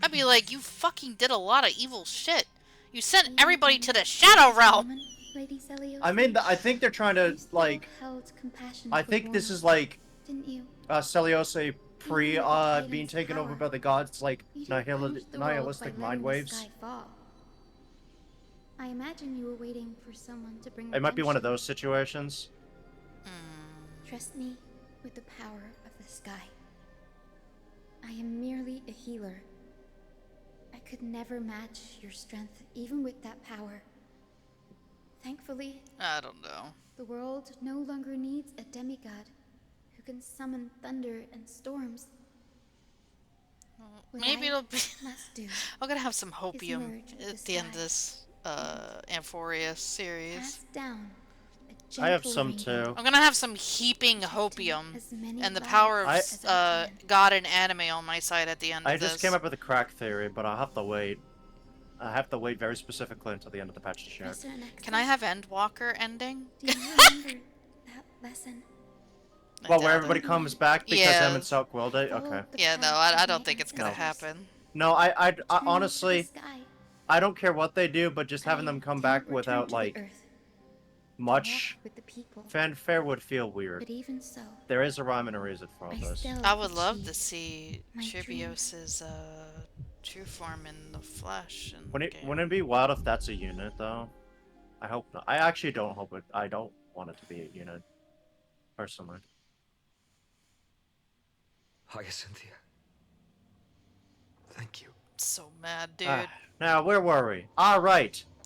I'd be like, you fucking did a lot of evil shit. You sent everybody to the Shadow Realm.
Lady Celios,
I mean, I think they're trying to like.
held compassion
I
for
think this
Warren,
is like
didn't you?
Celiose pre
Even with the Titan's
being taken over
power,
by the gods, like
You didn't punish the world
nihilistic
by letting
mind
the
waves.
sky fall. I imagine you were waiting for someone to bring
It might be one of
redemption.
those situations.
Trust me with the power of the sky. I am merely a healer. I could never match your strength, even with that power. Thankfully,
I don't know.
the world no longer needs a demigod who can summon thunder and storms. What
Maybe
I
it'll be.
must do
I'm gonna have some hopium
merge with
at
the
the end of
sky.
this Amphoria series.
pass down a
I have
gentle
some
rainbow.
too.
I'm gonna have some heaping hopium
as many
and the
lives
power of
as I
God and anime on my side at the end
I
of
just
this.
came up with a crack theory, but I'll have to wait. I have to wait very specifically until the end of the patch to share.
Lesser and
Can I have Endwalker ending?
Do you remember that lesson?
Well, where everybody comes back because
Yeah.
them and Silk willed it? Okay.
Yeah, no, I don't think it's gonna
No.
happen.
No, I
Turn
honestly,
to the sky.
I don't care what they do, but just having them come back
Return
without,
to the
like,
earth,
much
with the people.
fanfare would feel weird.
But even so,
There is a rhyme and a reason for all
I
this.
still
I would love to
achieved
see
my
Trivios's true form in the flesh. And
Wouldn't it be wild if that's a unit, though? I hope not. I actually don't hope it. I don't want it to be a unit, personally.
Hyacinthia. Thank you.
So mad, dude.
Now, where were we? All right.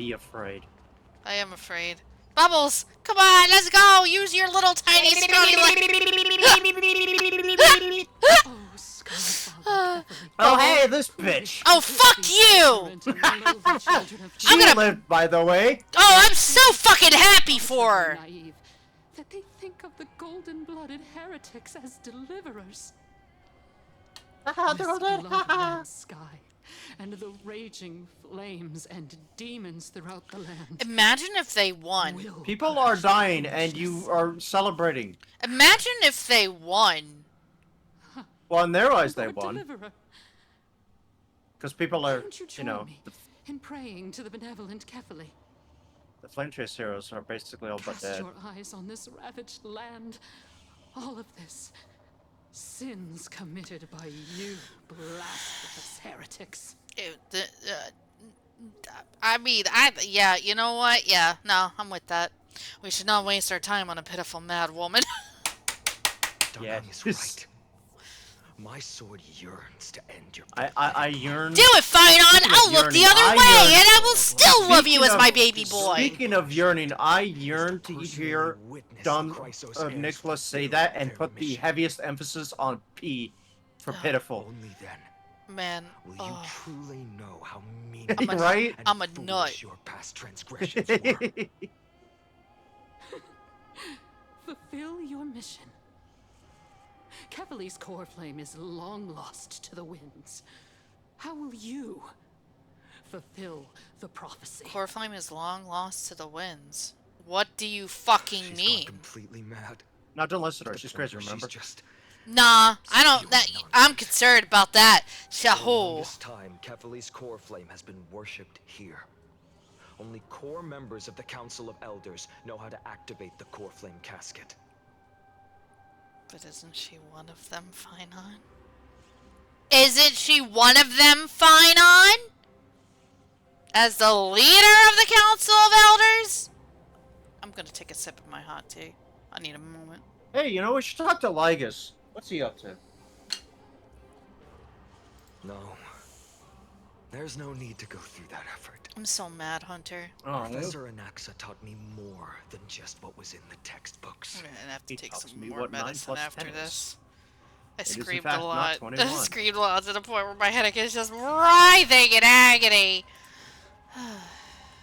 be afraid.
I am afraid. Bubbles, come on, let's go. Use your little tiny scrawny
Oh, hey, this bitch!
Oh, fuck you!
She lived, by the way.
Oh, I'm so fucking happy for her.
Naive, that they think of the golden-blooded heretics as deliverers. This blood-red sky, and the raging flames and demons throughout the land.
Imagine if they won.
People are dying and you are celebrating.
Imagine if they won.
Well, in their eyes, they
Lord
won.
Deliverer,
Because people are,
won't you
you know,
join me in praying to the benevolent Kefali?
the Flame Chase heroes are basically all but
Cast
dead.
your eyes on this ravaged land. All of this, sins committed by you, blasphemous heretics.
Yeah, you know what? Yeah, no, I'm with that. We should not waste our time on a pitiful mad woman.
Darnang is right. My sword yearns to end your
I yearn.
Do it, Finon! I'll look the other way, and I will still love you as
Speaking
my
of-
baby boy.
Speaking of yearning, I yearn to hear Don Nicholas say that and put the heaviest emphasis on P for pitiful.
Only then
Man,
will you truly know how mean
Right?
I'm a nut.
your past transgressions were.
Fulfill your mission. Kefali's core flame is long lost to the winds. How will you fulfill the prophecy?
Core flame is long lost to the winds. What do you fucking mean?
Completely mad.
Now don't listen to her. She's crazy. Remember?
Nah, I don't. I'm concerned about that.
For the
Shaho.
longest time, Kefali's core flame has been worshipped here. Only core members of the Council of Elders know how to activate the core flame casket.
But isn't she one of them, Finon? Isn't she one of them, Finon? As the leader of the Council of Elders? I'm gonna take a sip of my hot tea. I need a moment.
Hey, you know, we should talk to Lygus. What's he up to?
No. There's no need to go through that effort.
I'm so mad, Hunter.
Oh,
Professor Anaxa taught me more than just what was in the textbooks.
I'm gonna have to take
taught
some
me
more
what 9
medicine
plus
after
10 is.
this. I
It is, in
screamed
fact,
a
not
lot. I
21.
screamed a lot to the point where my headache is just writhing in agony.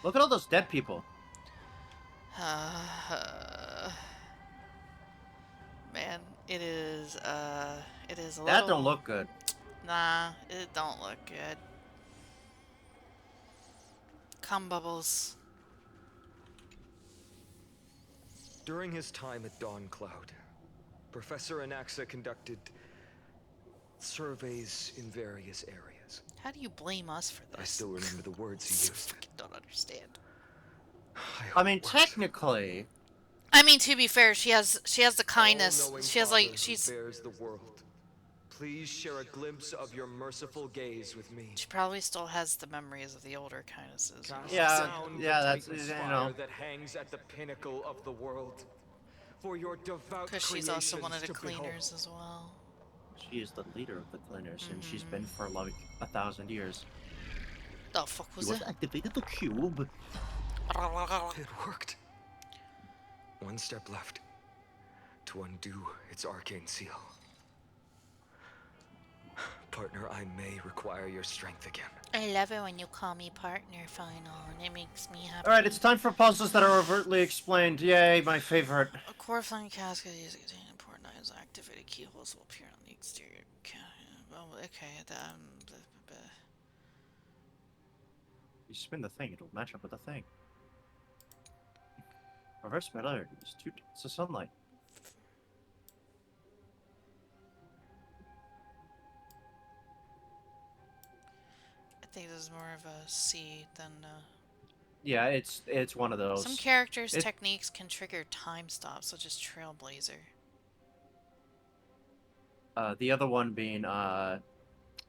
Look at all those dead people.
Man, it is a little...
That don't look good.
Nah, it don't look good. Come, Bubbles.
During his time at Dawn Cloud, Professor Anaxa conducted surveys in various areas.
How do you blame us for this?
I still remember the words he used.
I don't understand.
I mean, technically...
I mean, to be fair, she has the kindness.
All-knowing
She has,
Father
like,
who
she's...
bears the world. Please share a glimpse of your merciful gaze with me.
She probably still has the memories of the older kindnesses.
Yeah,
Down
yeah,
the
that's,
Titan's
you
fire
know.
that hangs at the pinnacle of the world. For your devout
Because she's also one of the
creations to
cleaners as well.
She is the leader of the cleaners, and she's been for like 1,000 years.
The fuck was
You
it?
activated the cube.
It worked. One step left to undo its arcane seal. Partner, I may require your strength again.
I love it when you call me partner, Finon. It makes me happy.
Alright, it's time for puzzles that are overtly explained. Yay, my favorite.
A core flame casket is contained important items. Activated keyholes will appear on the exterior. Well, okay,
You spin the thing, it'll match up with the thing. Reverse polarity is two it's the sunlight.
I think this is more of a C than
Yeah, it's one of those.
some characters' techniques can trigger time stops, such as Trailblazer.
The other one being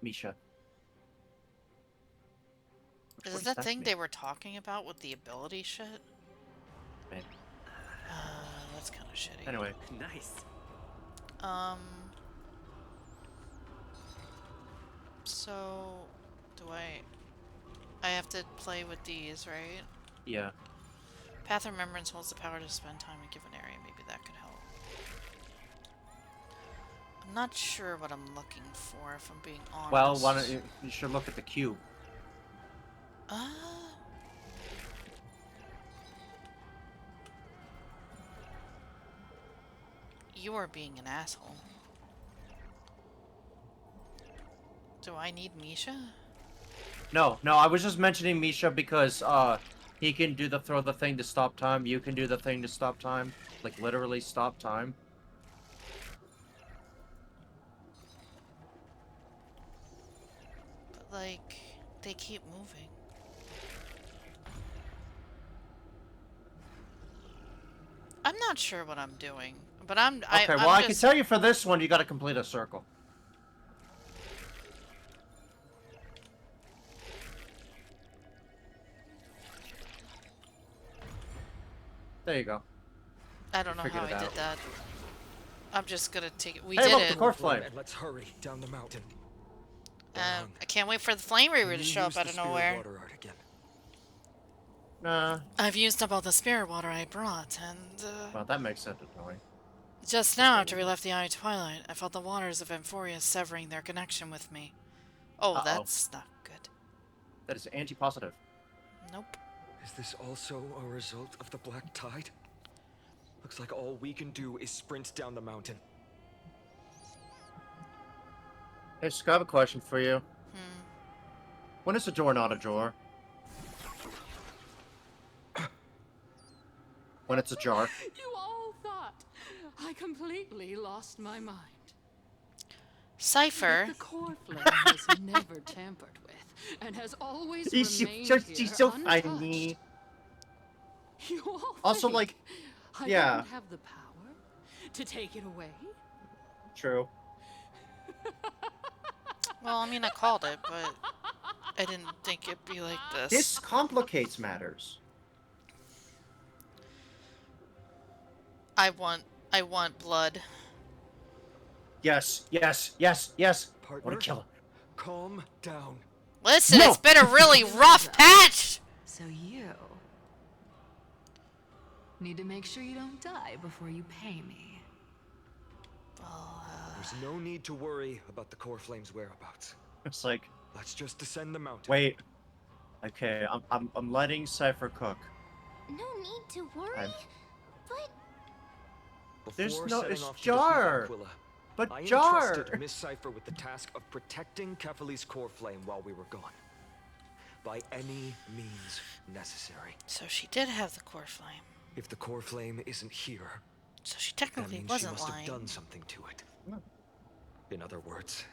Misha.
Is
What
that
does
thing
mean?
they were talking about with the ability shit?
Maybe.
That's kind of shitty.
Anyway.
Nice.
So, do I have to play with these, right?
Yeah.
Path of Remembrance holds the power to spend time in a given area. Maybe that could help. I'm not sure what I'm looking for, if I'm being honest.
Well, why don't you should look at the cube.
You are being an asshole. Do I need Misha?
No, I was just mentioning Misha because he can do the throw the thing to stop time. You can do the thing to stop time, like literally stop time.
But like, they keep moving. I'm not sure what I'm doing, but
Okay,
I'm
well I
just...
can tell you for this one, you got to complete a circle. There you go.
I don't know how I
Figured it
did
out.
that. I'm just gonna take it. We
Hey,
did
look,
it.
the core flame.
And let's hurry down the mountain.
I can't wait for the flame reaver to show up out of nowhere.
Nah.
I've used up all the spirit water I brought, and
Well, that makes sense annoying.
just now after we left the Eye of Twilight, I felt the waters of Amphoria severing their connection with me. Oh,
Uh-oh.
that's not good.
That is anti-positive.
Nope.
Is this also a result of the black tide? Looks like all we can do is sprint down the mountain.
Hey, Scott, I have a question for you. When is a door not a drawer? When it's a jar.
You all thought I completely lost my mind.
Cypher.
But the core flame was never tampered with, and has always remained
She's so
untouched.
funny.
You all
Also,
think
like,
I
yeah.
don't have the power to take it away?
True.
Well, I mean, I called it, but I didn't think it'd be like this.
This complicates matters.
I want blood.
Yes.
Partner,
I want to kill him.
Calm down.
Listen,
No!
it's been a really rough patch!
So you need to make sure you don't die before you pay me.
There's no need to worry about the core flame's whereabouts.
It's like,
Let's just descend the mountain.
wait. Okay, I'm letting Cypher cook.
No need to worry. But
There's
Before
no-
setting
it's
off to
jar.
defeat Aquila,
But
I
jar.
entrusted Miss Cypher with the task of protecting Kefali's core flame while we were gone. By any means necessary.
So she did have the core flame.
If the core flame isn't here,
So she
that
technically
means she
wasn't
must
lying.
have done something to it. In other words,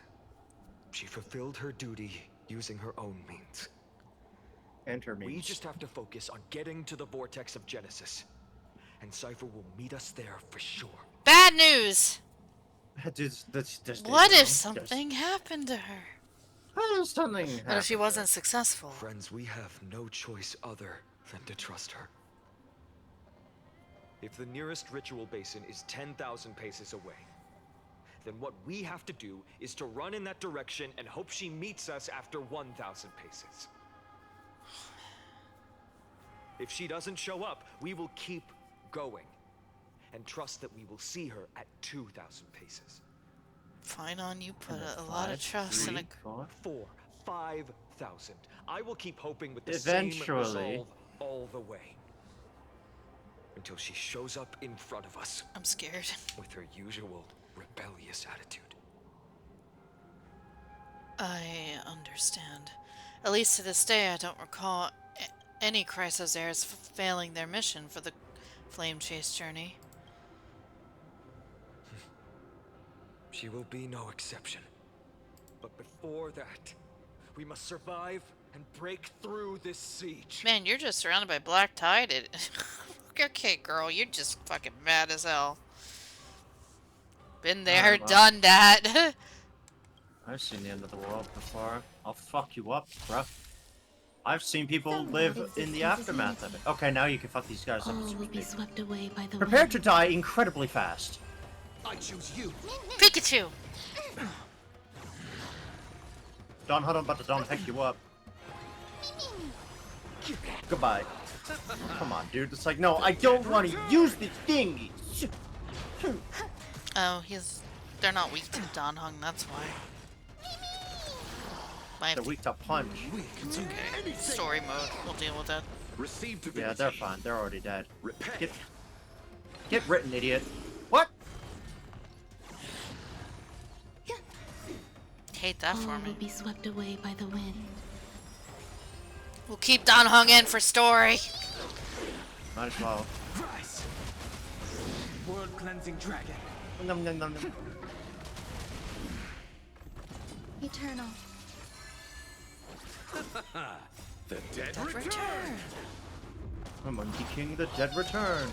she fulfilled her duty using her own means.
And her
We
means.
just have to focus on getting to the vortex of Genesis. And Cypher will meet us there for sure.
Bad news!
This
What if something happened to her?
What if something
What if she wasn't successful?
Friends, we have no choice other than to trust her. If the nearest ritual basin is 10,000 paces away, then what we have to do is to run in that direction and hope she meets us after 1,000 paces. If she doesn't show up, we will keep going and trust that we will see her at 2,000 paces.
Fine on you, put a lot of trust in a...
4, 5,000. I will keep hoping with the
Eventually.
same resolve all the way. Until she shows up in front of us.
I'm scared.
With her usual rebellious attitude.
I understand. At least to this day, I don't recall any Chrysos heirs failing their mission for the Flame Chase journey.
She will be no exception. But before that, we must survive and break through this siege.
Man, you're just surrounded by black tide. Okay, girl, you're just fucking mad as hell. Been there,
well.
done that.
I've seen the end of the world before. I'll fuck you up, bruh. I've seen people live in the aftermath of it. Okay, now you can fuck these guys up.
All will be swept away by the
Prepare
wind.
to die incredibly fast.
I choose you.
Pikachu!
Don Huddle about to Don heck you up. Goodbye. Come on, dude. It's like, no, I don't want to use the thingy.
Oh, they're not weak to Danhong, that's why.
They're weak to punch.
It's okay. Story mode, we'll deal with that.
Yeah, they're fine. They're already dead. Get written, idiot. What?
Hate that for
All
me.
will be swept away by the wind.
We'll keep Danhong in for story.
Might as well.
World cleansing dragon.
Nom, nom, nom, nom.
Eternal.
The dead
return.
The Monkey King, the dead return.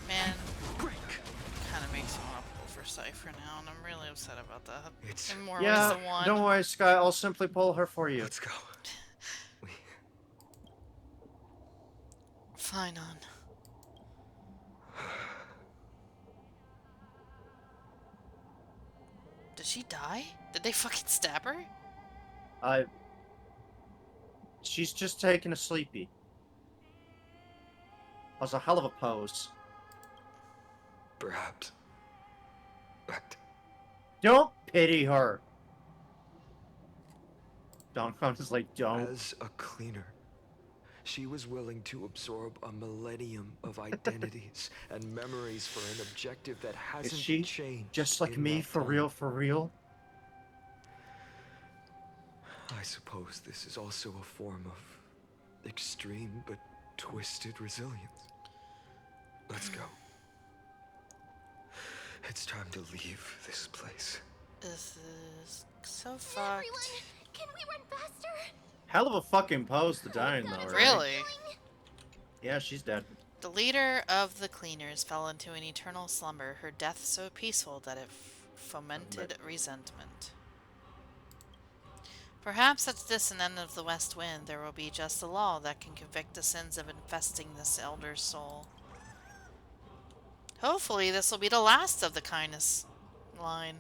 Man, kind of makes me want to pull for Cypher now, and I'm really upset about that. In more ways
Yeah,
than one.
don't worry, Sky. I'll simply pull her for you.
Let's go.
Fine on. Did she die? Did they fucking stab her?
She's just taking a sleepy. That was a hell of a pose.
Perhaps. But
Don't pity her. Don Kong is like, don't.
as a cleaner, she was willing to absorb a millennium of identities and memories for an objective that
Is
hasn't
she
changed.
just like
in
me,
that
for
time.
real, for real?
I suppose this is also a form of extreme but twisted resilience. Let's go. It's time to leave this place.
This is so fucked.
Everyone, can we run faster?
Hell of a fucking pose to die in, though, right?
Really?
Yeah, she's dead.
The leader of the cleaners fell into an eternal slumber, her death so peaceful that it fomented resentment. Perhaps at this end of the West Wind, there will be just a law that can convict the sins of infesting this elder's soul. Hopefully, this will be the last of the kindness line.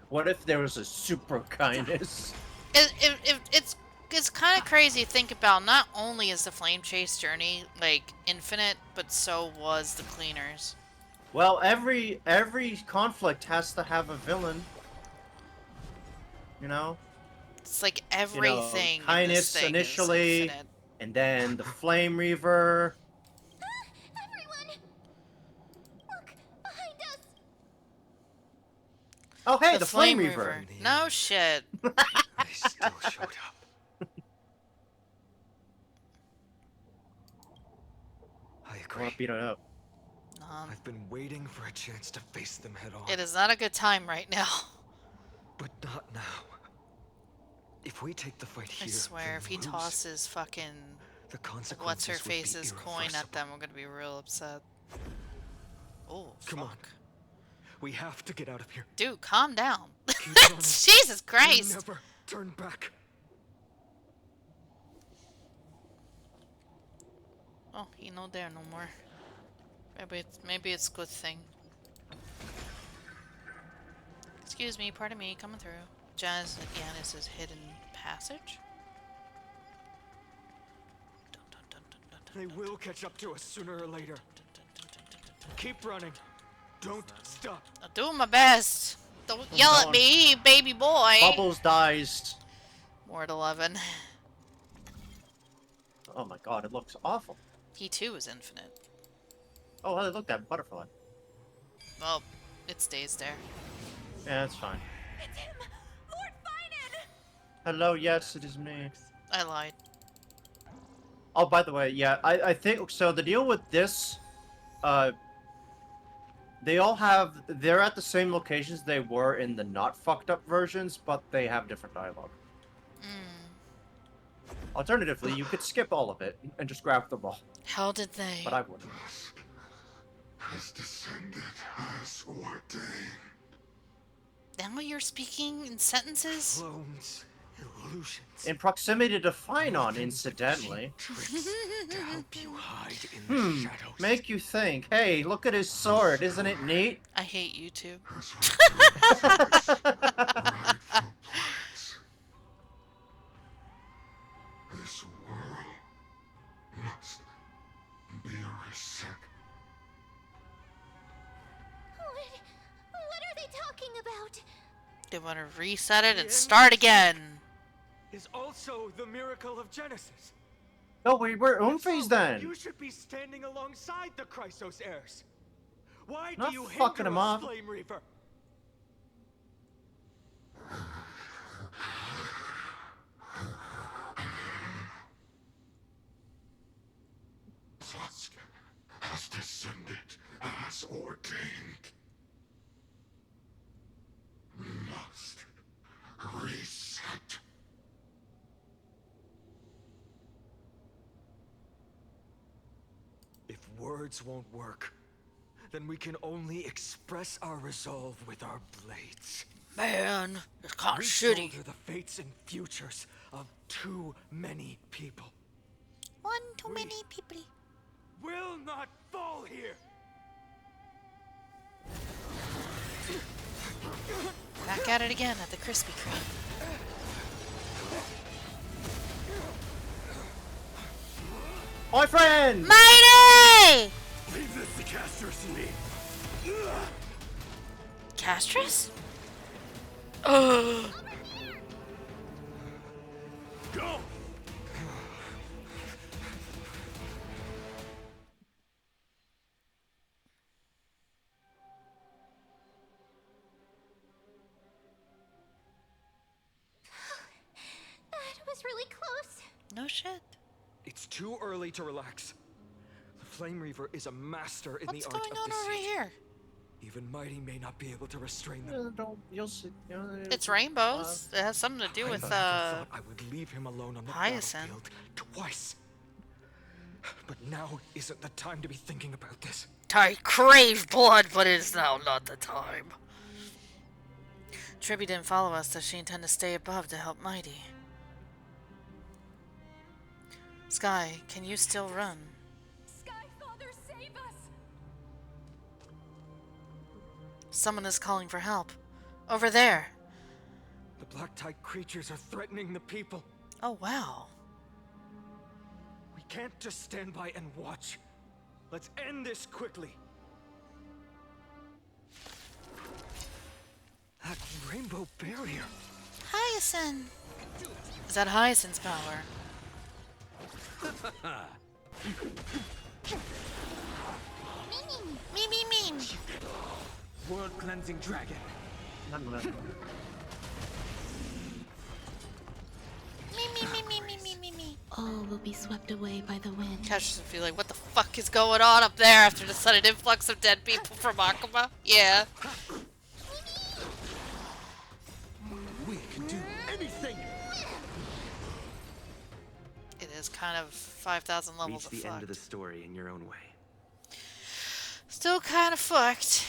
What if there was a super kindness?
It's kind of crazy to think about. Not only is the Flame Chase journey like infinite, but so was the cleaners.
Well, every conflict has to have a villain. You know?
It's like
You know,
everything. in
kindness
this thing is
initially,
infinite.
and then the Flame Reaver.
Everyone! Look, behind us!
Oh, hey, the Flame Reaver.
No shit.
They still showed up. I
I
agree.
want to beat it up.
I've been waiting for a chance to face them head on.
It is not a good time right now.
But not now. If we take the fight
I
here,
swear,
then
if he
lose,
tosses fucking
the consequences
what's her
would be
face's coin at
irreversible.
them, we're gonna be real upset. Oh,
Come on.
fuck.
We have to get out of here.
Dude, calm down.
Keep running.
Jesus Christ.
Never turn back.
Oh, he no there no more. Maybe it's good thing. Excuse me, pardon me, coming through. Jazz Yanis's hidden passage.
They will catch up to us sooner or later. Keep running. Don't stop.
I'm doing my best. Don't yell at me, baby boy.
Bubbles dies.
More at 11.
Oh my god, it looks awful.
He too is infinite.
Oh, hey, look, that butterfly.
Well, it stays there.
Yeah, that's fine.
It's him! Lord Finan!
Hello, yes, it is me.
I lied.
Oh, by the way, yeah, I think, so the deal with this, they all have, they're at the same locations they were in the not fucked up versions, but they have different dialogue. Alternatively, you could skip all of it and just grab them all.
How did they?
But I wouldn't.
Has descended as ordained.
Now you're speaking in sentences?
Clones, illusions.
In proximity to Finon, incidentally.
To help you hide in the shadows.
Make you think. Hey, look at his sword. Isn't it neat?
I hate you too.
This
about?
They want to reset it and start again.
Is also the miracle of Genesis.
No, we're Umphreys then.
You should be standing alongside the Chrysos heirs. Why
Not
do you
fucking
hinder
him
us,
up.
Flame Reaver?
Dusk has descended as ordained. We must reset.
If words won't work, then we can only express our resolve with our blades.
Man, it's kind of
We
shitty.
shoulder the fates and futures of too many people.
One too many people.
Will not fall here.
Back at it again at the Krispy Kreme.
My friend!
Mighty!
Leave this to Castros and me.
Castros? Ugh.
Go!
That was really close.
No shit.
It's too early to relax. The Flame Reaver is a master in
What's
the art
going
of
on
deceit.
over here?
Even Mighty may not be able to restrain them.
You'll see.
It's rainbows. It has something to do with,
I would leave him alone on the
Hyacinth.
battlefield twice. But now isn't the time to be thinking about this.
I crave blood, but it is now not the time. Tribby didn't follow us. Does she intend to stay above to help Mighty? Sky, can you still run?
Sky Father, save us!
Someone is calling for help. Over there.
The black tide creatures are threatening the people.
Oh, wow.
We can't just stand by and watch. Let's end this quickly. That rainbow barrier.
Hyacinth. Is that Hyacinth's power? Me, me, me.
World cleansing dragon.
Me.
All will be swept away by the wind.
Cash doesn't feel like, what the fuck is going on up there after the sudden influx of dead people from Akuma? Yeah.
We can do anything.
It is kind of 5,000 levels
Reach
of
the end
fucked.
of the story in your own way.
Still kind of fucked.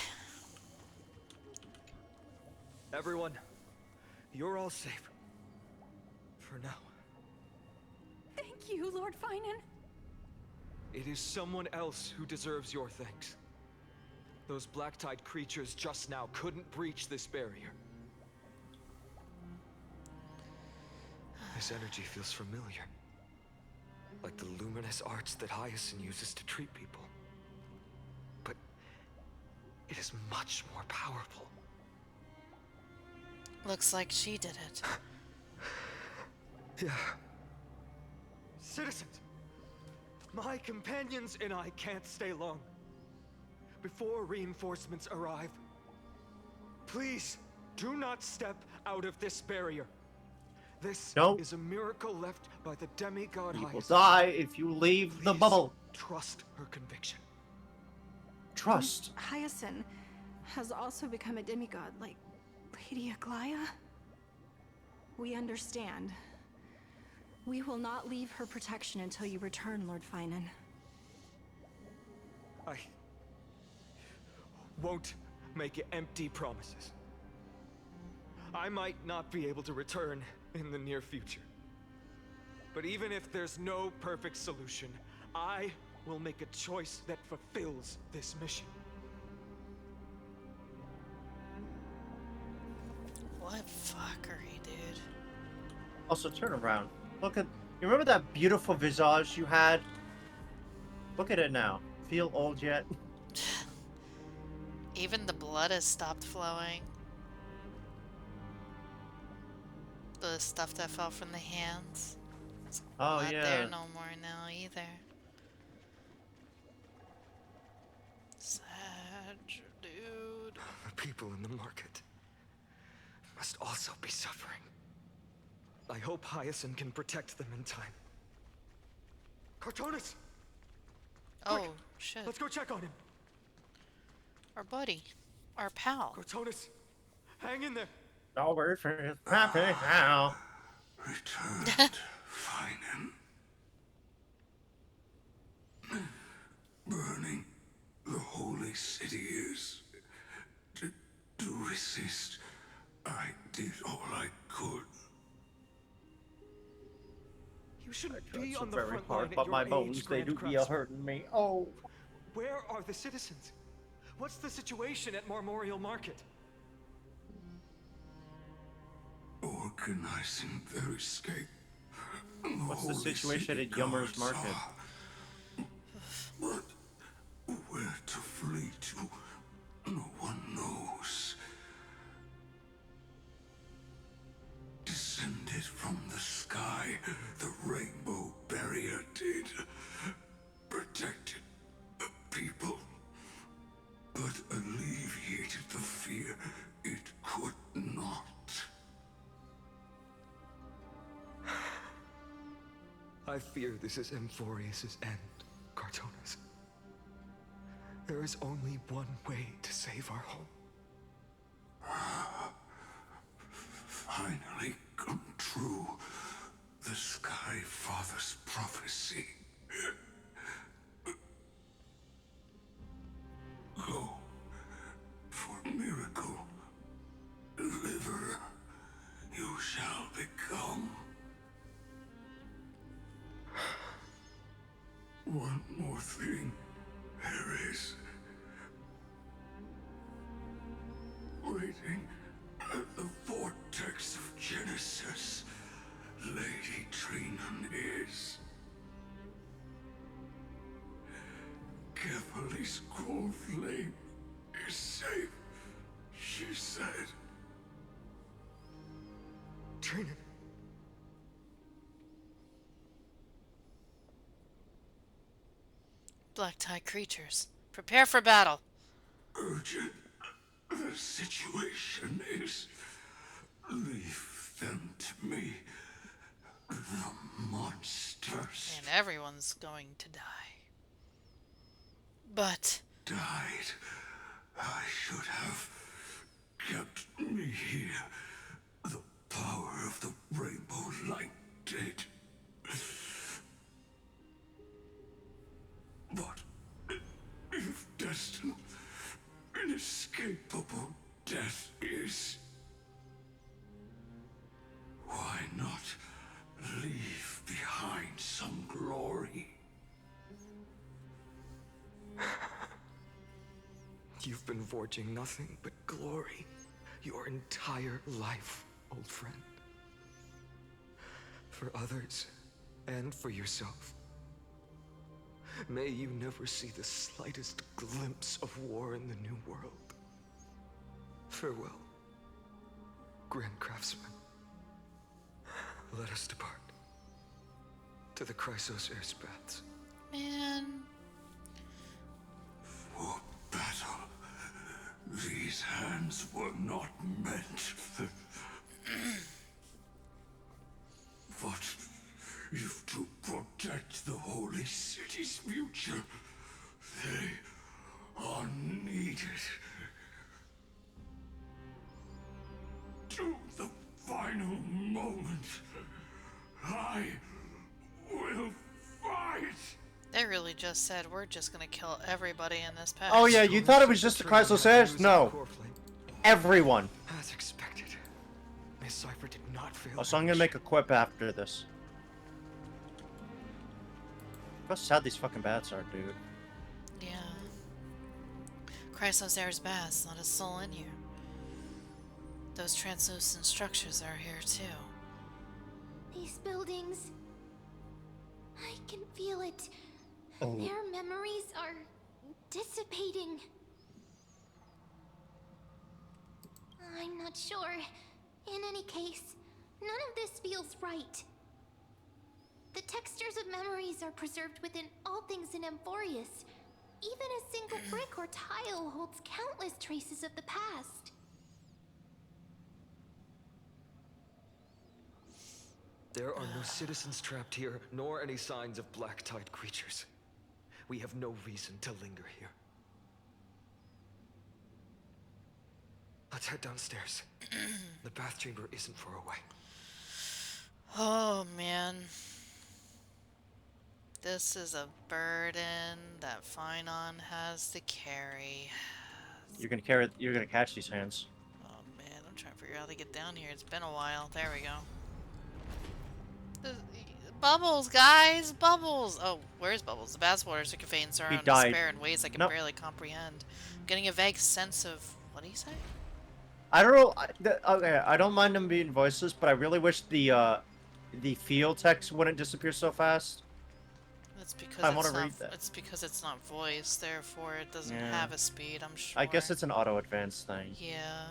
Everyone, you're all safe. For now.
Thank you, Lord Finan.
It is someone else who deserves your thanks. Those black tide creatures just now couldn't breach this barrier. This energy feels familiar. Like the luminous arts that Hyacinth uses to treat people. But it is much more powerful.
Looks like she did it.
Yeah. Citizens, my companions and I can't stay long. Before reinforcements arrive, please do not step out of this barrier. This is a miracle left by the demigod
You will
Hyacinth.
die if you leave the
Please
bubble.
Trust her conviction.
Trust.
Hyacinth has also become a demigod, like Lady Aglaya. We understand. We will not leave her protection until you return, Lord Finan.
I won't make empty promises. I might not be able to return in the near future. But even if there's no perfect solution, I will make a choice that fulfills this mission.
What fuckery, dude.
Also, turn around. Look at. You remember that beautiful visage you had? Look at it now. Feel old yet?
Even the blood has stopped flowing. the stuff that fell from the hands. It's
Oh,
not
yeah.
there no more now either. Sad, dude.
The people in the market must also be suffering. I hope Hyacinth can protect them in time. Cartonis!
Oh,
Quick,
shit.
let's go check on him.
Our buddy. Our pal.
Cartonis, hang in there.
All word for his happy now.
Returned, Finan. Burning the holy city is. To resist, I did all I could.
You shouldn't
Tried
be
so
on the
very
front
hard,
line at
but
your
my
age,
bones, they
Grand
do be
Craftsman.
hurting me. Oh.
Where are the citizens? What's the situation at Marmorial Market?
Organizing their escape.
What's the situation at Yummer's Market?
But where to flee to, no one knows. Descended from the sky, the rainbow barrier did. Protected the people, but alleviated the fear it could not.
I fear this is Amphorius' end, Cartonis. There is only one way to save our home.
Finally come true, the Sky Father's prophecy. Go for miracle, deliverer, you shall become. One more thing there is. Waiting at the vortex of Genesis, Lady Trinan is. Carefully scrolled flame is safe, she said.
Trinan.
Black tie creatures. Prepare for battle.
Urgent. The situation is. Leave them to me. The monsters.
And everyone's going to die. But...
Died. I should have kept me here. The power of the rainbow light did. But if destined, inescapable death is, why not leave behind some glory?
You've been forging nothing but glory your entire life, old friend. For others, and for yourself. May you never see the slightest glimpse of war in the New World. Farewell, Grand Craftsman. Let us depart. To the Chrysos Air's paths.
Man.
For battle, these hands were not meant. But if to protect the holy city's future, they are needed. To the final moment, I will fight.
They really just said we're just gonna kill everybody in this patch.
Oh yeah, you thought it was just the Chrysos Airs? No. Everyone.
As expected, Miss Cipher did not fail.
Oh, so I'm gonna make a quip after this. How sad these fucking bats are, dude.
Yeah. Chrysos Air's baths, not a soul in here. Those translucent structures are here too.
These buildings. I can feel it.
Oh.
Their memories are dissipating. I'm not sure. In any case,
None of this feels right. The textures of memories are preserved within all things in Amphorius. Even a single brick or tile holds countless traces of the past.
There are no citizens trapped here, nor any signs of black-tide creatures. We have no reason to linger here. Let's head downstairs. The bath chamber isn't far away.
Oh, man. This is a burden that Finon has to carry.
You're gonna catch these hands.
Oh, man. I'm trying to figure out how to get down here. It's been a while. There we go. Bubbles, guys! Bubbles! Oh, where's Bubbles? The bathwater contains our own despair in ways I can barely comprehend. I'm getting a vague sense of... What do you say?
I don't know. Okay, I don't mind them being voiceless, but I really wish the field text wouldn't disappear so fast.
It's because
I want to read that.
It's because it's not voiced, therefore it doesn't have a speed, I'm sure.
I guess it's an auto advance thing.
Yeah.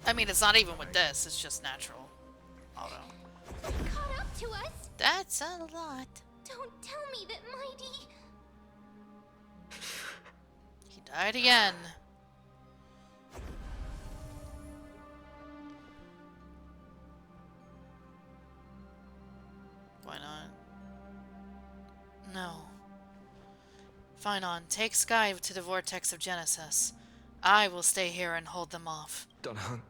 I mean, it's not even with this, it's just natural auto.
Caught up to us?
That's a lot.
Don't tell me that Mighty...
He died again. Why not? No. Finon, take Sky to the vortex of Genesis. I will stay here and hold them off.
Dunhung,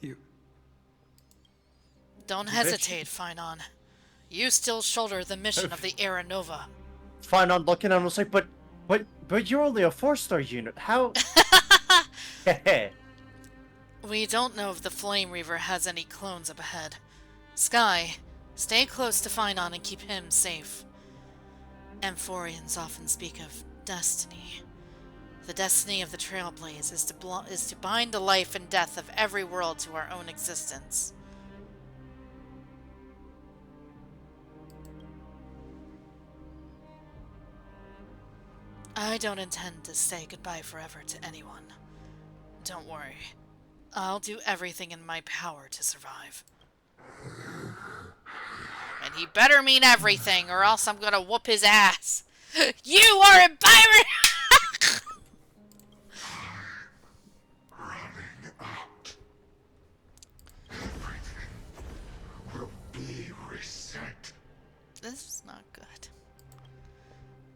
you...
Don't hesitate, Finon. You still shoulder the mission of the Era Nova.
Finon looking at him was like, but you're only a 4-star unit. How?
We don't know if the Flame Reaver has any clones up ahead. Sky, stay close to Finon and keep him safe. Amphorians often speak of destiny. The destiny of the Trailblaze is to bind the life and death of every world to our own existence. I don't intend to say goodbye forever to anyone. Don't worry. I'll do everything in my power to survive. And he better mean everything, or else I'm gonna whoop his ass. You are a pirate!
Running out. Everything will be reset.
This is not good.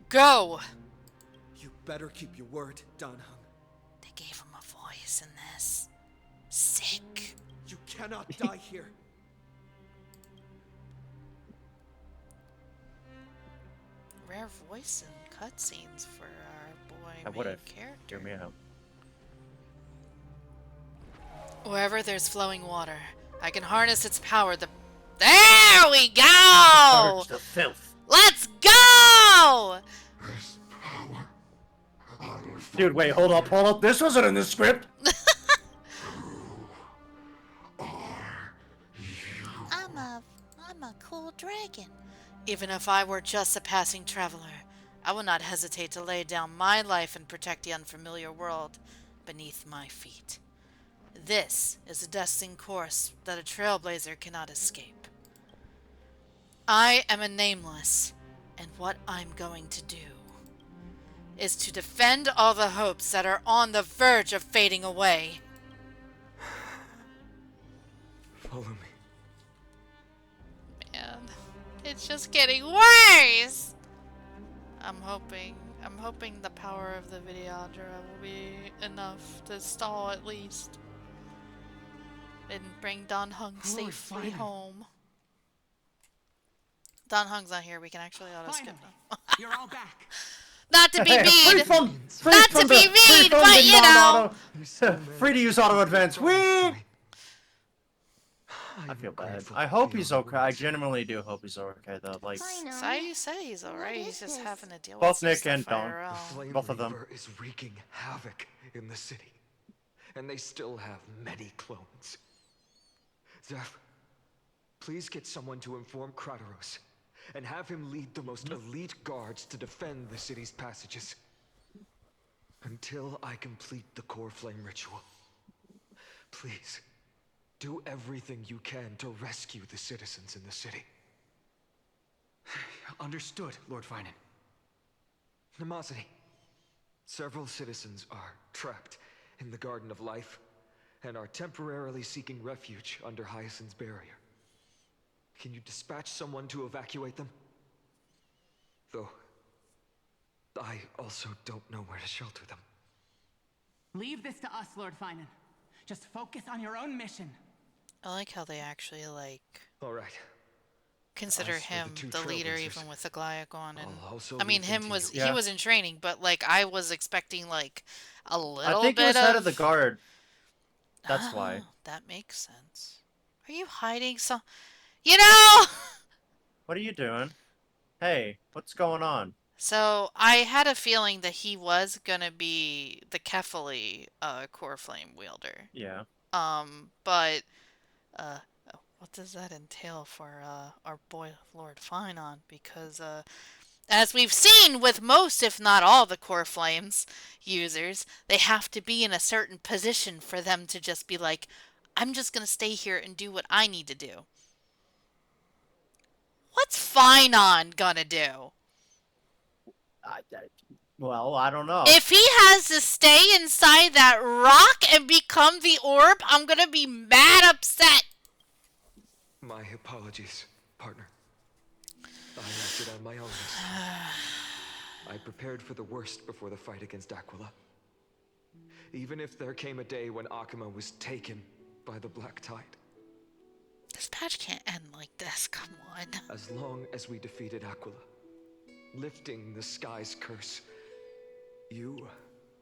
Go!
You better keep your word, Dunhung.
They gave him a voice in this. Sick.
You cannot die here.
Rare voice and cutscenes for our boy
I would
main
have.
character.
Hear me out.
Wherever there's flowing water, I can harness its power. There we go!
Purge the filth.
Let's go!
This power.
Dude, wait, hold up. This wasn't in the script.
I'm a cool dragon. Even if I were just a passing traveler, I would not hesitate to lay down my life and protect the unfamiliar world beneath my feet. This is a destined course that a trailblazer cannot escape. I am a nameless, and what I'm going to do is to defend all the hopes that are on the verge of fading away.
Follow me.
Man, it's just getting worse! I'm hoping the power of the Videodra will be enough to stall at least. And bring Dunhung safely home. Dunhung's not here, we can actually auto-skip him.
You're all back.
Not to be mean!
Free
Not
from
to be mean,
from
but
the
you know!
Free to use auto advance. Whee! I feel bad. I hope he's okay. I genuinely do hope he's okay, though. Like,
So you say he's alright, he's just having to deal
both
with
Nick
some
and
stuff
Don.
IRL.
Both of them.
Reaver is wreaking havoc in the city, and they still have many clones. Zeph, please get someone to inform Kratos, and have him lead the most elite guards to defend the city's passages. Until I complete the core flame ritual. Please, Do everything you can to rescue the citizens in the city.
Understood, Lord Finan.
Nemosity. Several citizens are trapped in the Garden of Life and are temporarily seeking refuge under Hyacinth's barrier. Can you dispatch someone to evacuate them? Though, I also don't know where to shelter them.
Leave this to us, Lord Finan. Just focus on your own mission.
I like how they actually, like,
all right.
consider
As for
him
the
the leader,
trailblazers,
even with the Glyacon. And
I'll also
I mean,
leave them
him
to
was
you.
he was in training, but like I was expecting like a
I
little
think it
bit
was head of the guard. That's why.
That makes sense. Are you hiding some? You know.
What are you doing? Hey, what's going on?
So I had a feeling that he was gonna be the Kefali core flame wielder.
Yeah.
But uh, what does that entail for our boy Lord Finon? Because as we've seen with most, if not all, the core flames users, they have to be in a certain position for them to just be like, I'm just gonna stay here and do what I need to do. What's Finon gonna do?
Well, I don't know.
If he has to stay inside that rock and become the orb, I'm gonna be mad upset.
My apologies, partner. I acted on my own this time. I prepared for the worst before the fight against Aquila. Even if there came a day when Akuma was taken by the Black Tide.
This patch can't end like this, come on.
As long as we defeated Aquila, lifting the sky's curse, you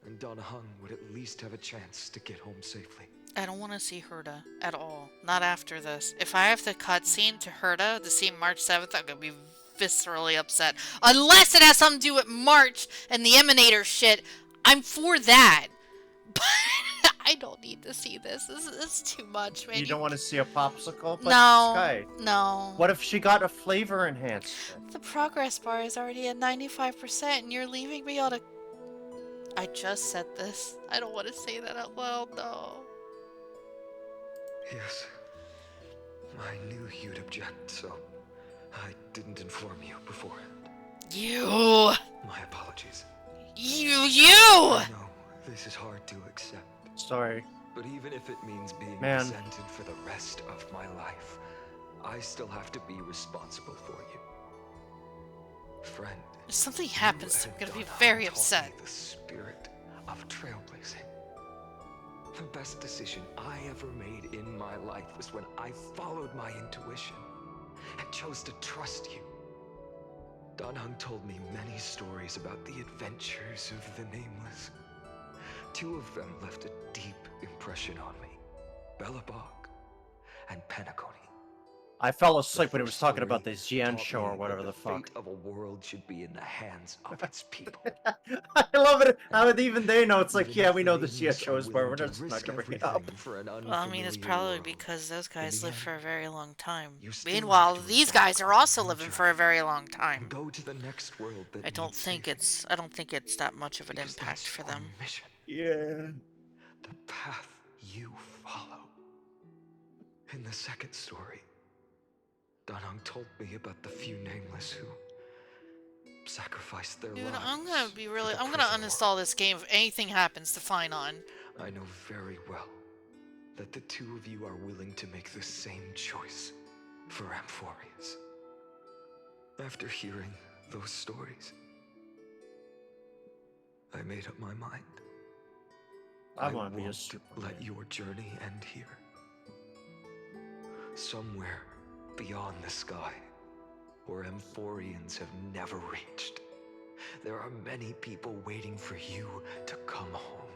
and Donahung would at least have a chance to get home safely.
I don't want to see Herta at all. Not after this. If I have to cutscene to Herta to see March 7th, I'm gonna be viscerally upset. Unless it has something to do with March and the Emanator shit, I'm for that. But I don't need to see this. This is too much, man.
You don't want to see a popsicle? But
No.
Sky,
No.
what if she got a flavor enhancer?
The progress bar is already at 95% and you're leaving me on a... I just said this. I don't want to say that out loud, though.
Yes. I knew you'd object, so I didn't inform you beforehand.
You!
My apologies.
You!
I know this is hard to accept.
Sorry.
But even if it means being
Man.
resented for the rest of my life, I still have to be responsible for you. Friend.
If something happens, I'm gonna be very upset.
The spirit of trailblazing. The best decision I ever made in my life was when I followed my intuition and chose to trust you. Donhung told me many stories about the adventures of the Nameless. 2 of them left a deep impression on me. Bellabog and Penacony.
I fell asleep when he was talking about the Xian show or whatever the fuck.
The fate of a world should be in the hands of its people.
I love it. How even they know it's like, yeah, we know the Xian show is where we're just not gonna bring it up.
Well, I mean, it's probably because those guys live for a very long time. Meanwhile, these guys are also living for a very long time.
Go to the next world that
I don't think it's that much of an impact for them.
Yeah.
The path you follow. In the second story, Donhung told me about the few Nameless who sacrificed their
Dude,
lives.
I'm gonna uninstall this game if anything happens to Finon.
I know very well that the 2 of you are willing to make the same choice for Amphorius. After hearing those stories, I made up my mind.
I want to be a
won't
Superman.
let your journey end here. Somewhere beyond the sky, where Amphorians have never reached, there are many people waiting for you to come home.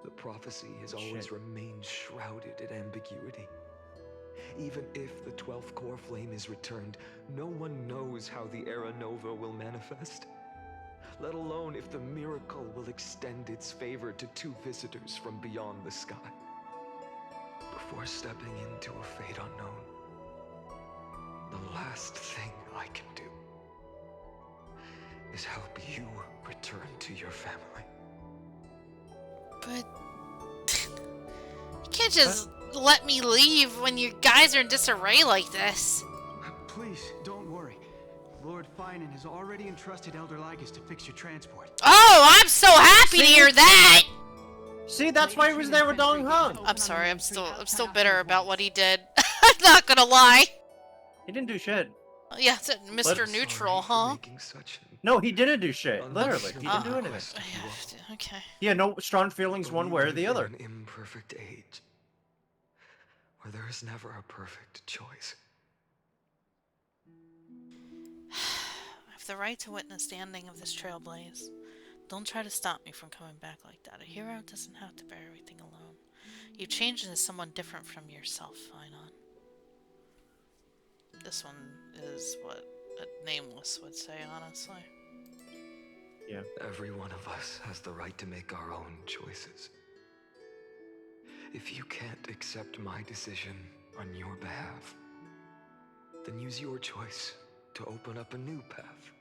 The prophecy has always remained shrouded in ambiguity. Even if the 12th core flame is returned, no one knows how the Era Nova will manifest. Let alone if the miracle will extend its favor to 2 visitors from beyond the sky. Before stepping into a fate unknown, the last thing I can do is help you return to your family.
But you can't just let me leave when you guys are in disarray like this.
Please, don't worry. Lord Finan has already entrusted Elder Lygus to fix your transport.
Oh, I'm so happy to hear that!
See, that's why he was there with Dong Hong.
I'm sorry, I'm still bitter about what he did. I'm not gonna lie.
He didn't do shit.
Yeah, it's Mr. Neutral, huh?
No, he didn't do shit. Literally, he didn't do anything.
Okay.
He had no strong feelings one way or the other.
An imperfect age, where there is never a perfect choice.
I have the right to witness the ending of this trailblaze. Don't try to stop me from coming back like that. A hero doesn't have to bear everything alone. You've changed into someone different from yourself, Finan. This one is what a Nameless would say, honestly.
Yeah.
Every one of us has the right to make our own choices. If you can't accept my decision on your behalf, then use your choice to open up a new path.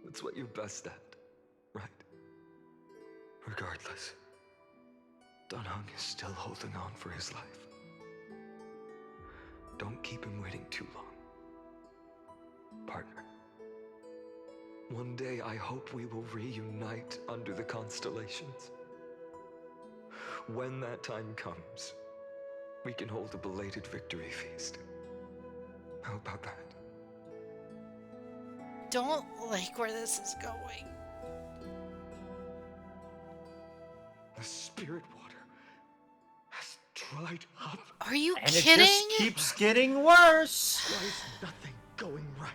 That's what you're best at, right? Regardless, Dunhung is still holding on for his life. Don't keep him waiting too long. Partner. One day I hope we will reunite under the constellations. When that time comes, we can hold a belated victory feast. How about that?
Don't like where this is going.
The spirit water has dried up.
Are you
and
kidding?
It just keeps getting worse.
Why is nothing going right?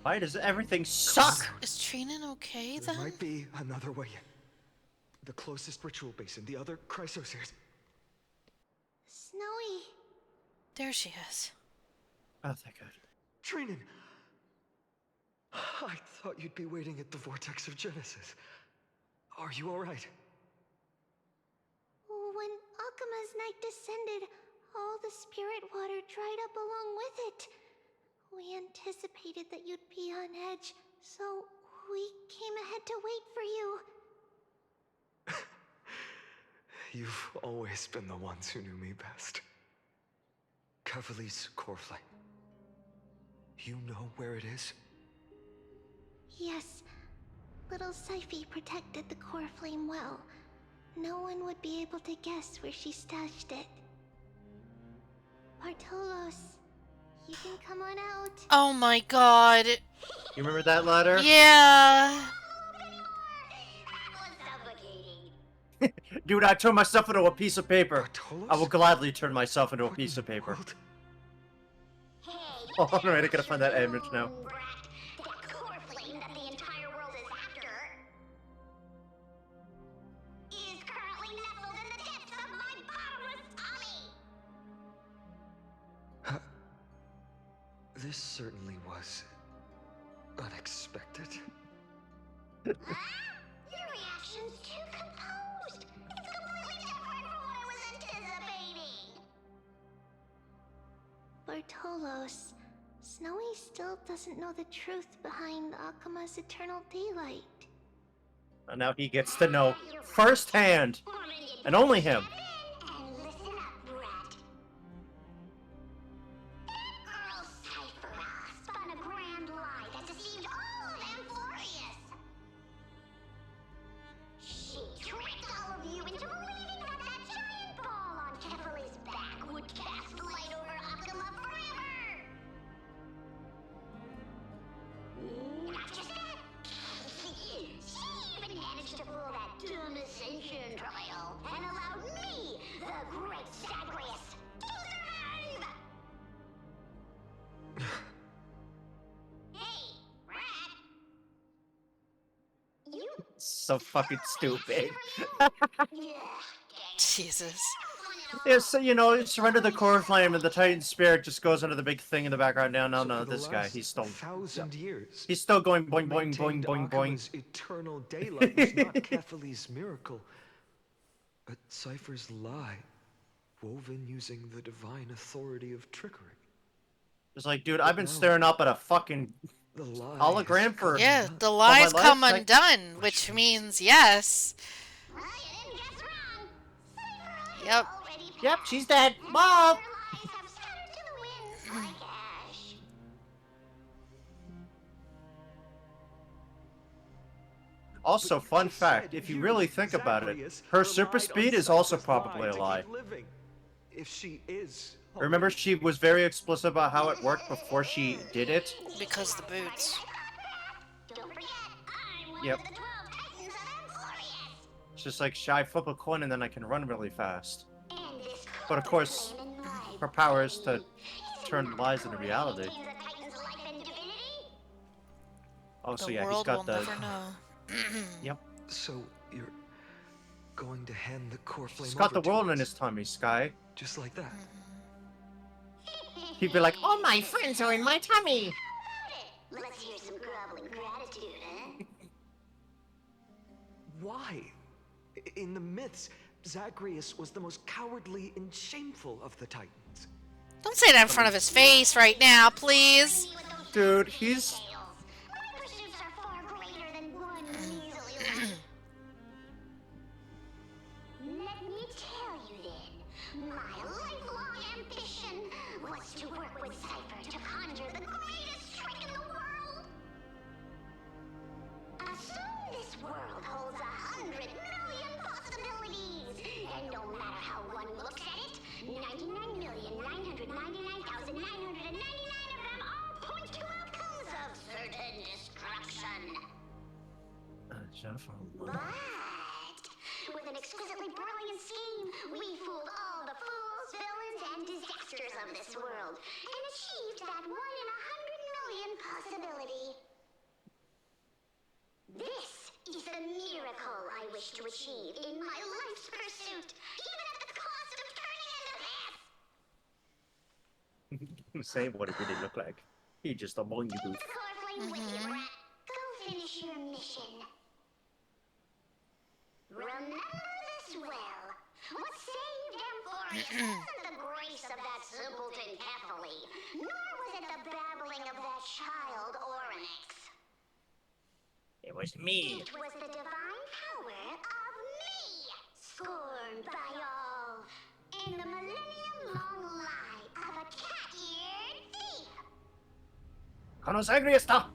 Why does everything suck?
Is Trinan okay
There
then?
might be another way in. The closest ritual basin, the other Chrysoseers.
Snowy.
There she is.
Oh, thank God.
Trinan! I thought you'd be waiting at the Vortex of Genesis. Are you alright?
When Akuma's night descended, all the spirit water dried up along with it. We anticipated that you'd be on edge, so we came ahead to wait for you.
You've always been the ones who knew me best. Cavalier's core flame. You know where it is?
Yes. Little Syphie protected the core flame well. No one would be able to guess where she stashed it. Bartolos, you can come on out.
Oh my god.
You remember that letter?
Yeah.
Dude, I turned myself into a piece of paper. I will gladly turn myself into a piece of paper. Oh, I'm really gonna find that image now.
This certainly was unexpected.
Your reaction's too composed. It's completely different from what I was anticipating. Bartolos, Snowy still doesn't know the truth behind Akuma's eternal daylight.
And now he gets to know firsthand, and only him.
And listen up, Rat. Girl Cyphera spun a grand lie that deceived all of Amphorius. She tricked all of you into believing that that giant ball on Kefali's back would cast light over Akuma forever. Not just that. She even managed to pull that dumb ascension trial and allowed me, the Great Zagreus, to survive! Hey, Rat! You
So fucking stupid.
Jesus.
Yeah, so, you know, surrender the core flame and the Titan spirit just goes under the big thing in the background. No, this guy, he's still...
1,000 years.
He's still going boing, boing, boing, boing, boing.
Akuma's eternal daylight was not Kefali's miracle, but Cypher's lie, woven using the divine authority of trickery.
It's like, dude, I've been staring up at a fucking hologram for
Yeah, the
all my
lies
life.
come
Like,
undone, which means yes. Yep.
Yep, she's dead. Mom! Also, fun fact, if you really think about it, her super speed is also probably a lie.
If she is.
Remember, she was very explicit about how it worked before she did it?
Because the boots.
Yep. It's just like, I flip a coin and then I can run really fast. But of course, her power is to turn lies into reality. Oh, so yeah, he's got the...
never know.
Yep.
So, you're going to hand the core flame
He's got the
over
world
to
in
us,
his tummy, Sky.
just like that.
He'd be like, all my friends are in my tummy!
Let's hear some groveling gratitude, huh?
Why? In the myths, Zagreus was the most cowardly and shameful of the Titans.
Don't say that in front of his face right now, please.
Dude, he's...
Let me tell you then, my lifelong ambition was to work with Cypher to conjure the greatest trick in the world. Assume this world holds 100 million possibilities, and no matter how one looks at it, 99,999,999 of them all point to outcomes of certain destruction.
Jennifer.
With an exquisitely brilliant scheme, we fooled all the fools, villains, and disasters of this world, and achieved that 1 in 100 million possibility. This is the miracle I wish to achieve in my life's pursuit, even at the cost of turning into this!
Say what it really looked like. He just a monkey booth.
Corflame with you, Rat. Go finish your mission. Remember this well. What saved Amphoris wasn't the grace of that simpleton Kefali, nor was it the babbling of that child Oryx.
It was me.
It was the divine power of me, scorned by all, and the millennium-long lie of a cat-eared thief.
Zagreus está!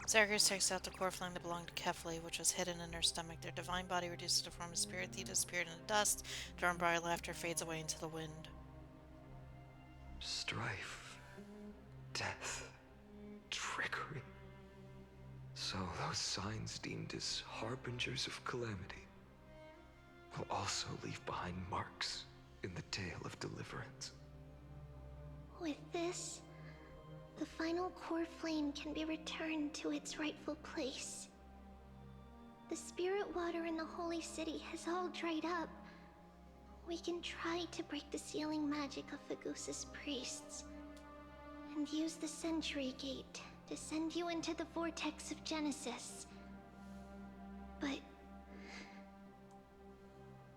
Zagreus takes out the core flame that belonged to Kefli, which was hidden in her stomach. Their divine body reduces to form of spirit. Thea disappeared into dust. Drawn by laughter fades away into the wind.
Strife, death, trickery. So those signs deemed as harbingers of calamity will also leave behind marks in the tale of deliverance.
With this, the final core flame can be returned to its rightful place. The spirit water in the holy city has all dried up. We can try to break the sealing magic of Fagusa's priests and use the Century Gate to send you into the vortex of Genesis. But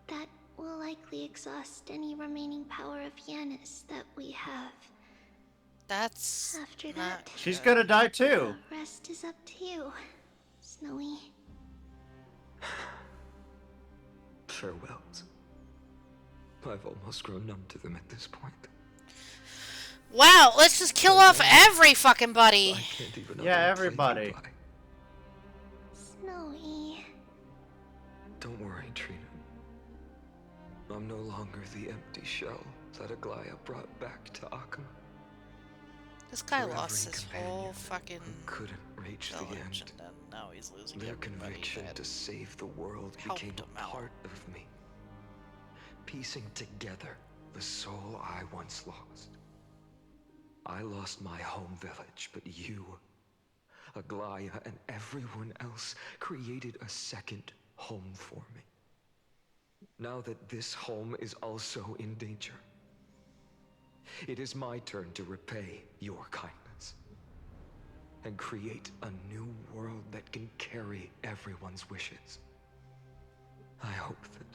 that will likely exhaust any remaining power of Yanis that we have.
That's
after that.
She's gonna die too.
The rest is up to you, Snowy.
Farewells. I've almost grown numb to them at this point.
Wow, let's just kill off every fucking buddy.
I can't even
Yeah, everybody.
Snowy.
Don't worry, Trina. I'm no longer the empty shell that Aglaya brought back to Akama.
This guy
For
lost
every
his
companion
whole fucking
who couldn't reach the
village,
end.
and then now he's losing
Their
everybody
conviction
that
to save the world
helped
became
him
a
out.
part of me, piecing together the soul I once lost. I lost my home village, but you, Aglaya, and everyone else created a second home for me. Now that this home is also in danger, it is my turn to repay your kindness and create a new world that can carry everyone's wishes. I hope that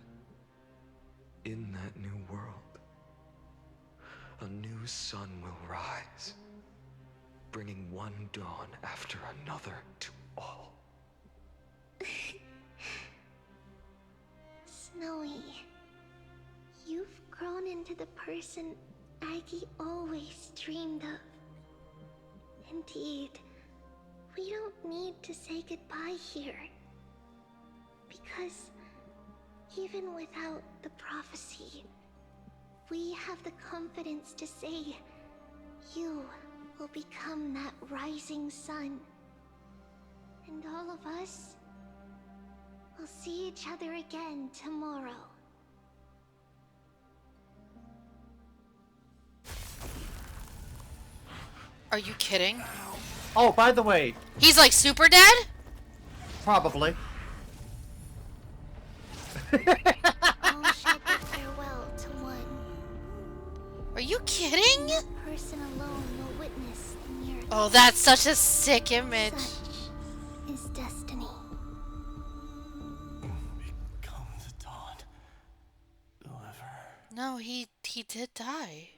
in that new world, a new sun will rise, bringing one dawn after another to all.
Snowy. to the person Aggie always dreamed of. Indeed, we don't need to say goodbye here. Because even without the prophecy, we have the confidence to say you will become that rising sun. And all of us will see each other again tomorrow.
Are you kidding?
Oh, by the way,
He's like super dead?
probably.
All shall bid farewell to one.
Are you kidding?
And that person alone will witness the miracle.
Oh, that's such a sick image.
Such is destiny.
Become the dawn. Deliver.
No, he did die.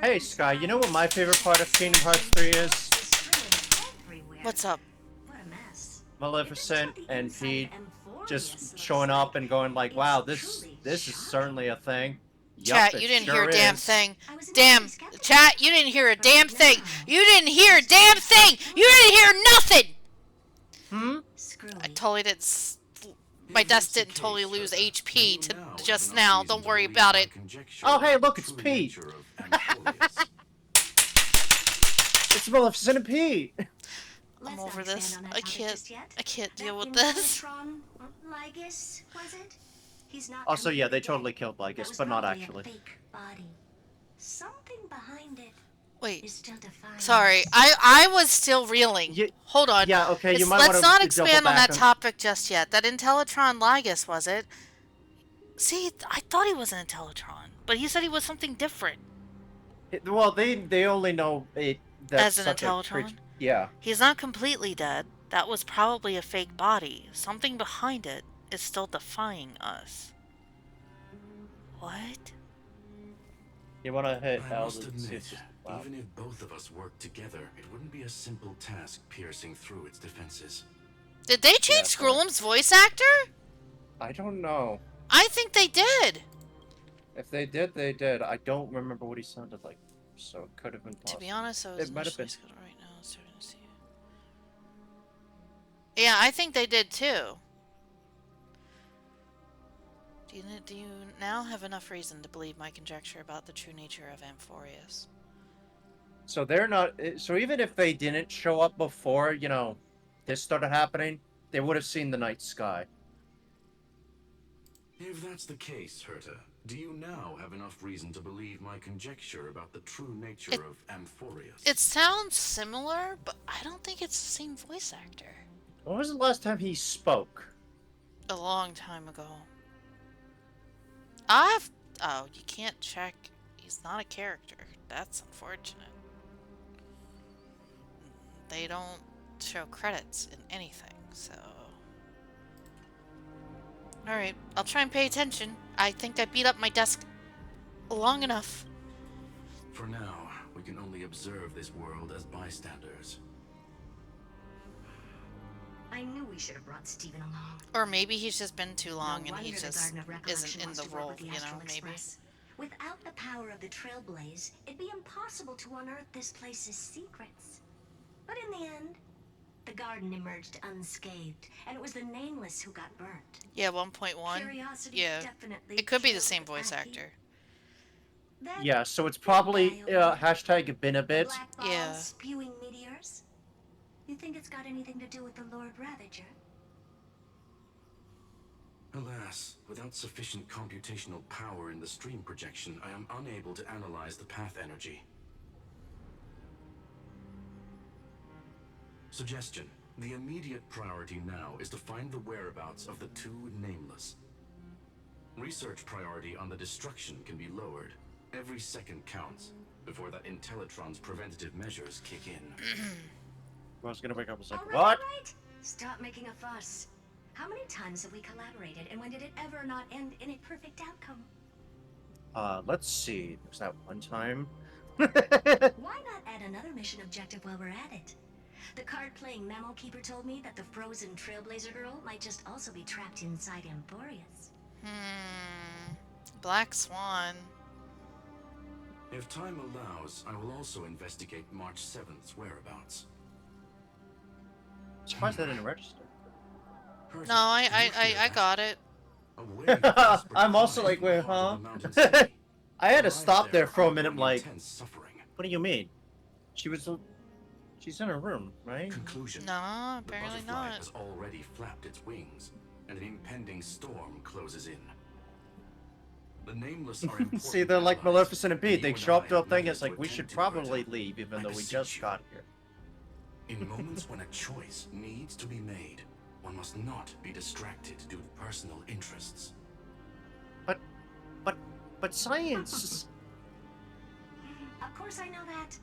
Hey, Sky, you know what my favorite part of Kingdom Hearts 3 is?
What's up?
Maleficent and Pete just showing up and going like, wow, this is certainly a thing.
Chat,
Yup,
you
it
didn't
sure
hear a damn
is.
thing. Damn, chat, you didn't hear a damn thing. You didn't hear a damn thing. You didn't hear nothing. I totally did. My desk didn't totally lose HP to just now. Don't worry about it.
Oh, hey, look, it's Pete. It's Maleficent and Pete.
I'm over this. I can't deal with this.
Also, yeah, they totally killed Lycus, but not actually.
Something behind it.
Wait.
Still
Sorry, I was still reeling. Hold on.
Yeah, okay, you might
Let's
wanna
not
double
expand on
back
that
on-
topic just yet. That Intellitron Lygus, was it? See, I thought he was an Intellitron, but he said he was something different.
Well, they only know it. That's
As an
such a
Intellitron?
creature- Yeah.
He's not completely dead. That was probably a fake body. Something behind it is still defying us. What?
You wanna hit
I
L
must
to see
admit,
if it's- wow.
even if both of us worked together, it wouldn't be a simple task piercing through its defenses.
Did they change Scrollum's voice actor?
I don't know.
I think they did.
If they did, they did. I don't remember what he sounded like, so it could have been
To
possible.
be honest, I was
It might have been.
initially scheduled right now. I'm starting to see it. Yeah, I think they did too. Do you now have enough reason to believe my conjecture about the true nature of Amphorius?
So they're not. So even if they didn't show up before, this started happening, they would have seen the night sky.
If that's the case, Herta, do you now have enough reason to believe my conjecture about the true nature of Amphorius?
It sounds similar, but I don't think it's the same voice actor.
When was the last time he spoke?
A long time ago. Oh, you can't check. He's not a character. That's unfortunate. They don't show credits in anything, so... Alright, I'll try and pay attention. I think I beat up my desk long enough.
For now, we can only observe this world as bystanders.
I knew we should have brought Steven along.
Or maybe he's just been too long
No
and he
wonder the
just
Garden of
isn't
Recollection
in
wants
the
to work
role,
with the
you know,
Astral
maybe.
Express. Without the power of the Trailblaze, it'd be impossible to unearth this place's secrets. But in the end, the garden emerged unscathed, and it was the Nameless who got burnt.
Yeah, 1.1.
Curiosity
Yeah.
definitely
It could be the
killed
same voice
Aki.
actor.
Yeah, so it's probably hashtag been a bit.
Black balls
Yeah.
spewing meteors? You think it's got anything to do with the Lord Ravager?
Alas, without sufficient computational power in the stream projection, I am unable to analyze the path energy. Suggestion. The immediate priority now is to find the whereabouts of the two Nameless. Research priority on the destruction can be lowered. Every second counts before that Intellitron's preventative measures kick in.
I was gonna wake up and say,
All right,
what?
all right. Stop making a fuss. How many times have we collaborated, and when did it ever not end in a perfect outcome?
Let's see. Was that one time?
Why not add another mission objective while we're at it? The card-playing memo keeper told me that the frozen Trailblazer girl might just also be trapped inside Amphorius.
Black Swan.
If time allows, I will also investigate March 7th's whereabouts.
Surprised that didn't register.
No, I got it.
I'm also like, wait, huh? I had to stop there for a minute. I'm like, what do you mean? She's in her room, right?
Conclusion.
No,
The
apparently
butterfly
not.
has already flapped its wings, and an impending storm closes in. The Nameless are important.
See, they're like Maleficent and Pete. They
You and
show up
I
to a
have
thing,
met
it's like,
to
we
attend
should
to
probably
Greta.
leave, even
I
though we
beseech
just
you.
got here.
In moments when a choice needs to be made, one must not be distracted due to personal interests.
But science...
Of course I know that.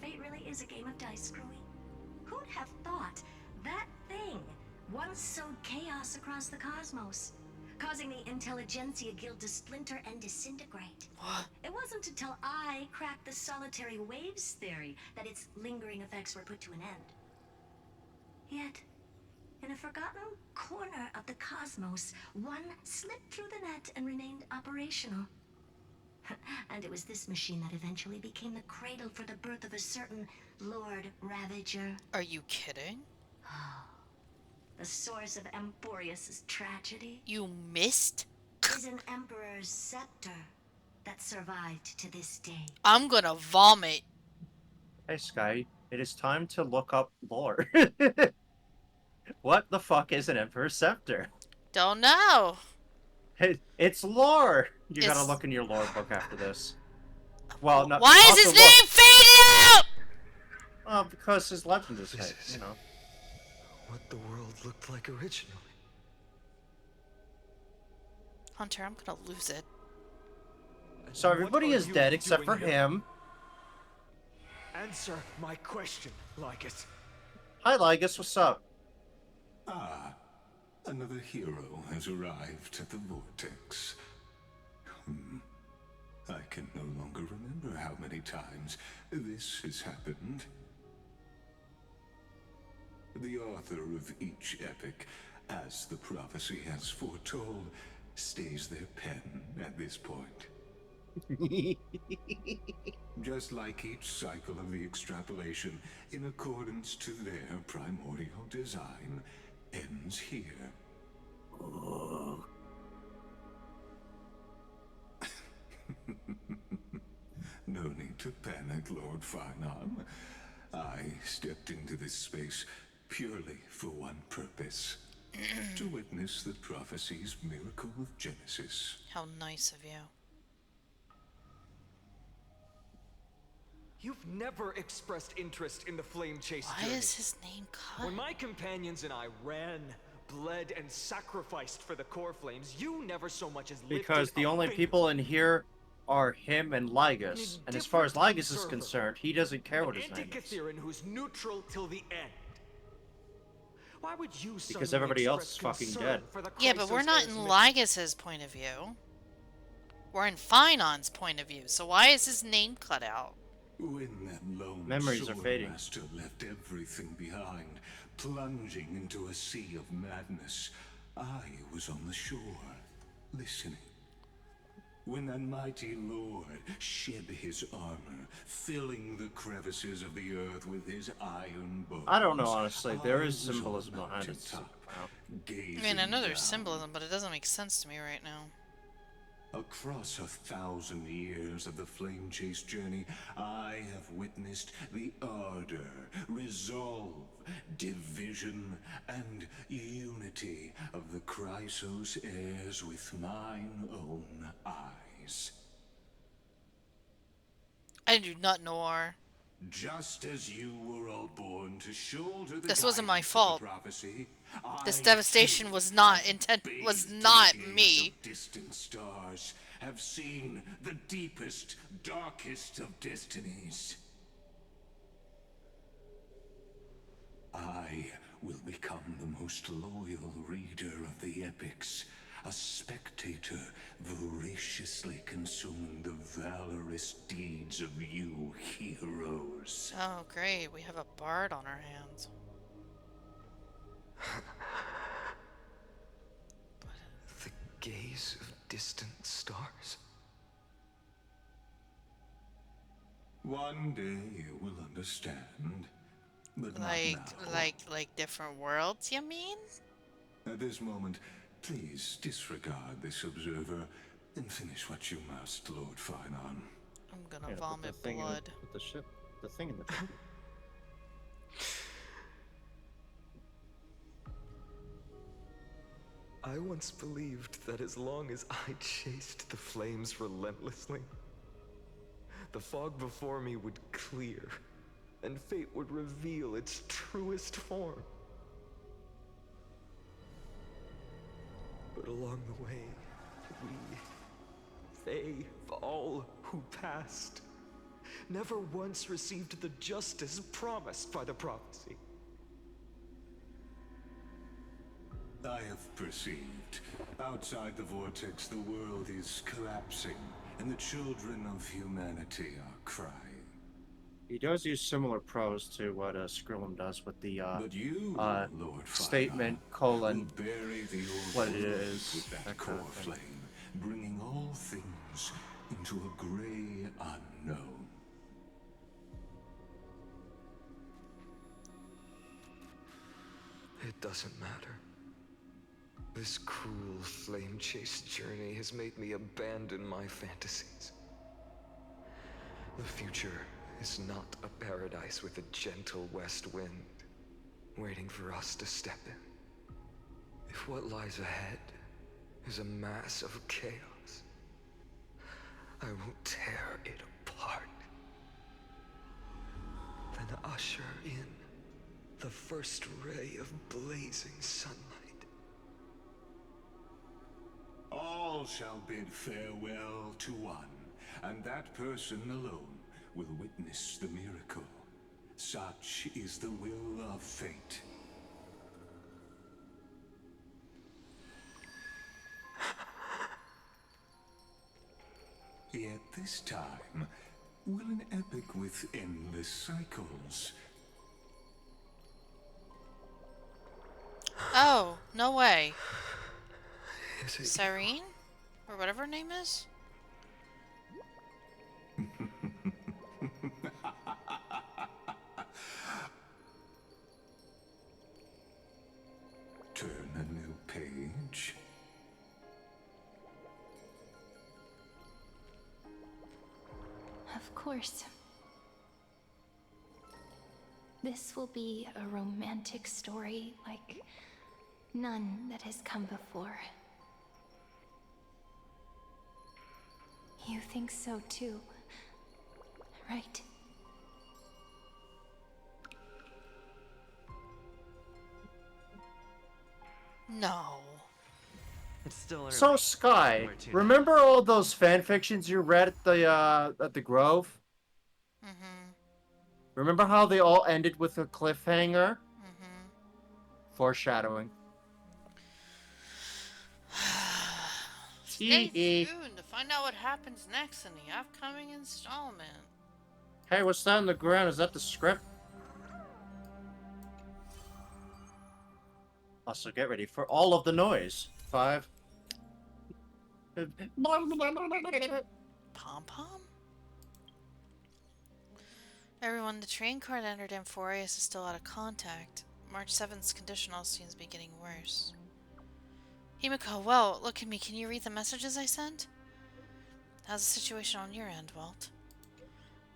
Fate really is a game of dice, Screwy. Who'd have thought that thing once sowed chaos across the cosmos, causing the Intelligentsia Guild to splinter and disintegrate?
What?
It wasn't until I cracked the solitary waves theory that its lingering effects were put to an end. Yet, in a forgotten corner of the cosmos, one slipped through the net and remained operational. And it was this machine that eventually became the cradle for the birth of a certain Lord Ravager.
Are you kidding?
The source of Emporius' tragedy.
You missed?
Is an Emperor's scepter that survived to this day.
I'm gonna vomit.
Hey, Sky, it is time to look up lore. What the fuck is an Emperor's Scepter?
Don't know.
It's lore! You gotta
It's-
look in your lore book after this. Well, no.
Why is his name faded out?
Oh, because his legend is fake, you know.
What the world looked like originally.
Hunter, I'm gonna lose it.
So everybody is dead except for him.
Answer my question, Lycus.
Hi, Lygus, what's up?
Ah, another hero has arrived at the vortex. I can no longer remember how many times this has happened. The author of each epic, as the prophecy has foretold, stays their pen at this point. Just like each cycle of the extrapolation, in accordance to their primordial design, ends here. No need to panic, Lord Finearm. I stepped into this space purely for one purpose. To witness the prophecy's miracle of Genesis.
How nice of you.
You've never expressed interest in the flame chase
Why
journey.
is his name cut?
When my companions and I ran, bled, and sacrificed for the core flames, you never so much as lifted
Because the
a
only
finger.
people in here are him and Lygus. And as far as Lygus is concerned, he doesn't care what his name is.
Antikytheran who's neutral till the end. Why would you
Because
suddenly
everybody else is
express
fucking
concern
dead.
for the
Yeah, but we're
Chrysos
not
heirs
in
mission?
Lygus's point of view. We're in Finon's point of view. So why is his name cut out?
When that lone
Memories are fading.
master left everything behind, plunging into a sea of madness, I was on the shore, listening. When that mighty lord shed his armor, filling the crevices of the earth with his iron bones.
I don't know, honestly. There
I
is
was
symbolism
on
behind it.
mountaintop,
I mean, I
gazing
know there's
down.
symbolism, but it doesn't make sense to me right now.
Across 1,000 years of the flame chase journey, I have witnessed the ardor, resolve, division, and unity of the Chrysos heirs with mine own eyes.
I do not know our.
Just as you were all born to shoulder the
This wasn't my
guidance of the
fault.
prophecy,
This
I
devastation
too,
was not was not
gaze
me.
of distant stars, have seen the deepest, darkest of destinies. I will become the most loyal reader of the epics, a spectator voraciously consuming the valorous deeds of you heroes.
Oh, great. We have a bard on our hands.
distant stars.
One day you will understand, but not
Like,
now.
like different worlds, you mean?
At this moment, please disregard this observer and finish what you must, Lord Finon.
I'm gonna
Yeah, put the
vomit
thing
blood.
put the ship, the thing in the ship.
I once believed that as long as I chased the flames relentlessly, the fog before me would clear, and fate would reveal its truest form. But along the way, they, all who passed, never once received the justice promised by the prophecy.
I have perceived. Outside the vortex, the world is collapsing, and the children of humanity are crying.
He does use similar prose to what Skrillum does with the
But you, Lord
statement
Finon,
colon
will bury the old
what it
world
is,
with that
that
core
kind of thing.
flame, bringing all things into a gray unknown.
It doesn't matter. This cruel flame chase journey has made me abandon my fantasies. The future is not a paradise with a gentle west wind, waiting for us to step in. If what lies ahead is a mass of chaos, I will tear it apart. Then usher in the first ray of blazing sunlight.
All shall bid farewell to one, and that person alone will witness the miracle. Such is the will of fate. Yet this time, will an epic with endless cycles?
Oh, no way. Cyrene? Or whatever her name is?
Turn a new page.
Of course. This will be a romantic story like none that has come before. You think so too, right?
No.
It's still early.
So Sky,
Where to
remember all those fan fictions you read at the Grove?
Mm-hmm.
Remember how they all ended with a cliffhanger?
Mm-hmm.
Foreshadowing.
Stay tuned to find out what happens next in the upcoming installment.
Hey, what's that on the ground? Is that the script? Also, get ready for all of the noise. 5.
Pom-pom? Everyone, the train car that entered Amphorius is still out of contact. March 7th's condition also seems to be getting worse. Himiko, well, look at me. Can you read the messages I sent? How's the situation on your end, Walt?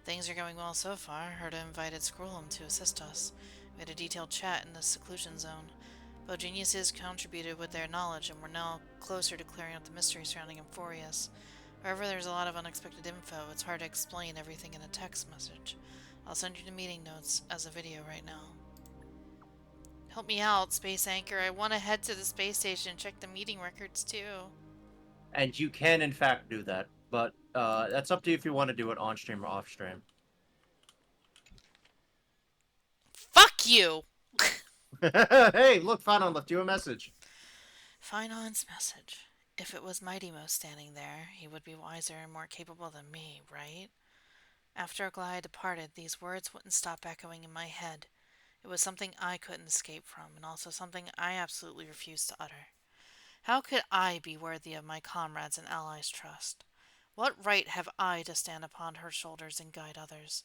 Things are going well so far. Herta invited Scrollum to assist us. We had a detailed chat in the seclusion zone. Both geniuses contributed with their knowledge, and we're now closer to clearing up the mystery surrounding Amphorius. However, there's a lot of unexpected info. It's hard to explain everything in a text message. I'll send you the meeting notes as a video right now. Help me out, Space Anchor. I want to head to the space station and check the meeting records, too.
And you can, in fact, do that. But that's up to you if you want to do it on stream or off stream.
Fuck you!
Hey, look, Finon left you a message.
Finon's message. If it was Mighty Mo standing there, he would be wiser and more capable than me, right? After Aglaya departed, these words wouldn't stop echoing in my head. It was something I couldn't escape from, and also something I absolutely refused to utter. How could I be worthy of my comrades' and allies' trust? What right have I to stand upon her shoulders and guide others?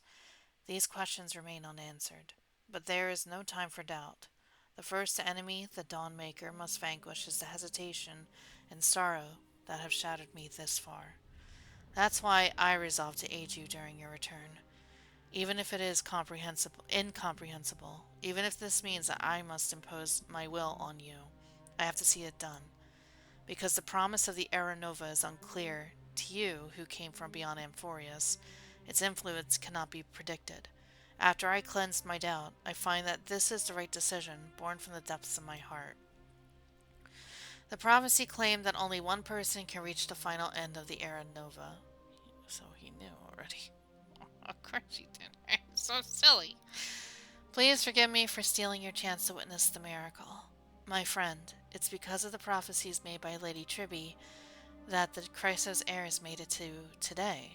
These questions remain unanswered. But there is no time for doubt. The first enemy the Dawnmaker must vanquish is the hesitation and sorrow that have shattered me this far. That's why I resolved to aid you during your return. Even if it is incomprehensible, even if this means that I must impose my will on you, I have to see it done. Because the promise of the Era Nova is unclear to you who came from beyond Amphorius, its influence cannot be predicted. After I cleansed my doubt, I find that this is the right decision, born from the depths of my heart. The prophecy claimed that only one person can reach the final end of the Era Nova. So he knew already. Of course he did. So silly. Please forgive me for stealing your chance to witness the miracle. My friend, it's because of the prophecies made by Lady Tribby that the Chrysos heirs made it to today.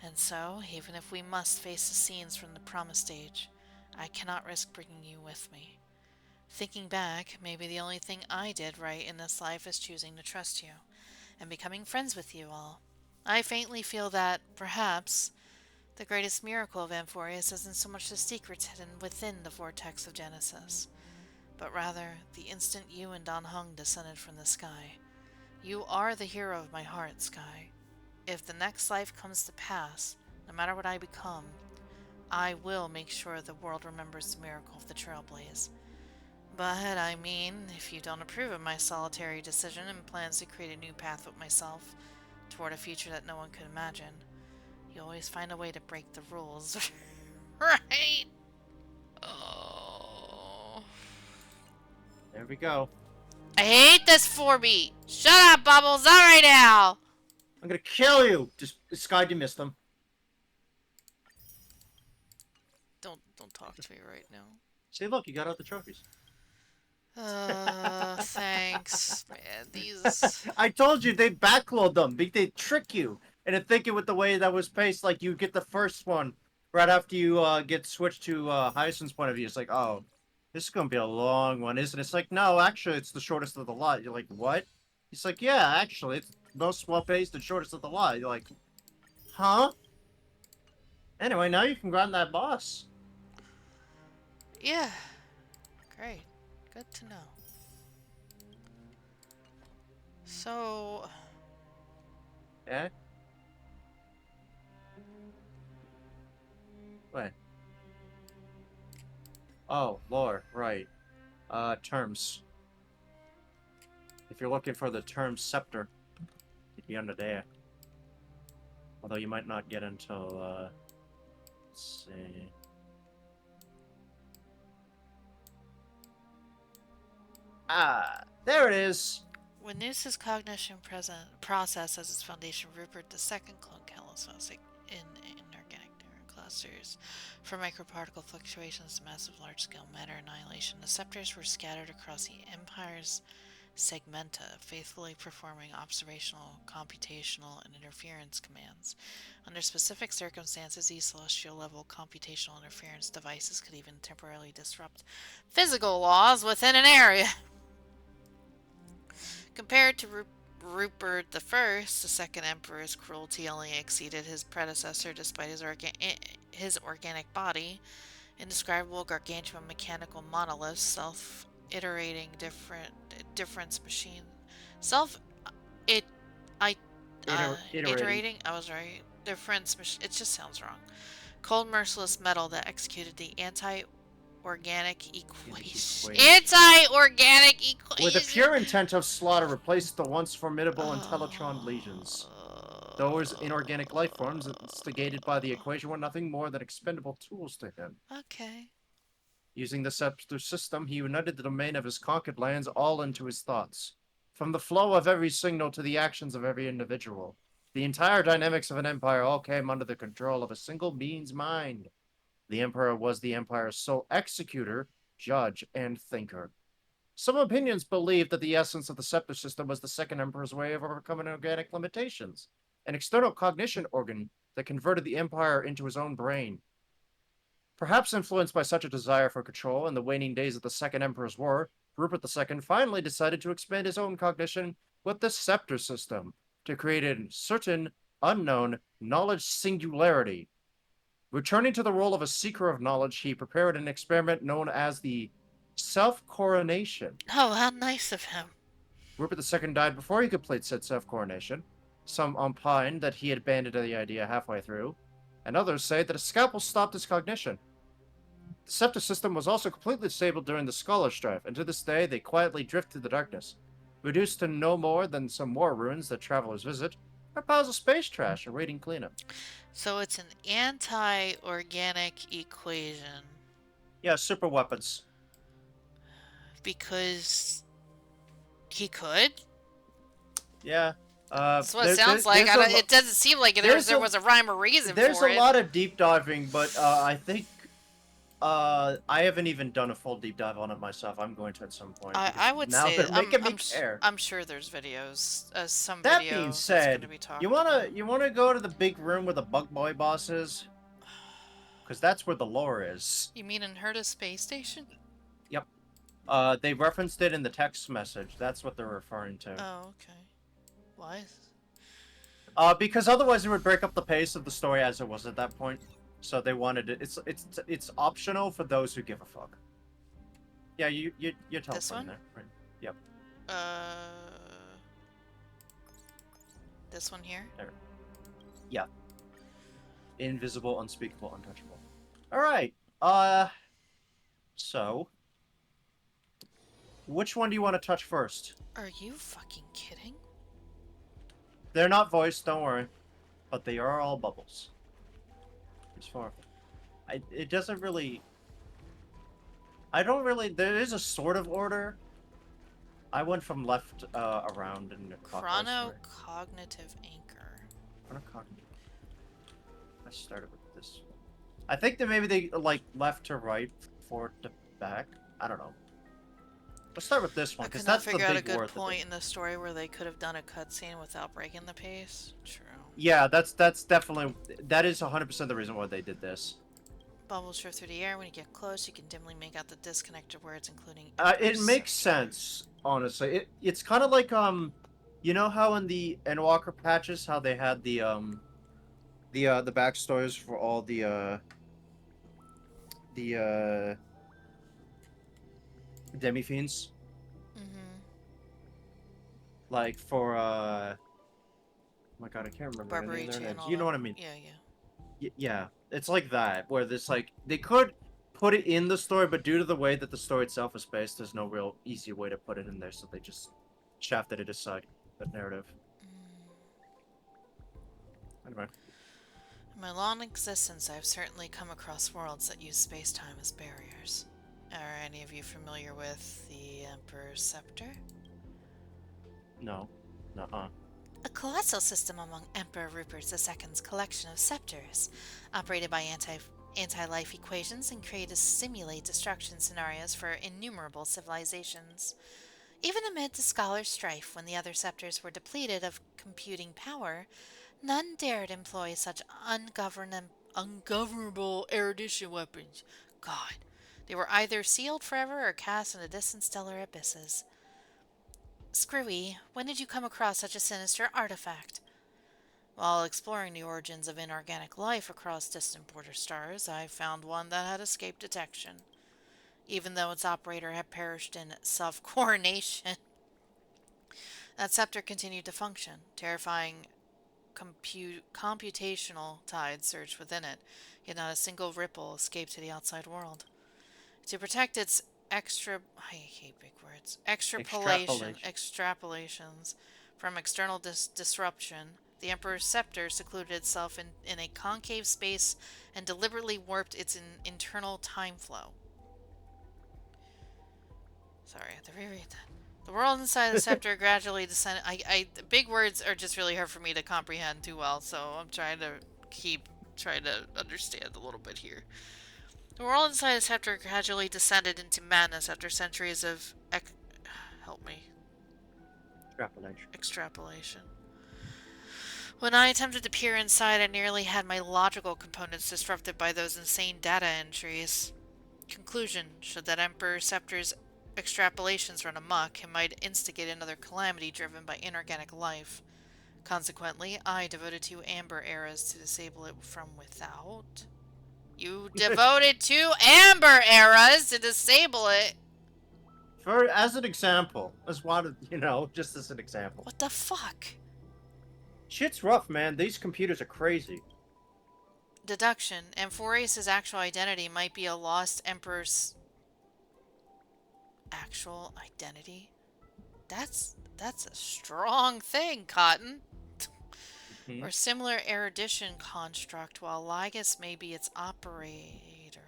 And so, even if we must face the scenes from the promise stage, I cannot risk bringing you with me. Thinking back, maybe the only thing I did right in this life is choosing to trust you, and becoming friends with you all. I faintly feel that, perhaps, the greatest miracle of Amphorius isn't so much the secrets hidden within the vortex of Genesis, but rather the instant you and Don Hung descended from the sky. You are the hero of my heart, Sky. If the next life comes to pass, no matter what I become, I will make sure the world remembers the miracle of the Trailblaze. But, I mean, if you don't approve of my solitary decision and plans to create a new path with myself toward a future that no one could imagine, you always find a way to break the rules. Right? Oh.
There we go.
I hate this 4B! Shut up, Bubbles! Alright now!
I'm gonna kill you! Just, Sky, you missed them.
Don't talk to me right now.
See, look, you got out the trophies.
Thanks, man. These...
I told you, they backload them. They trick you into thinking with the way that was paced, like you get the first one right after you get switched to Hyacinth's point of view. It's like, oh, this is gonna be a long one, isn't it? It's like, no, actually, it's the shortest of the lot. You're like, what? He's like, yeah, actually, it's most well-paced and shortest of the lot. You're like, huh? Anyway, now you can grind that boss.
Yeah. Great. Good to know. So...
Yeah? What? Oh, lore, right. Terms. If you're looking for the term scepter, it'd be under there. Although you might not get until, let's see. Ah, there it is!
When Noose's cognition process as its foundation, Rupert II cloned countless in inorganic clusters. From microparticle fluctuations to massive large-scale matter annihilation, the scepters were scattered across the Empire's segmenta, faithfully performing observational, computational, and interference commands. Under specific circumstances, these celestial-level computational interference devices could even temporarily disrupt physical laws within an area. Compared to Rupert I, the second emperor's cruelty only exceeded his predecessor despite his organic body. Indescribable gargantuan mechanical monoliths, self-iterating difference machine. Iterating? I was right. Difference machine. It just sounds wrong. Cold, merciless metal that executed the anti-organic equation. Anti-organic equation!
With the pure intent of slaughter, replace the once formidable Intellatron legions. Those inorganic life forms instigated by the equation were nothing more than expendable tools to him.
Okay.
Using the scepter system, he united the domain of his conquered lands all into his thoughts. From the flow of every signal to the actions of every individual, the entire dynamics of an empire all came under the control of a single being's mind. The Emperor was the Empire's sole executor, judge, and thinker. Some opinions believe that the essence of the scepter system was the second Emperor's way of overcoming organic limitations, an external cognition organ that converted the Empire into his own brain. Perhaps influenced by such a desire for control in the waning days of the Second Emperor's War, Rupert II finally decided to expand his own cognition with the scepter system to create a certain unknown knowledge singularity. Returning to the role of a seeker of knowledge, he prepared an experiment known as the self-coronation.
Oh, how nice of him.
Rupert II died before he completed said self-coronation. Some opine that he had abandoned the idea halfway through, and others say that a scalpel stopped his cognition. The scepter system was also completely disabled during the Scholar Strife, and to this day they quietly drift through the darkness, reduced to no more than some more ruins that travelers visit, or piles of space trash awaiting cleanup.
So it's an anti-organic equation.
Yeah, super weapons.
Because he could?
Yeah.
That's what it sounds like. It doesn't seem like there was a rhyme or reason for it.
There's a lot of deep diving, but I think I haven't even done a full deep dive on it myself. I'm going to at some point.
I would
now
say
they're making me care.
I'm sure there's videos. Some
That
video
being
that's
said,
gonna be talked
you wanna go to the big room where the bug boy boss is? Because that's where the lore is.
You mean in Herta Space Station?
Yep. They referenced it in the text message. That's what they're referring to.
Oh, okay. Why?
Because otherwise it would break up the pace of the story as it was at that point. So they wanted it. It's optional for those who give a fuck. Yeah, you're teleporting
This one?
there. Right. Yep.
This one here?
There. Yeah. Invisible, unspeakable, untouchable. Alright. So which one do you want to touch first?
Are you fucking kidding?
They're not voiced, don't worry. But they are all bubbles. There's 4 of them. It doesn't really... There is a sort of order. I went from left around in the
Chronocognitive anchor.
Chronocognitive. I started with this one. I think that maybe they, like, left to right, forward to back. I don't know. Let's start with this one, because that's the big word.
I could not figure out a good point in the story where they could have done a cutscene without breaking the pace. True.
Yeah, that's definitely... That is 100% the reason why they did this.
Bubbles drift through the air. When you get close, you can dimly make out the disconnected words, including...
It makes sense, honestly. It's kind of like, you know how in the Endwalker patches, how they had the backstories for all the Demi-Fiends?
Mm-hmm.
Like for, oh my god, I can't remember any of their names. You know what I mean?
Yeah.
Yeah, it's like that, where there's like, they could put it in the story, but due to the way that the story itself is based, there's no real easy way to put it in there, so they just shafted it aside, the narrative. Anyway.
In my long existence, I've certainly come across worlds that use space-time as barriers. Are any of you familiar with the Emperor's Scepter?
No. Nuh-uh.
A colossal system among Emperor Rupert II's collection of scepters, operated by anti-life equations and created to simulate destruction scenarios for innumerable civilizations. Even amid the Scholar's strife, when the other scepters were depleted of computing power, none dared employ such ungovernable erudition weapons. God. They were either sealed forever or cast into distant stellar abysses. Screwy, when did you come across such a sinister artifact? While exploring the origins of inorganic life across distant border stars, I found one that had escaped detection. Even though its operator had perished in self-coronation, that scepter continued to function. Terrifying computational tides surged within it, yet not a single ripple escaped to the outside world. To protect its I hate big words. Extrapolations from external disruption, the Emperor's Scepter secluded itself in a concave space and deliberately warped its internal time flow. Sorry, I have to reread that. The world inside the scepter gradually descended. Big words are just really hard for me to comprehend too well, so I'm trying to understand a little bit here. The world inside the scepter gradually descended into madness after centuries of extrapolation. When I attempted to peer inside, I nearly had my logical components disrupted by those insane data entries. Conclusion: should that Emperor Scepter's extrapolations run amok, it might instigate another calamity driven by inorganic life. Consequently, I devoted 2 amber eras to disable it from without. You devoted 2 amber eras to disable it?
As an example. As one, just as an example.
What the fuck?
Shit's rough, man. These computers are crazy.
Deduction. Amphorius' actual identity might be a lost emperor's actual identity? That's a strong thing, Cotton. Or similar erudition construct, while Lygus may be its operator.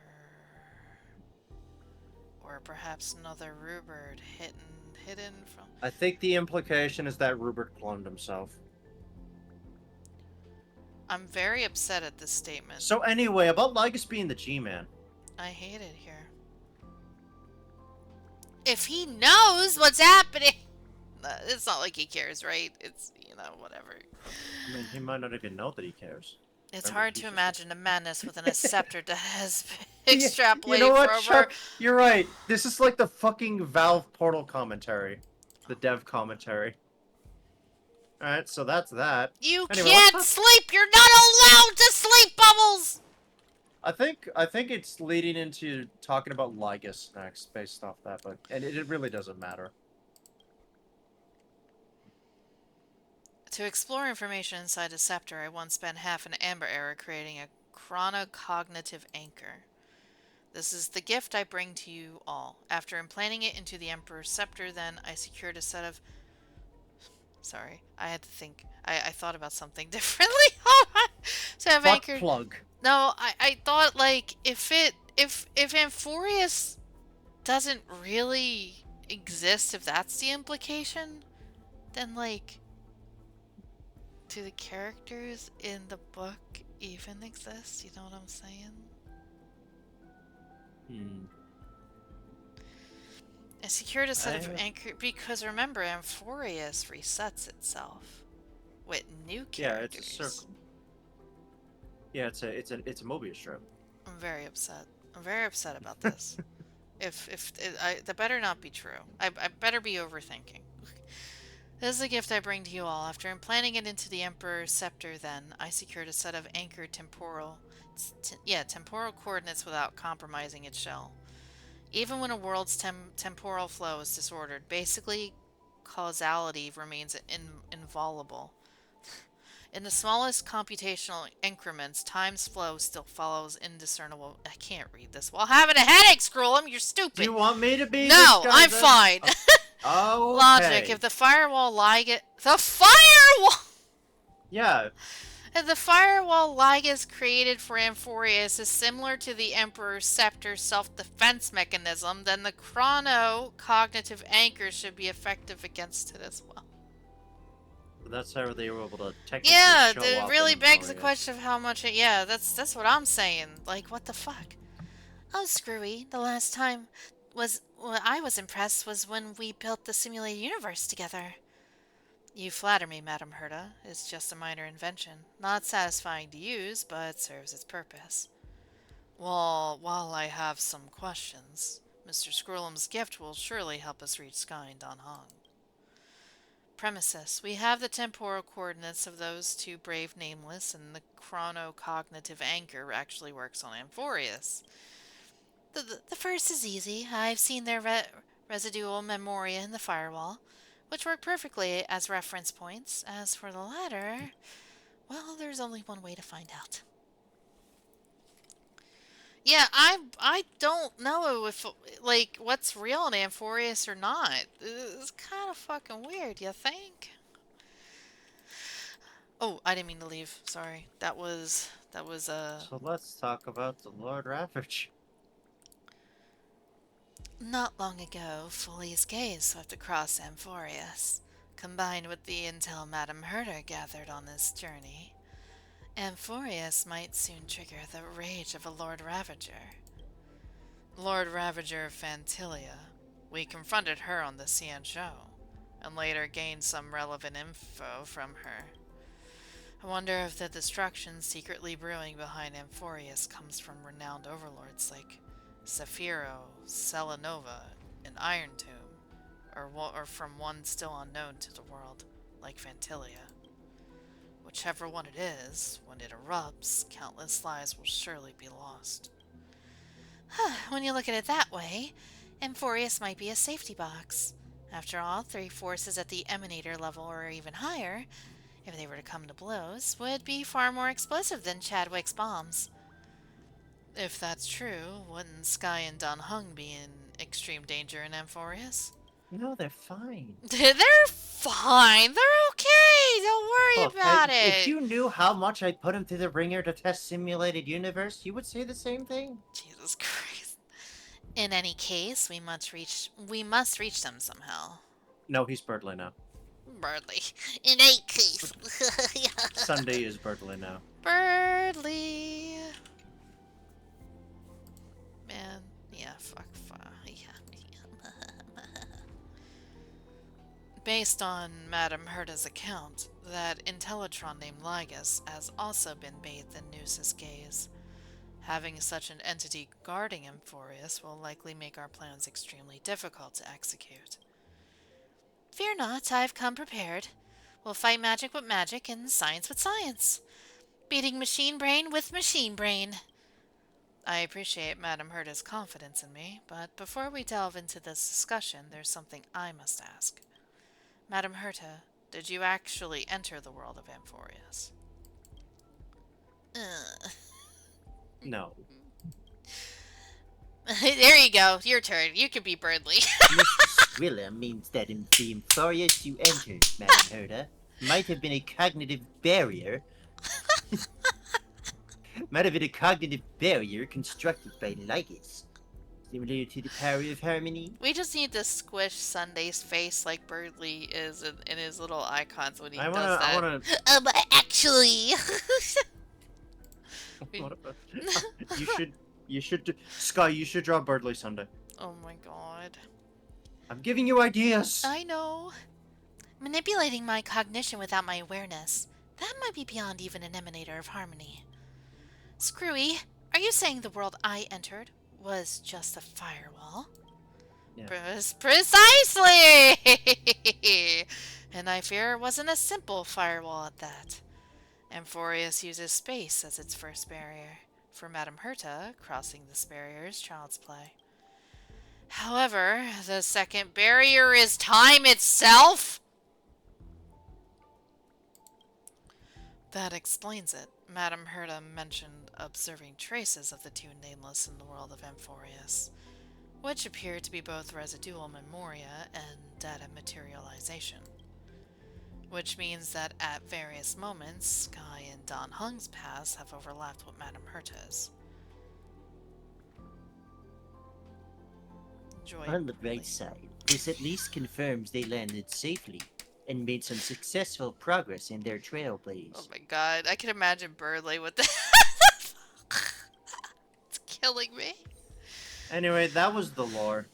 Or perhaps another Rubert hidden from...
I think the implication is that Rupert cloned himself.
I'm very upset at this statement.
So anyway, about Lygus being the G-Man.
I hate it here. If he knows what's happening... It's not like he cares, right? It's, whatever.
I mean, he might not even know that he cares.
It's hard to imagine a madness within a scepter that has been extrapolated
You know what,
for over...
Chuck? You're right. This is like the fucking Valve Portal commentary. The dev commentary. Alright, so that's that.
You can't sleep! You're not allowed to sleep, Bubbles!
I think it's leading into talking about Lygus next, based off that, but it really doesn't matter.
To explore information inside a scepter, I once spent half an amber era creating a chronocognitive anchor. This is the gift I bring to you all. After implanting it into the Emperor's scepter, then I secured a set of... Sorry, I had to think. I thought about something differently. So I've anchored...
plug.
No, I thought, like, if Amphorius doesn't really exist, if that's the implication, then, like... do the characters in the book even exist? You know what I'm saying? I secured a set of anchor because remember, Amphorius resets itself with new characters.
Yeah, it's a circle. Yeah, it's a Mobius strip.
I'm very upset. I'm very upset about this. That better not be true. I better be overthinking. This is a gift I bring to you all. After implanting it into the Emperor's scepter, then, I secured a set of anchored temporal coordinates without compromising its shell. Even when a world's temporal flow is disordered, basically, causality remains inviolable. In the smallest computational increments, time's flow still follows indiscernible... I can't read this while having a headache, Scrollum! You're stupid!
Do you want me to be
No,
this guy
I'm
then?
fine!
Oh, okay.
Logic, if the firewall Lygus... The firewall!
Yeah.
If the firewall Lygus created for Amphorius is similar to the Emperor's Scepter's self-defense mechanism, then the chrono-cognitive anchor should be effective against it as well.
That's how they were able to technically show
it
up
really
in
begs the
Amphorius.
question of how much it... Yeah, that's what I'm saying. Like, what the fuck? Oh, screwy. The last time I was impressed was when we built the simulated universe together. You flatter me, Madam Herta. It's just a minor invention. Not satisfying to use, but serves its purpose. Well, while I have some questions, Mr. Scrollum's gift will surely help us reach Sky and Don Hong. Premises. We have the temporal coordinates of those 2 brave nameless, and the chronocognitive anchor actually works on Amphorius. The first is easy. I've seen their residual memoria in the firewall, which work perfectly as reference points. As for the latter, well, there's only one way to find out. Yeah, I don't know if, like, what's real in Amphorius or not. It's kind of fucking weird, you think? Oh, I didn't mean to leave. Sorry. That was
So let's talk about the Lord Ravage.
Not long ago, Foley's gaze swept across Amphorius. Combined with the intel Madame Herta gathered on this journey, Amphorius might soon trigger the rage of a Lord Ravager. Lord Ravager of Phantilia. We confronted her on the Cian show, and later gained some relevant info from her. I wonder if the destruction secretly brewing behind Amphorius comes from renowned overlords like Zephyro, Selenova, an iron tomb, or from one still unknown to the world, like Fantilia. Whichever one it is, when it erupts, countless lives will surely be lost. When you look at it that way, Amphorius might be a safety box. After all, 3 forces at the emanator level or even higher, if they were to come to blows, would be far more explosive than Chadwick's bombs. If that's true, wouldn't Sky and Don Hung be in extreme danger in Amphorius?
No, they're fine.
They're fine. They're okay. Don't worry
Look,
about
if
it.
you knew how much I put him through the ringer to test simulated universe, you would say the same thing.
Jesus Christ. In any case, we must reach them somehow.
No, he's Birdly now.
Birdly. In any case.
Sunday is Birdly now.
Birdly. Man, yeah, fuck. Yeah. Based on Madame Herta's account, that Intellitron named Lygus has also been bathed in Noose's gaze. Having such an entity guarding Amphorius will likely make our plans extremely difficult to execute. Fear not, I've come prepared. We'll fight magic with magic and science with science. Beating machine brain with machine brain. I appreciate Madame Herta's confidence in me, but before we delve into this discussion, there's something I must ask. Madame Herta, did you actually enter the world of Amphorius?
No.
There you go. Your turn. You can be Birdly.
Mr. Skrilla means that in the Amphorius you entered, Madame Herta, might have been a cognitive barrier. Might have been a cognitive barrier constructed by Lygus. Similar to the power of harmony.
We just need to squish Sunday's face like Birdly is in his little icons when he does that.
I wanna...
Actually...
you should, Sky, you should draw Birdly Sunday.
Oh my god.
I'm giving you ideas.
I know. Manipulating my cognition without my awareness. That might be beyond even an emanator of harmony. Screwy, are you saying the world I entered was just a firewall?
Yeah.
Precisely! And I fear it wasn't a simple firewall at that. Amphorius uses space as its first barrier. For Madame Herta, crossing this barrier is child's play. However, the second barrier is time itself! That explains it. Madame Herta mentioned observing traces of the two nameless in the world of Amphorius, which appear to be both residual memoria and data materialization. Which means that at various moments, Sky and Don Hung's paths have overlapped with Madame Herta's.
On the bright side, this at least confirms they landed safely and made some successful progress in their trailblaze.
Oh my god, I can imagine Birdly with the... It's killing me.
Anyway, that was the lore.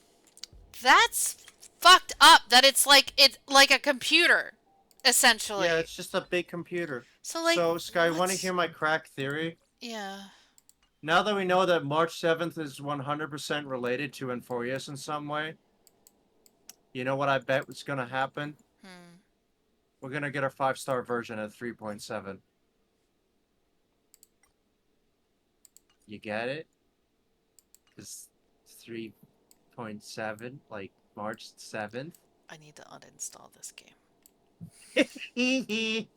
That's fucked up that it's like a computer, essentially.
Yeah, it's just a big computer.
So, like,
so Sky, want to hear my crack theory?
Yeah.
Now that we know that March 7th is 100% related to Amphorius in some way, you know what I bet was going to happen? We're going to get our 5-star version at 3.7. You get it? It's 3.7, like March 7th.
I need to uninstall this game. I'm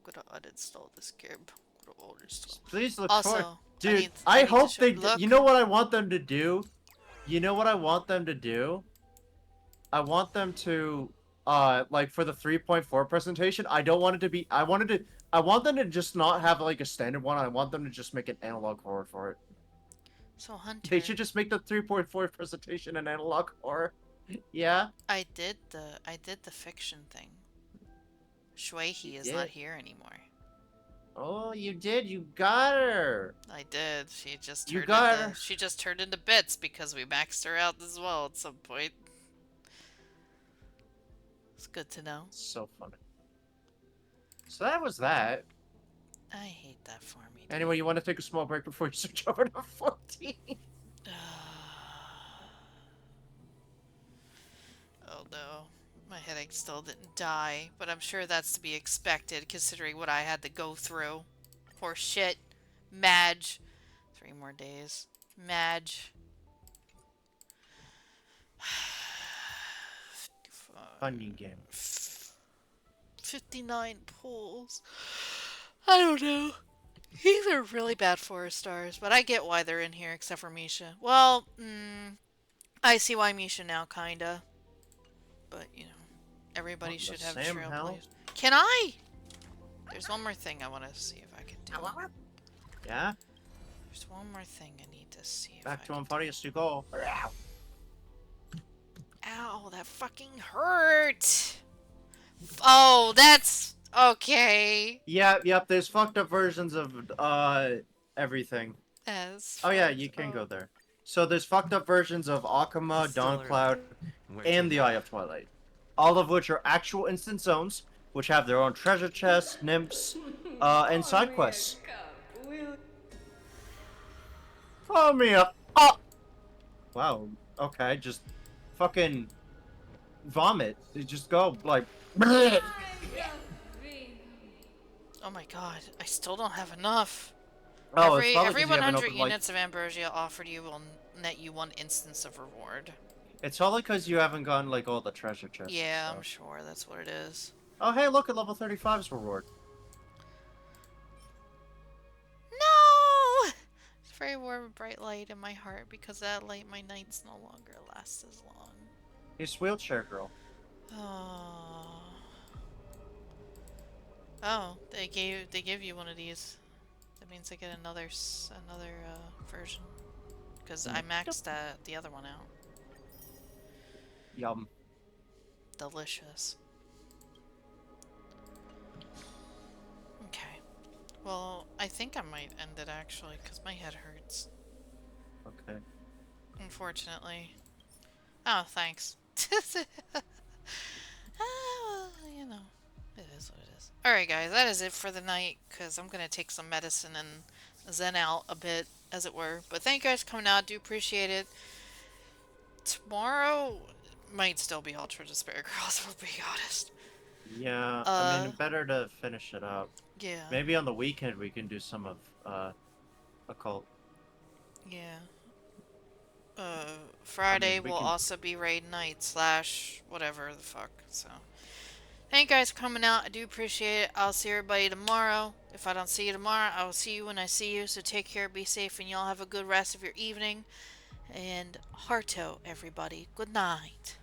gonna uninstall this game.
Please look
also,
forward. Dude, I hope they...
look.
You know what I want them to do? You know what I want them to do? I want them to... like for the 3.4 presentation, I don't want it to be... I want them to just not have like a standard one. I want them to just make an analog horror for it.
So Hunter...
They should just make the 3.4 presentation an analog horror. Yeah?
I did the fiction thing. Shuehi is not here anymore.
Oh, you did? You got her!
I did. She just turned into bits because we maxed her out as well at some point. It's good to know.
So funny. So that was that.
I hate that for me.
Anyway, you want to take a small break before you switch over to 14?
My headache still didn't die, but I'm sure that's to be expected considering what I had to go through. Horse shit. Madge. 3 more days. Madge.
Onion game.
59 pulls. I don't know. These are really bad 4-stars, but I get why they're in here except for Misha. Well, I see why Misha now, kinda. But, you know, everybody
What in
should
the
have
Sam hell?
trailblazers. Can I? There's one more thing I want to see if I can do.
Yeah?
There's one more thing I need to see if
Back
I
to
can
Amparius to go.
Ow, that fucking hurt! Oh, that's... okay.
Yep, there's fucked up versions of, everything.
As
Oh yeah, you can go there. So there's fucked up versions of Akuma, Dawncloud, and the Eye of Twilight. All of which are actual instant zones, which have their own treasure chests, nymphs, and side quests. Follow me up. Oh! Wow, okay, just fucking vomit. You just go, like...
Oh my god, I still don't have enough.
Oh, it's probably
every
'cause you haven't
100
opened, like...
units of ambrosia offered you will net you 1 instance of reward.
It's probably because you haven't gotten, like, all the treasure chests.
Yeah, I'm sure that's what it is.
Oh, hey, look at level 35's reward.
No! It's very warm and bright light in my heart because of that light my nights no longer last as long.
He's wheelchair girl.
Oh. Oh, they give you one of these. That means I get another version. Because I maxed the other one out.
Yum.
Delicious. Okay. Well, I think I might end it actually, because my head hurts.
Okay.
Unfortunately. Oh, thanks. Well, you know, it is what it is. Alright guys, that is it for the night, because I'm going to take some medicine and zen out a bit, as it were. But thank you guys for coming out, do appreciate it. Tomorrow might still be Ultra Despair Girls, if we'll be honest.
Yeah, I mean, better to finish it up.
Yeah.
Maybe on the weekend we can do some of, Occult.
Yeah. Friday
I mean, we
will
can...
also be raid night / whatever the fuck, so. Thank you guys for coming out, I do appreciate it. I'll see everybody tomorrow. If I don't see you tomorrow, I will see you when I see you, so take care, be safe, and y'all have a good rest of your evening. And Hearto, everybody. Good night.